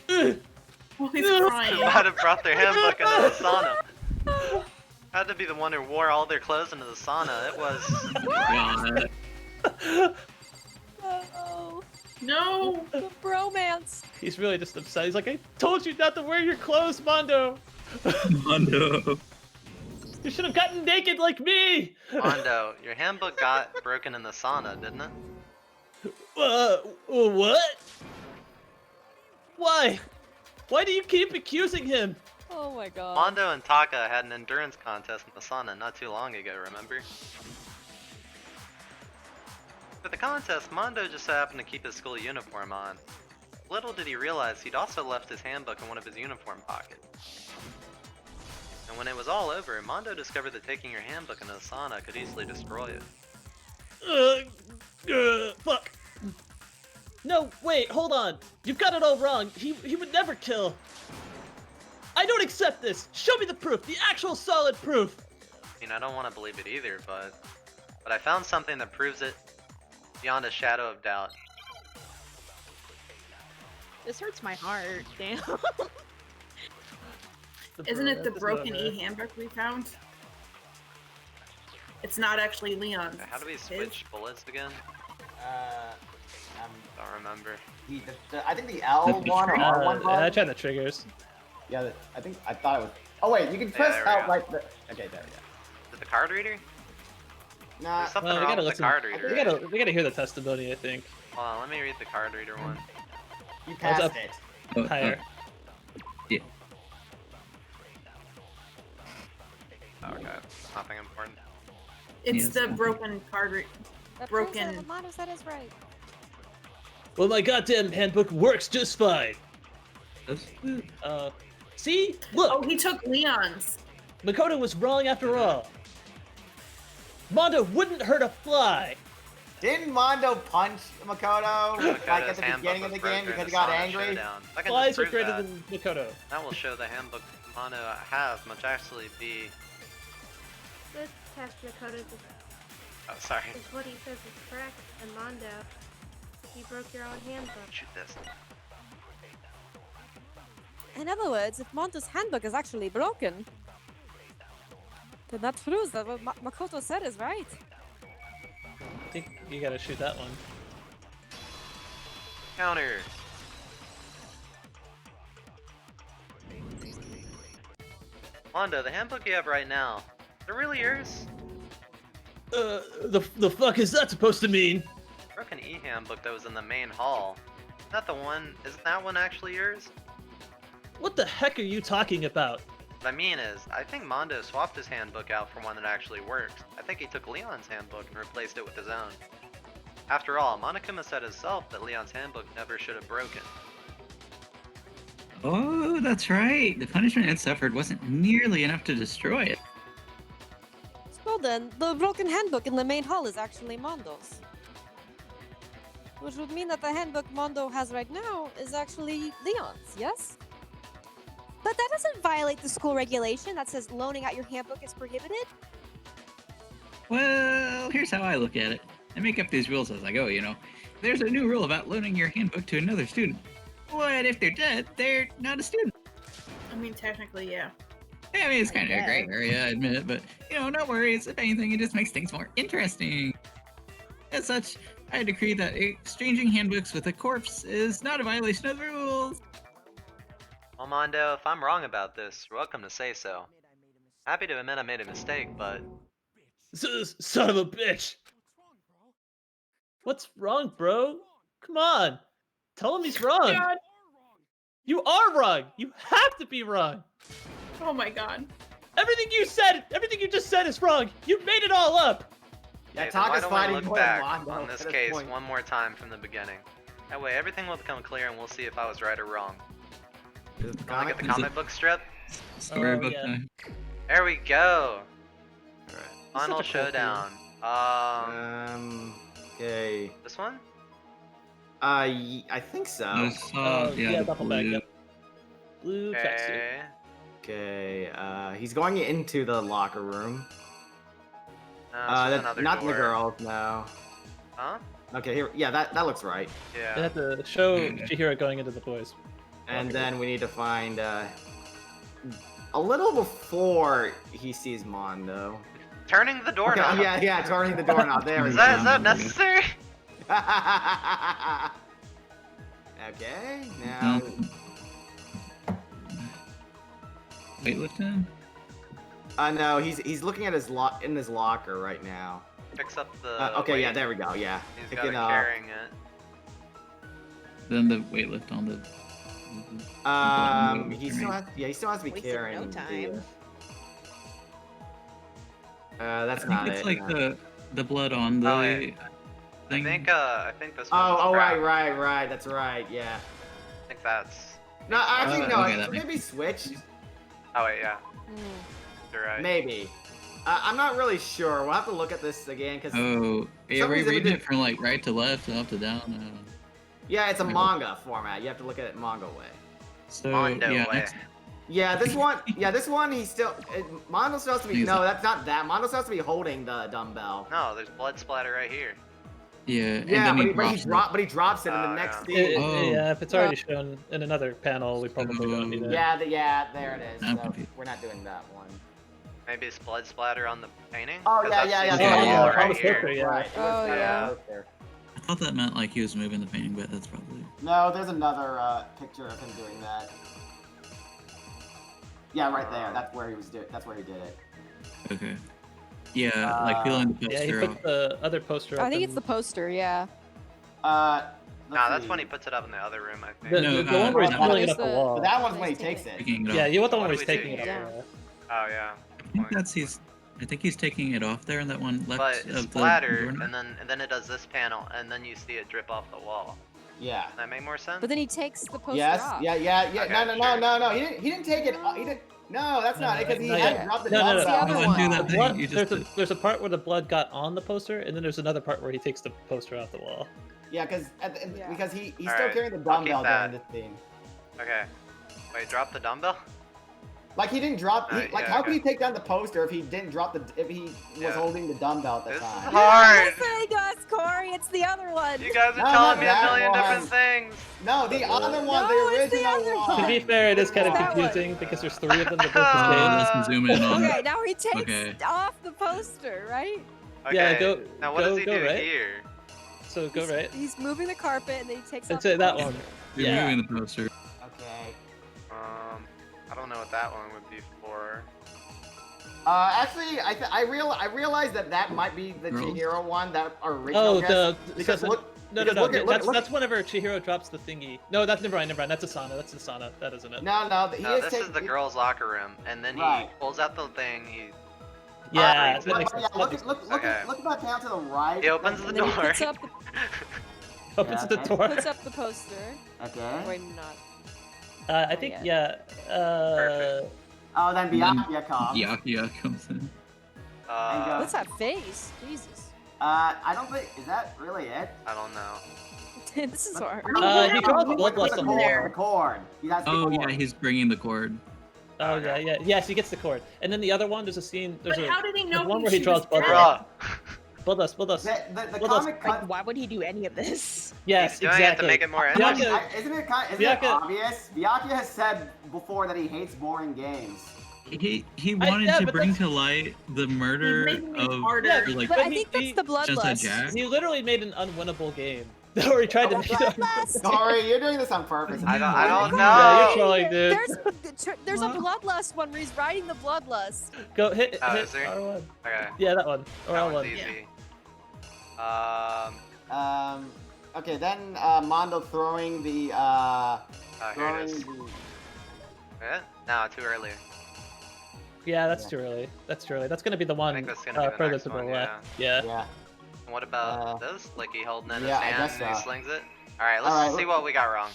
Oh, he's crying. Who might have brought their handbook into the sauna. Had to be the one who wore all their clothes into the sauna. It was... Oh, No! the bromance. He's really just upset. He's like, I told you not to wear your clothes, Mondo. Mondo. You should have gotten naked like me. Mondo, your handbook got broken in the sauna, didn't it? What? Why? Why do you keep accusing him? Oh my god. Mondo and Taka had an endurance contest in the sauna not too long ago, remember? For the contest, Mondo just so happened to keep his school uniform on. Little did he realize he'd also left his handbook in one of his uniform pockets. And when it was all over, Mondo discovered that taking your handbook into the sauna could easily destroy it. Fuck. No, wait, hold on. You've got it all wrong. He would never kill. I don't accept this. Show me the proof, the actual solid proof. I mean, I don't want to believe it either, but I found something that proves it beyond a shadow of doubt. This hurts my heart. Damn. Isn't it the broken e-handbook we found? It's not actually Leon's. How do we switch bullets again? Don't remember. I think the L one or R one. Yeah, I tried the triggers. Yeah, I thought it was. Oh wait, you can press there we out go. like the. Okay, there we go. Is it the card reader? Nah. There's something Well, we wrong gotta with the listen. card reader. We gotta hear the testimony, I think. Hold on, let me read the card reader one. You What's passed up? it. Higher. Yeah. Oh, okay. Nothing important. It's Yes. the broken card reader. That Broken. proves that Mondo said is right. Well, my goddamn handbook works just fine. That's- See? Look! Oh, he took Leon's. Makoto was wrong after all. Mondo wouldn't hurt a fly. Didn't Mondo punch Makoto like at the handbook beginning of was the game broken because he in got Sonic angry? Showdown. I can Flies are disprove greater that. than Makoto. That will show the handbook Mono have must actually be. This test Makoto's Oh, sorry. is what he says is correct, and Mondo, you broke your own handbook. Shoot this. In other words, if Mondo's handbook is actually broken, then that proves that what Makoto said is right. I think you gotta shoot that one. Counter. Mondo, the handbook you have right now, they're really yours? The fuck is that supposed to mean? Broken e-handbook that was in the main hall. Isn't that the one? Isn't that one actually yours? What the heck are you talking about? What I mean is, I think Mondo swapped his handbook out for one that actually works. I think he took Leon's handbook and replaced it with his own. After all, Monokuma said himself that Leon's handbook never should have broken. Oh, that's right. The punishment it suffered wasn't nearly enough to destroy it. So then, the broken handbook in the main hall is actually Mondo's. Which would mean that the handbook Mondo has right now is actually Leon's, yes? But that doesn't violate the school regulation that says loaning out your handbook is prohibited. Well, here's how I look at it. I make up these rules as I go, you know. There's a new rule about loaning your handbook to another student. What if they're dead? They're not a student. I mean, technically, yeah. I mean, it's kind of a gray area, I admit, but, you know, no worries. If anything, it just makes things more interesting. As such, I decree that exchanging handbooks with a corpse is not a violation of the rules. Well, Mondo, if I'm wrong about this, you're welcome to say so. Happy to admit I made a mistake, but... Son of a bitch! What's wrong, bro? Come on! Tell him he's wrong! God. You are wrong! You have to be wrong! Oh my god. Everything you just said is wrong! You made it all up! Yeah, Okay, then Taka's why don't we fighting look for back Mondo on this at case point. one more time from the beginning. That way everything will become clear and we'll see if I was right or wrong. Wanna get the comic book strip? Storybook yeah. time. There we go! Alright. Final such a cool showdown. Okay. This one? I think so. I saw, yeah, the duffel bag, blue. yep. Blue tracksuit. Okay. Okay, he's going into the locker room. No, this is another not door. the girls, no. Huh? Okay, here, yeah, that looks right. They Yeah. had to show Chihiro going into the boys. And then we need to find, a little before he sees Mondo. Turning the Okay, doorknob. yeah, turning the doorknob. There we Is go. that necessary? Okay, now. Weightlifting? No, he's looking at his in his locker right now. Picks up the. Okay, weight. yeah, there we go. Yeah, He's picking got it carrying it. Then the weightlift on the. He still has. Yeah, he still has to be Wasted carrying. no time. That's I not think it's it. like no. the blood on the Oh, yeah. thing. I think this one. Oh, right. That's right. Yeah. I think that's. No, actually, no. okay, that It maybe switched. Oh wait, yeah. You're right. Maybe. I'm not really sure. We'll have to look at this again because. Oh, yeah, some we're reason it reading did- it from like right to left, up to down. Yeah, it's a manga format. You have to look at it manga way. So Mondo yeah, way. next, Yeah, this one. Yeah, this one. He's still. Mondo still has to be. He's No, like- that's not that. Mondo still has to be holding the dumbbell. No, there's blood splatter right here. yeah, and Yeah, then but he he drops it. but he drops it in the Oh, next yeah. scene. Oh. Yeah, if it's already shown in another panel, we probably don't need it. Yeah, there it is. I'm So confused. we're not doing that one. Maybe it's blood splatter on the painting. Oh 'Cause yeah, that's yeah, the yeah. Yeah, wall yeah. right Oh, here. okay, yeah. Right. it was Oh, there, yeah. it was there. I thought that meant like he was moving the painting, but that's probably. No, there's another picture of him doing that. Yeah, right there. That's where he was doing. That's where he did it. Okay. Yeah, like peeling the Yeah, he poster put off. the other poster up. I think it's in- the poster, yeah. Let's Nah, that's see. when he puts it up in the other room, I think. The, No, the one where he's no, pulling it there's up the the- wall. But that one's when he takes it. Taking it Yeah, off. you want the one What where do he's we taking do it here? up. Oh yeah. I think that's I think he's taking it off there in that one left But of it's the splatter, doorknob. and then it does this panel, and then you see it drip off the wall. Yeah. Does that make more sense? But then he takes the poster Yes. off. Yeah. Okay, No. sure. No. He didn't take it. He didn't. No, that's not it, because he not had yet. dropped the No, dumbbell. no, the other no. one. Do that The thing blood, you just did. there's a part where the blood got on the poster, and then there's another part where he takes the poster off the wall. Yeah, because Yeah. because he's still Alright, carrying the I'll keep dumbbell during that. this scene. Okay. Wait, drop the dumbbell? Like he didn't drop. Alright, Like yeah, how could okay. he take down the poster if he didn't drop if he was Yeah. holding the dumbbell at the This is time? hard. Listening to us, Corey. It's the other one. You guys are No, telling not me a that million one. different things. No, the other one, No, the it's the original other one. To be fair, it is kind of That one. confusing because there's 3 of them that both Oh, the same. let's zoom in on Okay, it. now he takes Okay. off the poster, right? Okay. Yeah, go- Now what go- does he go do right. here? So go right. He's moving the carpet and then he takes And off say the that poster. one. You're Yeah. moving the poster. Okay. I don't know what that one would be for. Actually, I realized that might be the Girls. Chihiro one, that original Oh, guess, because look. No, because no, look no. at- look- That's look- that's whenever Chihiro drops the thingy. No, that's never mind. That's Asana. That's Asana. That isn't it. No, he No, is this taking. is the girls' locker room, and then he Right. pulls out the thing. He Yeah, reads that it. makes sense. Look about down to the right. He opens the And then he door. puts up, Opens Yeah, the okay. door. puts up the poster. Okay. Wait, not. I think yeah. Perfect. Oh, then Byakuya comes. Yakuya comes in. What's that face? Jesus. I don't think is that really it. I don't know. This is hard. He draws Look bloodlust at the on cord. there. The cord. He has the Oh cord. yeah, he's bringing the cord. Oh yeah. Yes, he gets the cord. And then the other one, there's a scene. There's But a how did he know there's one he where he was draws dead? bloodlust. Bloodlust. The Bloodlust. comic cut. Like, why would he do any of this? Yes, He's doing it to exactly. make it more Byakuya- interesting. Isn't it Byakuya- obvious? Byakuya has said before that he hates boring games. He wanted yeah, to but bring that's- to light the murder He's making it of harder. Yeah, or, like But I he- think that's he- the Genocide bloodlust. Jack. He literally made an unwinnable game. Or he tried to make it Bloodlust. Sorry, you're doing this on purpose. I don't Yeah, know. you're trolling, dude. There's a bloodlust one where he's riding the bloodlust. Go hit Oh, is there? R1. Okay. Yeah, that one. Or That L1. one's easy. Okay, then Mondo throwing the Here it throwing is. the Yeah? No, too early. Yeah, that's too early. That's too early. That's gonna be the one think that's gonna be the further next to the one, left. Yeah. yeah. And what about this? Like he holding in his yeah, I hand guess and he so. slings it? Alright, let's Alright, see look- what we got wrong.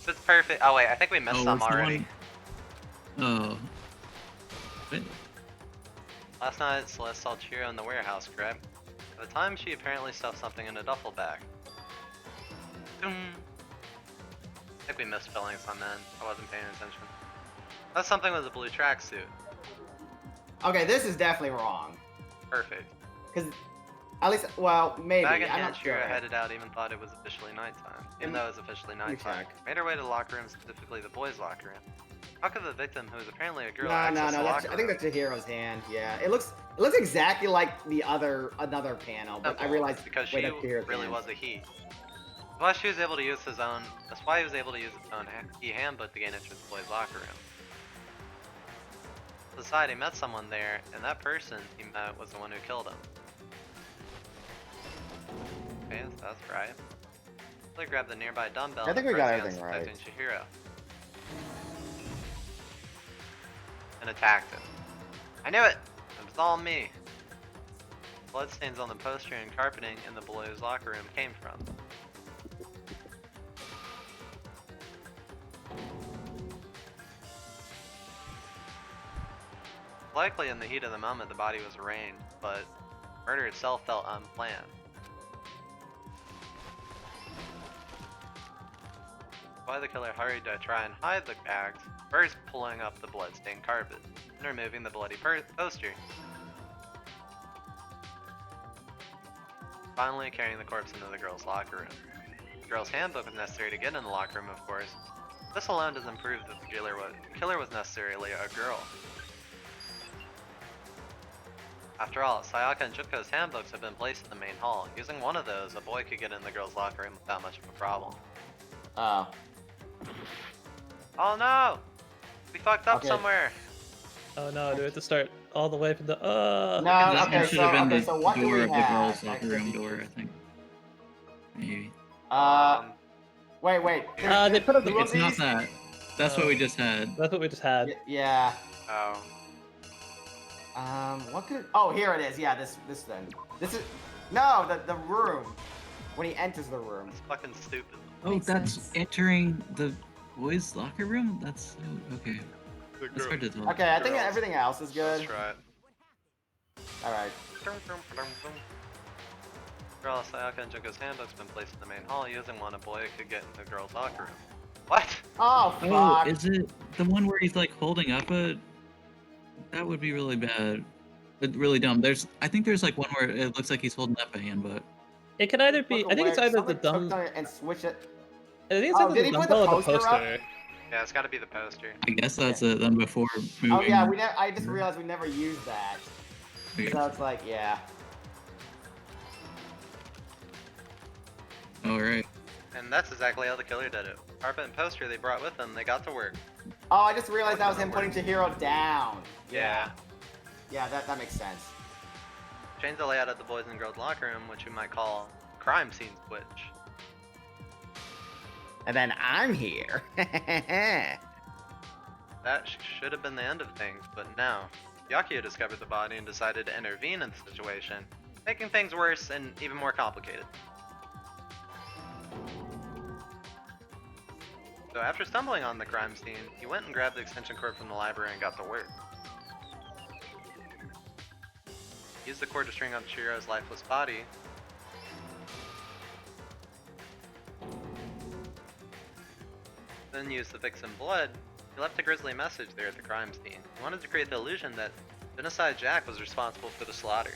It's perfect. Oh wait, I think we missed some what's the already. one? Oh. Wait. Last night, Celeste saw Chihiro in the warehouse, correct? At the time, she apparently stuffed something in a duffel bag. Doom. I think we missed filling some in. I wasn't paying attention. That something was a blue tracksuit. Okay, this is definitely wrong. Perfect. Because at least, well, maybe. Bag in I'm hand, not sure. Chihiro headed out, even thought it was officially nighttime. Even though it was officially nighttime. check. Made her way to the locker room, specifically the boys' locker room. How could the victim, who was apparently a girl, No, access the that's, locker I think room? that's Chihiro's hand. Yeah, it looks exactly like the another panel, but I Simple, realized because wait, she that's Chihiro's really hand. was a he. That's why she was able to use his own. That's why he was able to use his own he handbook to gain entry to the boys' locker room. Society met someone there, and that person he met was the one who killed him. Okay, so that's right. They grabbed the nearby dumbbell. I think and we got pressed everything against right. protecting Chihiro. And attacked him. I knew it! It was all me. Bloodstains on the poster and carpeting in the boys' locker room came from. Likely in the heat of the moment the body was arranged, but murder itself felt unplanned. Why the killer hurried to try and hide the bags, first pulling up the bloodstained carpet, and removing the bloody poster. Finally carrying the corpse into the girls' locker room. The girls' handbook was necessary to get in the locker room, of course. This alone doesn't prove that the killer was necessarily a girl. After all, Sayaka and Juko's handbooks have been placed in the main hall. Using one of those, a boy could get in the girls' locker room without much of a problem. Oh. Oh no! We fucked up Okay. somewhere! Oh no, do we have to start all the way from the No, That okay, should have been the so what do door we of the have? girls' locker room door, I think. Maybe. Wait. They put up the It's not that. That's what we just had. That's what we just had. Yeah. Oh. What could? Oh, here it is. Yeah, this thing. This is no the room. When he enters the room. It's fucking stupid. Oh, that's entering the boys' locker room? That's okay. That's hard to tell. Okay, I think everything else is good. That's right. Alright. Girl Sayaka and Junko's handbook's been placed in the main hall. Using one, a boy could get in the girls' locker room. What? Oh, fuck. Oh, is it the one where he's like holding up a? That would be really bad. But really dumb. I think there's like one where it looks like he's holding up a handbook. It can either be. I think it's either the dumb. And switch it. I think it's either did the he put dumbbell the or the poster up? poster. Yeah, it's got to be the poster. I guess that's them before moving. Oh yeah, I just realized we never used that. Okay. So it's like, yeah. Alright. And that's exactly how the killer did it. Carpet and poster they brought with them, they got to work. Oh, I just realized that was him putting Chihiro down. Yeah. Yeah, that makes sense. Change the layout of the boys and girls locker room, which you might call crime scene switch. And then I'm here. That should have been the end of things, but no. Yakuya discovered the body and decided to intervene in the situation, making things worse and even more complicated. So after stumbling on the crime scene, he went and grabbed the extension cord from the library and got to work. He used the cord to string up Chihiro's lifeless body. Then used the victim's blood. He left a grisly message there at the crime scene. He wanted to create the illusion that Genocide Jack was responsible for the slaughter.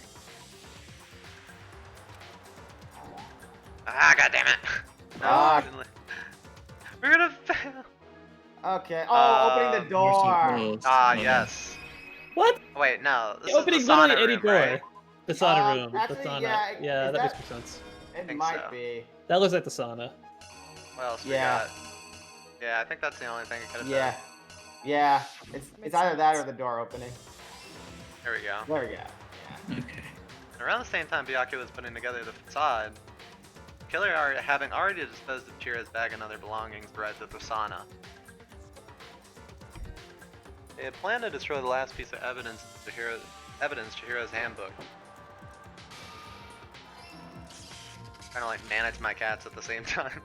Ah, goddammit! Ah. We're gonna fail! Okay. Oh, opening the door. Ah, yes. What? Wait, no. This Opening is the sauna literally any room, door. right? The sauna room. Actually, the sauna. yeah, That makes more sense. It might be. That looks like the sauna. What else we Yeah. got? Yeah, I think that's the only thing it could have Yeah. done. Yeah. It's either that or the door opening. There we go. There we go. Okay. Around the same time Byakuya was putting together the facade, the killer having already disposed of Chihiro's bag and other belongings arrived at the sauna. They had planned to destroy the last piece of evidence, Chihiro's handbook. Kinda like manage my cats at the same time.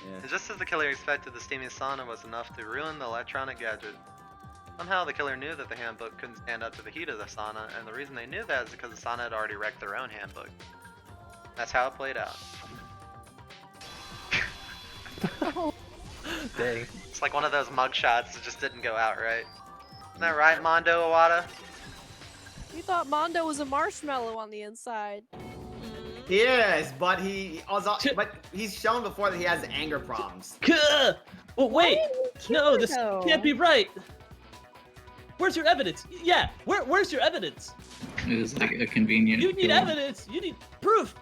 Yeah. And just as the killer expected, the steaming sauna was enough to ruin the electronic gadget. Somehow the killer knew that the handbook couldn't stand up to the heat of the sauna, and the reason they knew that is because the sauna had already wrecked their own handbook. That's how it played out. Dang. It's like one of those mug shots that just didn't go out right. Isn't that right, Mondo Iwata? You thought Mondo was a marshmallow on the inside. He is, but but he's shown before that he has anger problems. Well, wait. No, this can't be right. Where's your evidence? Yeah, where's your evidence? It was like a convenient. You need kill. evidence. You need proof.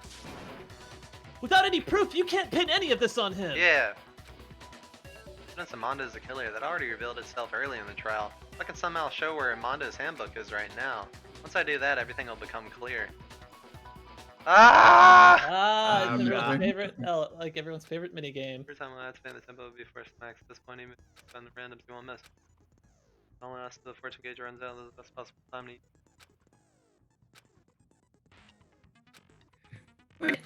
Without any proof, you can't pin any of this on him. Yeah. Evidence of Mondo is the killer that already revealed itself early in the trial. I can somehow show where Mondo's handbook is right now. Once I do that, everything will become clear. Ah! It's everyone's favorite, like everyone's favorite minigame. Every time I activate the tempo will be forced max. At this point, even spend the randoms, you won't miss. Only ask the fortune gauge runs out at the best possible time to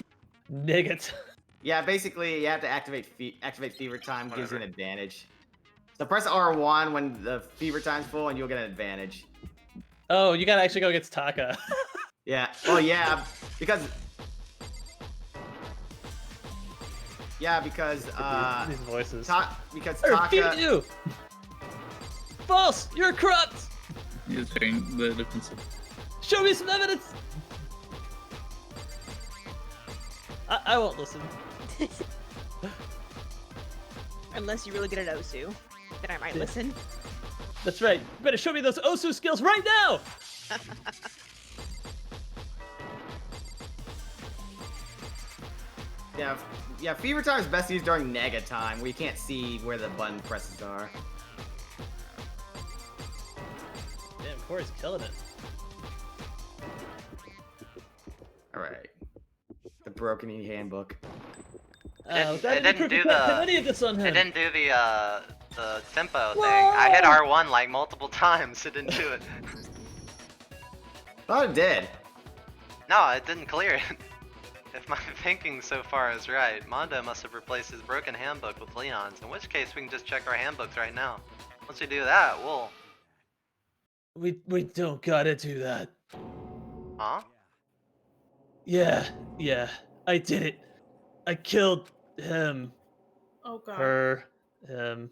Niggas. Yeah, basically you have to activate fever time, gives you an advantage. So press R1 when the fever time's full and you'll get an advantage. Oh, you gotta actually go against Taka. Yeah. Well, yeah, because these voices. Because I refute Taka. you. False. You're corrupt. He was putting the defensive. Show me some evidence. I won't listen. Unless you're really good at Osu, then I might listen. That's right. You better show me those Osu skills right now. Yeah, fever time is best used during nega time, where you can't see where the button presses are. Damn, Corey's killing it. Alright. The Broken E handbook. It didn't do the tempo thing. I hit R1 like multiple times. It didn't do it. Thought it did. No, it didn't clear it. If my thinking so far is right, Mondo must have replaced his broken handbook with Leon's, in which case we can just check our handbooks right now. Once we do that, we'll... We don't gotta do that. Huh? Yeah, I did it. I killed him. Oh god. Her. Him.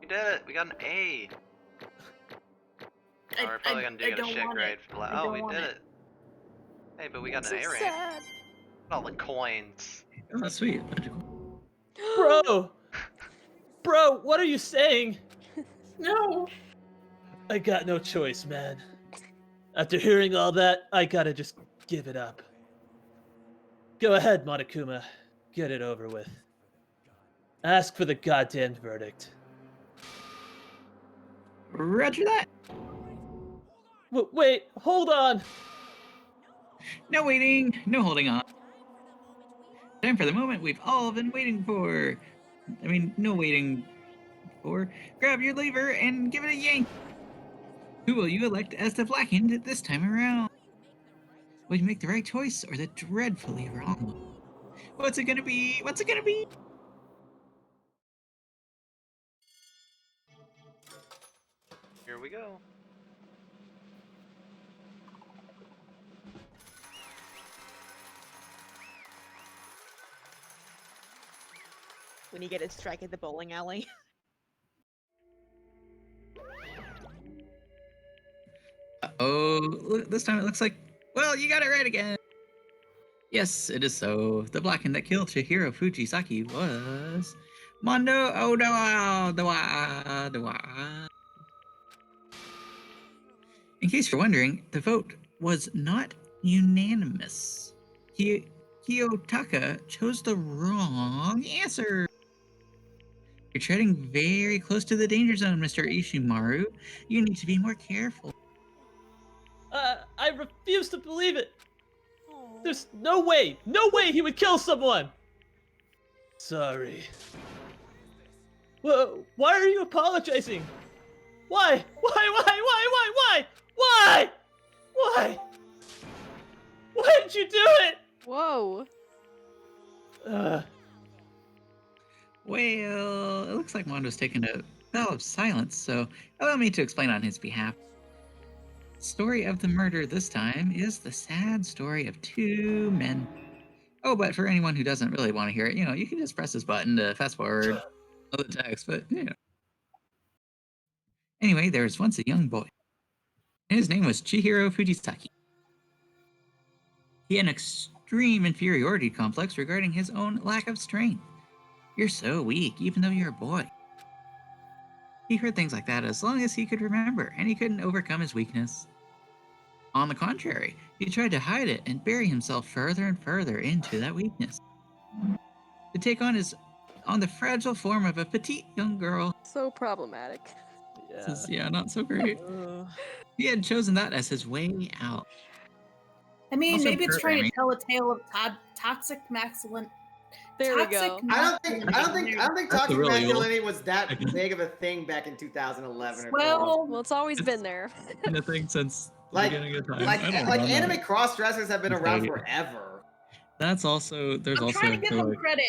We did it! We got an A! Oh, we're probably gonna get a shit grade for the last... Oh, we did it! Hey, but we got an A rank. Sad. All the coins. Oh, sweet. Bro, what are you saying? No. I got no choice, man. After hearing all that, I gotta just give it up. Go ahead, Monokuma. Get it over with. Ask for the goddamn verdict. Roger that. Wait, hold on. No waiting, no holding on. Time for the moment we've all been waiting for. I mean, no waiting for. Grab your lever and give it a yank. Who will you elect as the Blackened this time around? Will you make the right choice or the dreadfully wrong one? What's it gonna be? What's it gonna be? Here we go. When you get a strike at the bowling alley. Oh, this time it looks like, well, you got it right again. Yes, it is so. The Blackened that killed Chihiro Fujisaki was Mondo Odawa. In case you're wondering, the vote was not unanimous. Kiyotaka chose the wrong answer. You're treading very close to the danger zone, Mr. Ishimaru. You need to be more careful. I refuse to believe it. There's no way he would kill someone. Sorry. Well, why are you apologizing? Why? Why did you do it? Whoa. Well, it looks like Mondo's taken a vow of silence, so allow me to explain on his behalf. The story of the murder this time is the sad story of two men. Oh, but for anyone who doesn't really want to hear it, you can just press this button to fast forward the text, but, Anyway, there was once a young boy. His name was Chihiro Fujisaki. He had an extreme inferiority complex regarding his own lack of strength. You're so weak, even though you're a boy. He heard things like that as long as he could remember, and he couldn't overcome his weakness. On the contrary, he tried to hide it and bury himself further and further into that weakness. To take on the fragile form of a petite young girl. So problematic. This is, not so great. He had chosen that as his way out. I mean, Also maybe it's trying to programming. tell a tale of toxic masculine. There we go. I don't think That's toxic really masculinity was that big of a thing back in 2011 or 12. Well, it's always been there. Been a thing since the Like, beginning of time. like I don't know. anime cross-dressers have been around Maybe. forever. That's also I'm trying to give them credit.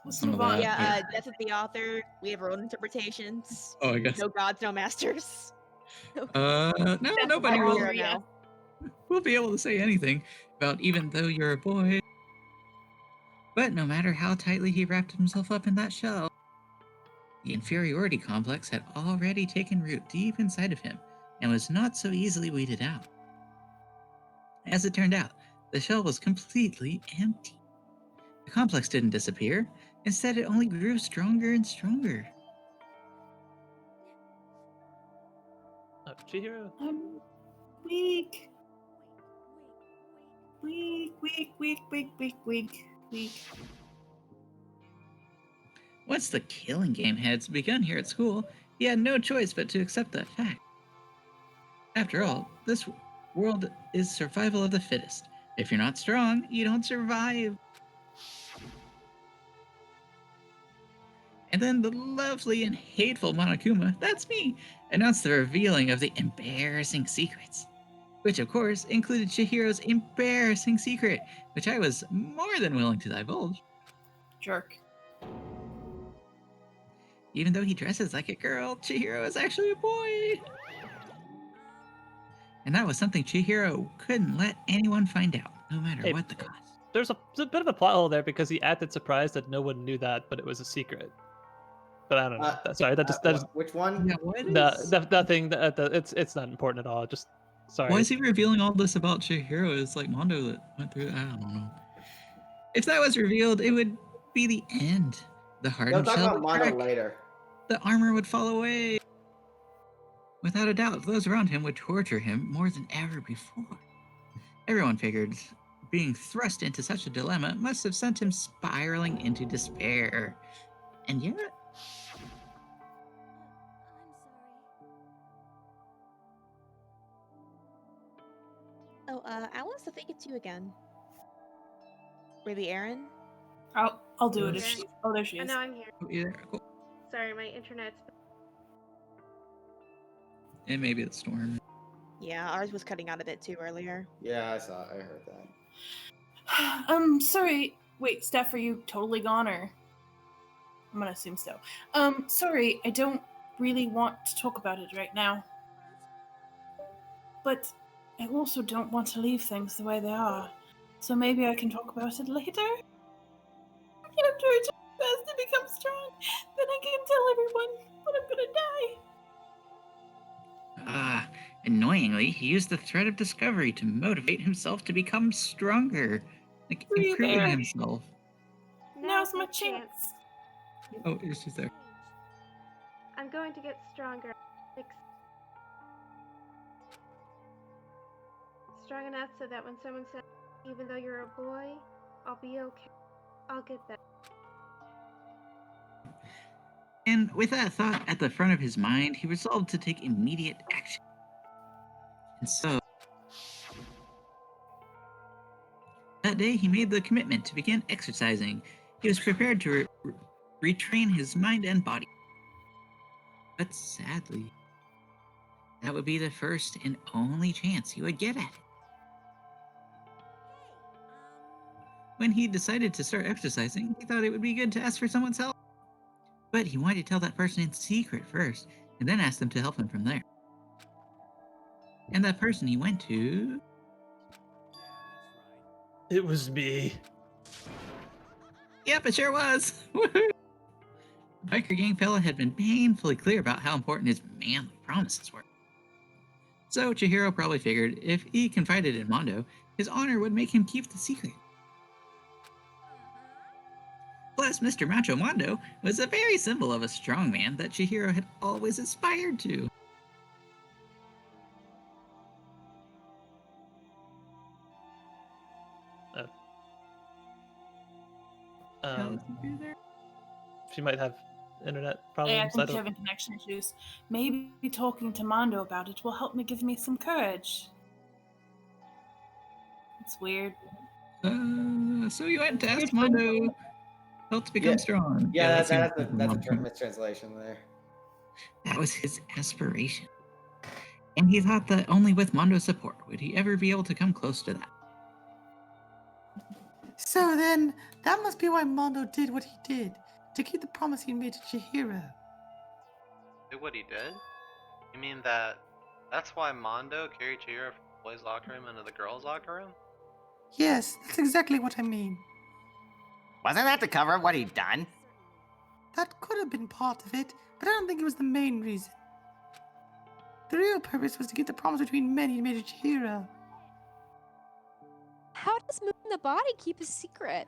Let's some move of on. that, Yeah, that's the author. We have our own interpretations. Oh, I guess. No gods, no masters. No, nobody will. Hero now. We'll be able to say anything about even though you're a boy. But no matter how tightly he wrapped himself up in that shell, the inferiority complex had already taken root deep inside of him and was not so easily weeded out. As it turned out, the shell was completely empty. The complex didn't disappear. Instead, it only grew stronger and stronger. Chihiro? I'm weak. Weak. Once the killing game had begun here at school, he had no choice but to accept that fact. After all, this world is survival of the fittest. If you're not strong, you don't survive. And then the lovely and hateful Monokuma, that's me, announced the revealing of the embarrassing secrets. which of course included Chihiro's embarrassing secret, which I was more than willing to divulge. Jerk. Even though he dresses like a girl, Chihiro is actually a boy. And that was something Chihiro couldn't let anyone find out, no matter what the cost. There's a bit of a plot hole there because he acted surprised that no one knew that, but it was a secret. But I don't know. Sorry, that just which one? Nothing. It's not important at all. Just sorry. Why is he revealing all this about Chihiro? It's like Mondo that went through. I don't know. If that was revealed, it would be the end. The They'll hardened talk shell about would Mondo crack. later. The armor would fall away. Without a doubt, those around him would torture him more than ever before. Everyone figured being thrust into such a dilemma must have sent him spiraling into despair. And yet... Oh, Alice, I think it's you again. Really, Aaron? I'll do it if she. Oh, there she is. I know I'm here. Oh, yeah, cool. Sorry, my internet's. And maybe the storm. Yeah, ours was cutting out a bit too earlier. Yeah, I heard that. Sorry. Wait, Steph, are you totally gone, or? I'm gonna assume so. Sorry, I don't really want to talk about it right now. But I also don't want to leave things the way they are. So maybe I can talk about it later? I'm trying to best to become strong. Then I can tell everyone, but I'm gonna die. Annoyingly, he used the thread of discovery to motivate himself to become stronger. Like, Are you improving there? himself. Now's my chance. Oh, she's there. I'm going to get stronger. Strong enough so that when someone says, even though you're a boy, I'll be okay. I'll get better. And with that thought at the front of his mind, he resolved to take immediate action. And so, that day he made the commitment to begin exercising. He was prepared to retrain his mind and body. But sadly, that would be the first and only chance he would get at it. When he decided to start exercising, he thought it would be good to ask for someone's help. But he wanted to tell that person in secret first, and then ask them to help him from there. And that person he went to... It was me. Yep, it sure was! Woohoo! The biker gang fella had been painfully clear about how important his manly promises were. So Chihiro probably figured if he confided in Mondo, his honor would make him keep the secret. Plus, Mr. Macho Mondo was a very symbol of a strong man that Chihiro had always aspired to. She might have internet Hey, I problems. think you have connection issues. Maybe talking to Mondo about it will help me give me some courage. It's weird. So you went to ask Mondo to become strong. Yeah, that that's seems a mistranslation there. That was his aspiration. And he thought that only with Mondo's support would he ever be able to come close to that. So then, that must be why Mondo did what he did, to keep the promise he made to Chihiro. Do what he did? You mean that's why Mondo carried Chihiro from the boys' locker room into the girls' locker room? Yes, that's exactly what I mean. Wasn't that to cover up what he'd done? That could have been part of it, but I don't think it was the main reason. The real purpose was to keep the promise between men he made to Chihiro. How does moving the body keep a secret?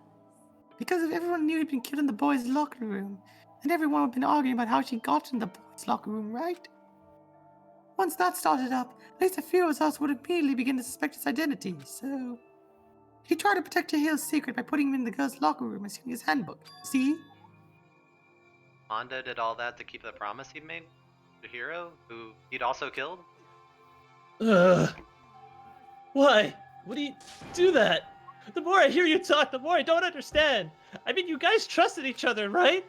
Because if everyone knew he'd been killed in the boys' locker room, and everyone had been arguing about how she got in the boys' locker room, right? Once that started up, at least a few of us would immediately begin to suspect his identity, so... He tried to protect Chihira's secret by putting him in the girls' locker room and stealing his handbook. See? Mondo did all that to keep the promise he'd made to Chihiro, who he'd also killed? Why? Would he do that? The more I hear you talk, the more I don't understand. I mean, you guys trusted each other, right?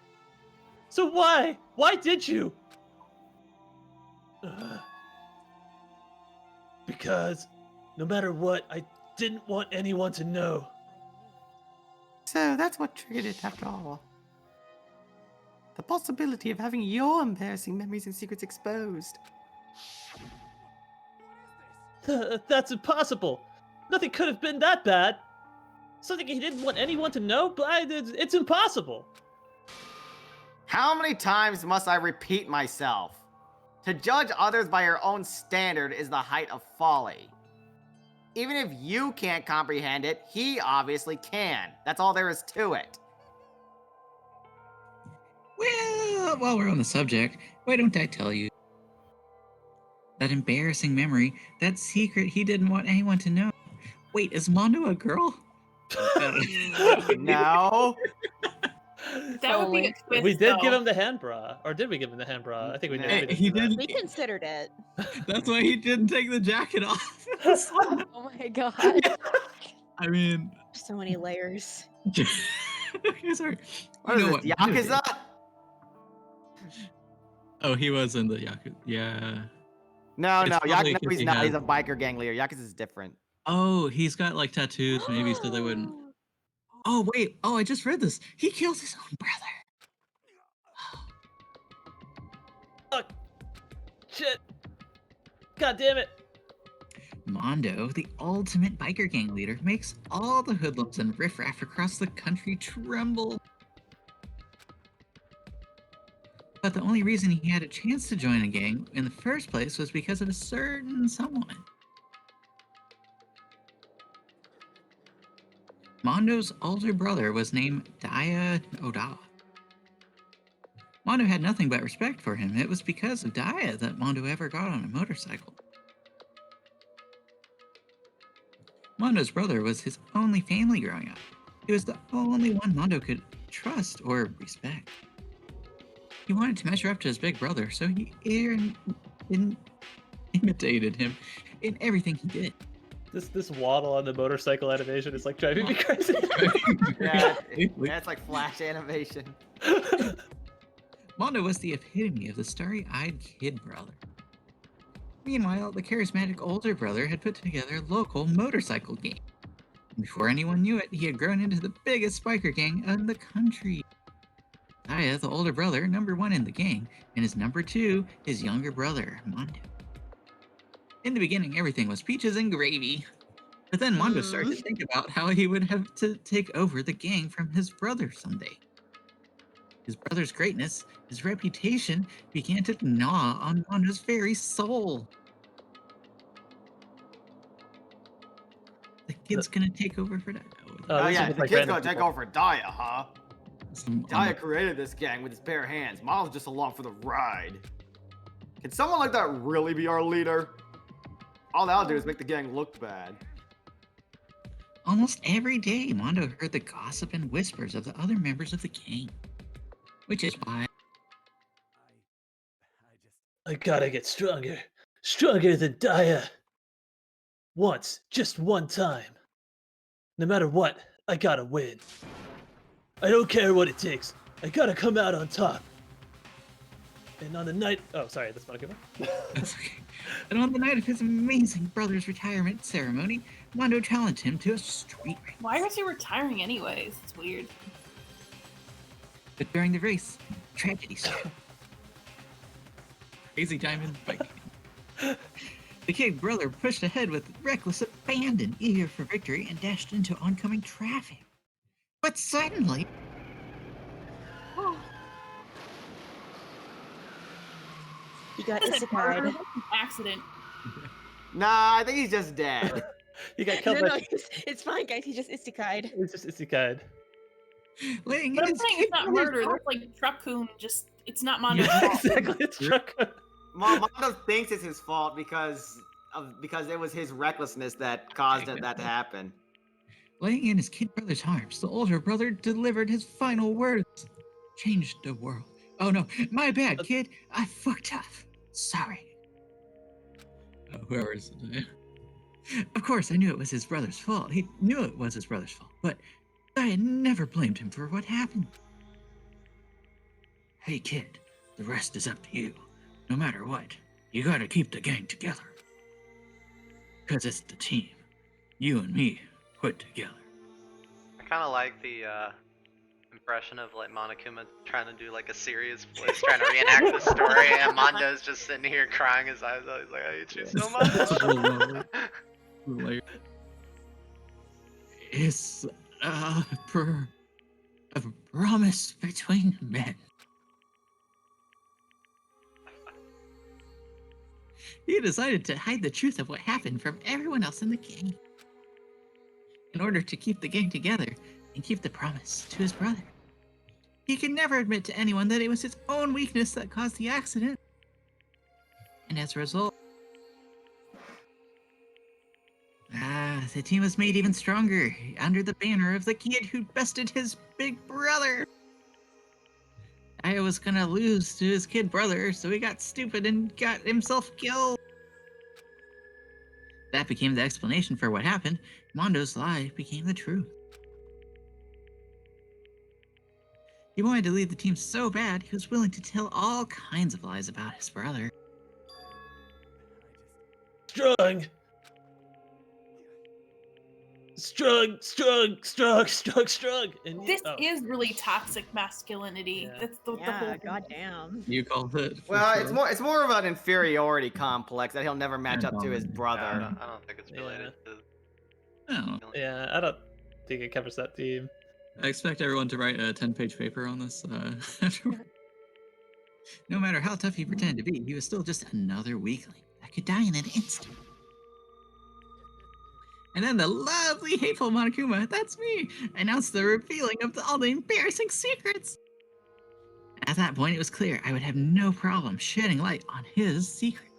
So why? Why did you? Because No matter what, I didn't want anyone to know. So that's what triggered it after all. The possibility of having your embarrassing memories and secrets exposed. That's impossible. Nothing could have been that bad. Something he didn't want anyone to know, but it's impossible. How many times must I repeat myself? To judge others by your own standard is the height of folly. Even if you can't comprehend it, he obviously can. That's all there is to it. Well, while we're on the subject, why don't I tell you? That embarrassing memory, that secret he didn't want anyone to know. Wait, is Mondo a girl? No. That would be a twist, We did give though. him the hand bra. Or did we give him the hand bra? I think we did. Nah. We did He do that. did. We considered it. That's why he didn't take the jacket off. Oh my god. I mean, So many layers. sorry. What is this, Yakuza? Oh, he was in the Yakuza. Yeah. No, It's no, probably Yakuza, 'cause he's he not. had- He's a biker gang leader. Yakuza is different. Oh, he's got like tattoos, maybe, so they wouldn't. Oh, wait. Oh, I just read this. He kills his own brother. Fuck. Shit. God damn it. Mondo, the ultimate biker gang leader, makes all the hoodlums and riffraff across the country tremble. But the only reason he had a chance to join a gang in the first place was because of a certain someone. Mondo's older brother was named Daya Odawa. Mondo had nothing but respect for him. It was because of Daya that Mondo ever got on a motorcycle. Mondo's brother was his only family growing up. He was the only one Mondo could trust or respect. He wanted to measure up to his big brother, so he imitated him in everything he did. This waddle on the motorcycle animation is like driving me crazy. Yeah, it's like flash animation. Mondo was the epitome of the starry-eyed kid brother. Meanwhile, the charismatic older brother had put together a local motorcycle gang. Before anyone knew it, he had grown into the biggest biker gang in the country. Daya, the older brother, number one in the gang, and his number two, his younger brother, Mondo. In the beginning, everything was peaches and gravy. But then Mondo started to think about how he would have to take over the gang from his brother someday. His brother's greatness, his reputation, began to gnaw on Mondo's very soul. The kid's gonna take over for Daya. Oh yeah, the kid's gonna take over for Daya, huh? Some- Daya created this gang with his bare hands. Mondo's just along for the ride. Can someone like that really be our leader? All that'll do is make the gang look bad. Almost every day, Mondo heard the gossip and whispers of the other members of the gang. Which is why I gotta get stronger. Stronger than Daya. Once, just one time. No matter what, I gotta win. I don't care what it takes. I gotta come out on top. And on the night... Oh, sorry, that's not a good one. That's okay. And on the night of his amazing brother's retirement ceremony, Mondo challenged him to a street race. Why is he retiring anyways? It's weird. But during the race, tragedy struck. Crazy time in biking. The kid brother pushed ahead with reckless abandon, eager for victory, and dashed into oncoming traffic. But suddenly... He got Is it murder? isekai. Accident. Nah, I think he's just dead. You got No, killed no, by... it's fine, guys. He just isekai'd. It's just isekai'd. Laying But in I'm his saying it's not kid brother's murder. arms. That's like Truck-kun. Just it's not Mondo's Yeah, fault. exactly. It's truck. Mondo thinks it's his fault because it was his recklessness that caused that to happen. Laying in his kid brother's arms, the older brother delivered his final words. Changed the world. Oh no, my bad, kid. I fucked up. Sorry. Whoever's... Of course, I knew it was his brother's fault. He knew it was his brother's fault, but I had never blamed him for what happened. Hey, kid, the rest is up to you. No matter what, you gotta keep the gang together. Because it's the team. You and me put together. I kind of like the impression of like Monokuma trying to do like a serious voice, trying to reenact the story, and Mondo's just sitting here crying his eyes out. He's like, I hate you so much. It's a promise between men. He decided to hide the truth of what happened from everyone else in the gang in order to keep the gang together and keep the promise to his brother. He could never admit to anyone that it was his own weakness that caused the accident. And as a result, the team was made even stronger under the banner of the kid who bested his big brother. I was gonna lose to his kid brother, so he got stupid and got himself killed. That became the explanation for what happened. Mondo's lie became the truth. He wanted to lead the team so bad, he was willing to tell all kinds of lies about his brother. Strong! Strong! And This is really toxic masculinity. That's the whole thing. Goddamn. You called it. Well, it's more of an inferiority complex that he'll never match up to his brother. Yeah, I don't think it's related to. No. Yeah, I don't think it covers that theme. I expect everyone to write a 10-page paper on this. No matter how tough he pretended to be, he was still just another weakling that could die in an instant. And then the lovely, hateful Monokuma, that's me, announced the revealing of all the embarrassing secrets. At that point, it was clear I would have no problem shedding light on his secret.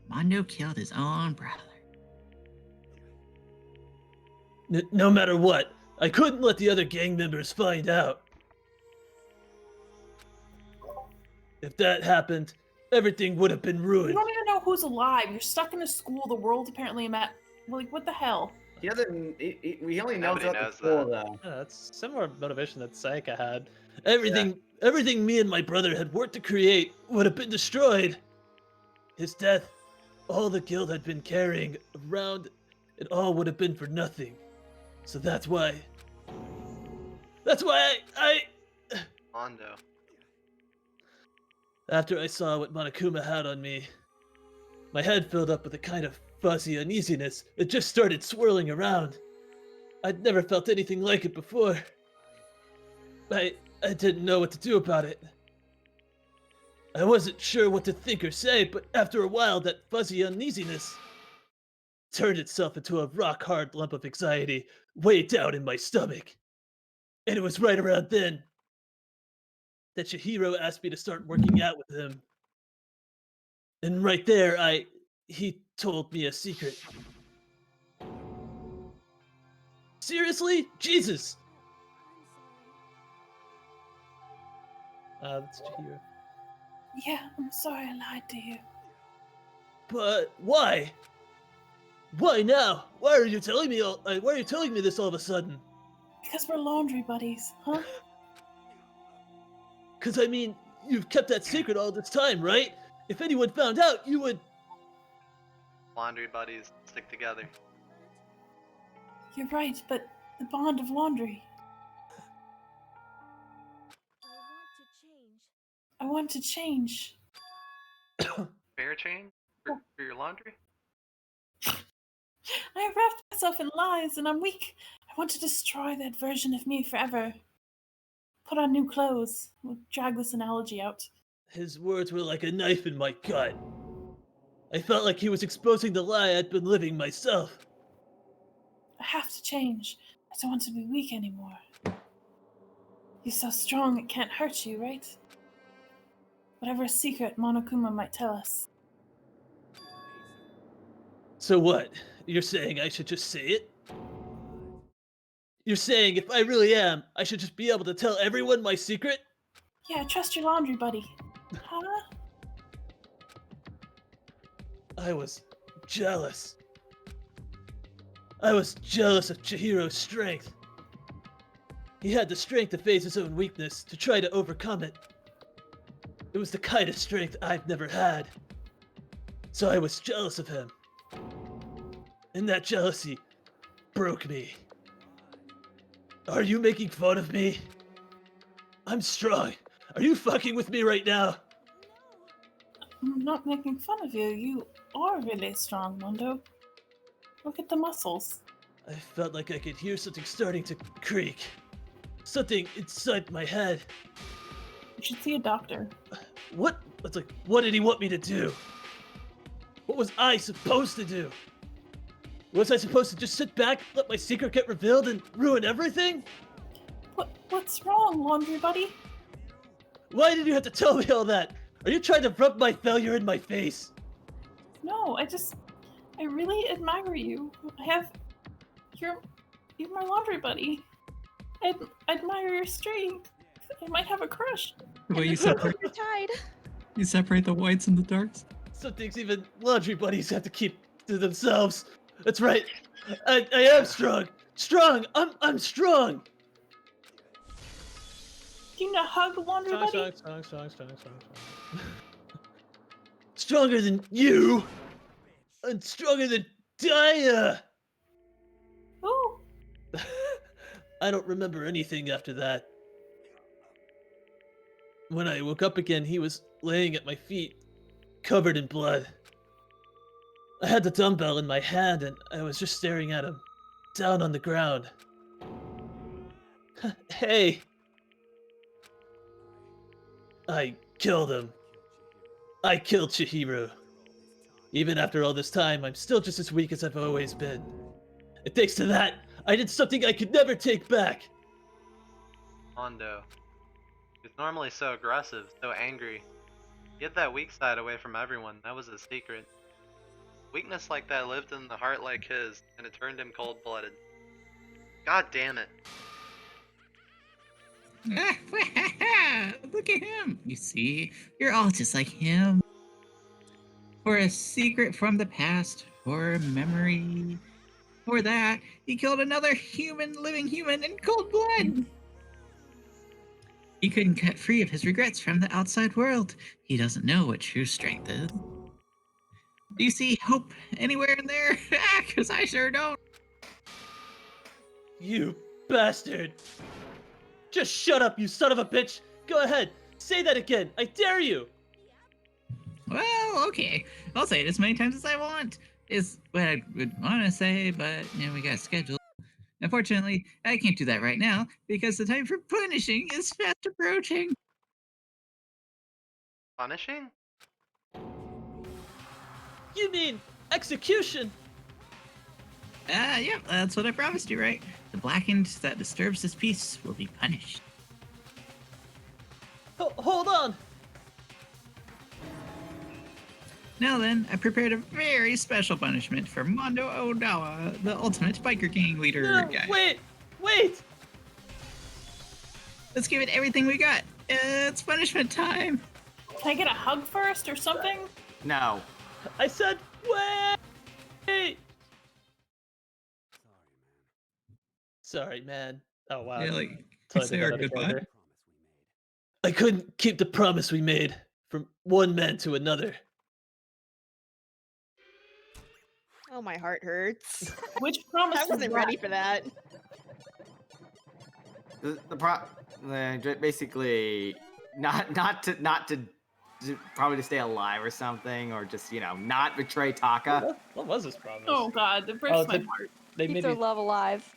Mondo killed his own brother. No matter what, I couldn't let the other gang members find out. If that happened, everything would have been ruined. You don't even know who's alive. You're stuck in a school. The world apparently like, what the hell? He doesn't. He only knows Nobody about knows the school, that. though. Yeah, that's similar motivation that Sayaka had. Everything me and my brother had worked to create would have been destroyed. His death, all the guild had been carrying around, it all would have been for nothing. So that's why I Mondo. After I saw what Monokuma had on me, my head filled up with a kind of fuzzy uneasiness. It just started swirling around. I'd never felt anything like it before. I didn't know what to do about it. I wasn't sure what to think or say, but after a while, that fuzzy uneasiness turned itself into a rock-hard lump of anxiety way down in my stomach. And it was right around then that Chihiro asked me to start working out with him. And right there, he told me a secret. Seriously? Jesus! That's Chihiro. Yeah, I'm sorry I lied to you. But why? Why now? Why are you telling me why are you telling me this all of a sudden? Because we're laundry buddies, huh? Because, I mean, you've kept that secret all this time, right? If anyone found out, you would... Laundry buddies stick together. You're right, but the bond of laundry. I want to change. Fair chain for your laundry? I wrapped myself in lies and I'm weak. I want to destroy that version of me forever. Put on new clothes. We'll drag this analogy out. His words were like a knife in my gut. I felt like he was exposing the lie I'd been living myself. I have to change. I don't want to be weak anymore. You're so strong it can't hurt you, right? Whatever secret Monokuma might tell us. So what? You're saying I should just say it? You're saying if I really am, I should just be able to tell everyone my secret? Yeah, trust your laundry buddy. Huh? I was jealous. I was jealous of Chihiro's strength. He had the strength to face his own weakness, to try to overcome it. It was the kind of strength I've never had. So I was jealous of him. And that jealousy broke me. Are you making fun of me? I'm strong. Are you fucking with me right now? I'm not making fun of you. You are really strong, Mondo. Look at the muscles. I felt like I could hear something starting to creak. Something inside my head. You should see a doctor. What? It's like, what did he want me to do? What was I supposed to do? Was I supposed to just sit back, let my secret get revealed, and ruin everything? What's wrong, laundry buddy? Why did you have to tell me all that? Are you trying to rub my failure in my face? No, I really admire you. You're my laundry buddy. I admire your strength. I might have a crush. The way you Tied. separate the whites and the darks. Some things even laundry buddies have to keep to themselves. That's right. I am strong. Strong. I'm strong. Do you know hug laundry buddy? Strong. Stronger than you. And stronger than Dia. Who? I don't remember anything after that. When I woke up again, he was laying at my feet, covered in blood. I had the dumbbell in my hand and I was just staring at him, down on the ground. Hey! I killed him. I killed Chihiro. Even after all this time, I'm still just as weak as I've always been. And thanks to that, I did something I could never take back. Mondo. He's normally so aggressive, so angry. He hid that weak side away from everyone. That was his secret. Weakness like that lived in the heart like his, and it turned him cold-blooded. God damn it. Look at him. You see, you're all just like him. For a secret from the past, for a memory. For that, he killed another living human in cold blood. He couldn't cut free of his regrets from the outside world. He doesn't know what true strength is. Do you see hope anywhere in there? Because I sure don't. You bastard! Just shut up, you son of a bitch! Go ahead, say that again! I dare you! Well, okay. I'll say it as many times as I want. Is what I would want to say, but we got scheduled. Unfortunately, I can't do that right now because the time for punishing is fast approaching. Punishing? You mean execution? Yeah, that's what I promised you, right? The blackened that disturbs this peace will be punished. Hold on! Now then, I prepared a very special punishment for Mondo Odawa, the ultimate biker gang leader guy. Wait! Let's give it everything we got. It's punishment time. Can I get a hug first or something? No. I said wait! Sorry, man. Oh, wow. Yeah, like, Totally say did our that out of goodbye. order. I couldn't keep the promise we made from one man to another. Oh, my heart hurts. Which promise? I wasn't ready for that. Basically not to probably to stay alive or something, or just not betray Taka. What was this promise? Oh God, it breaks my heart. They Keep made their me love alive.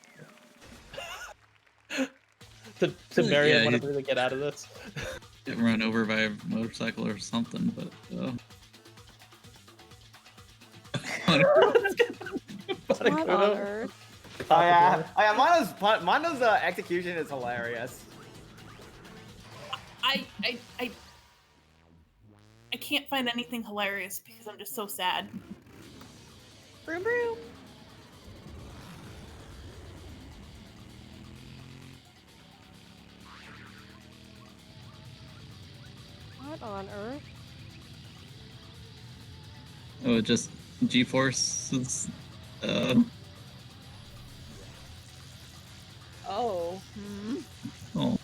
to marry Yeah, him whenever they get out of this. Get run over by a motorcycle or something, but What on earth? Oh yeah, Mondo's execution is hilarious. I can't find anything hilarious because I'm just so sad. Broom broom. What on earth? oh, just G-Force is, Oh. oh.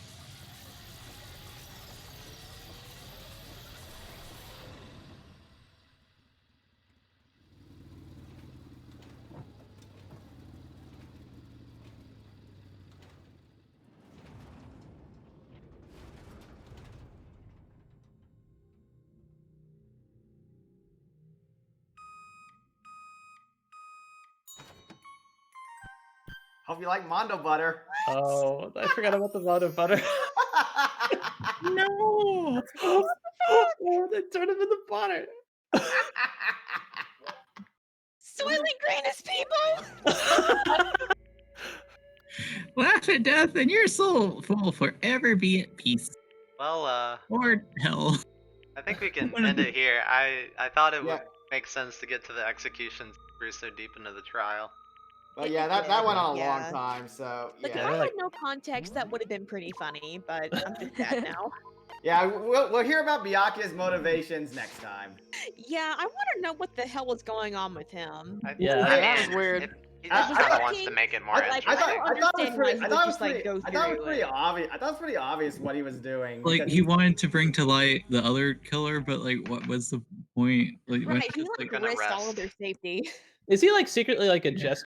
Hope you like Mondo butter. Oh, I forgot about the Mondo butter. No! Oh, they turned him into butter. Soylent Green is people! Laugh at death, and your soul will forever be at peace. Well, Or hell. I think we can end it here. I thought it would make sense to get to the execution since we're so deep into the trial. Well, yeah, that went on a long time, so Like, yeah. if I had no context, that would have been pretty funny, but I'm just sad now. Yeah, we'll hear about Byakuya's motivations next time. Yeah, I want to know what the hell was going on with him. That was weird. He just kind of wants to make it more interesting. I thought it was pretty like, obvious. I thought it was pretty obvious what he was doing. Like, because he wanted to bring to light the other killer, but, like, what was the point? Like, right, he risked all of their safety. Is he like secretly like a jester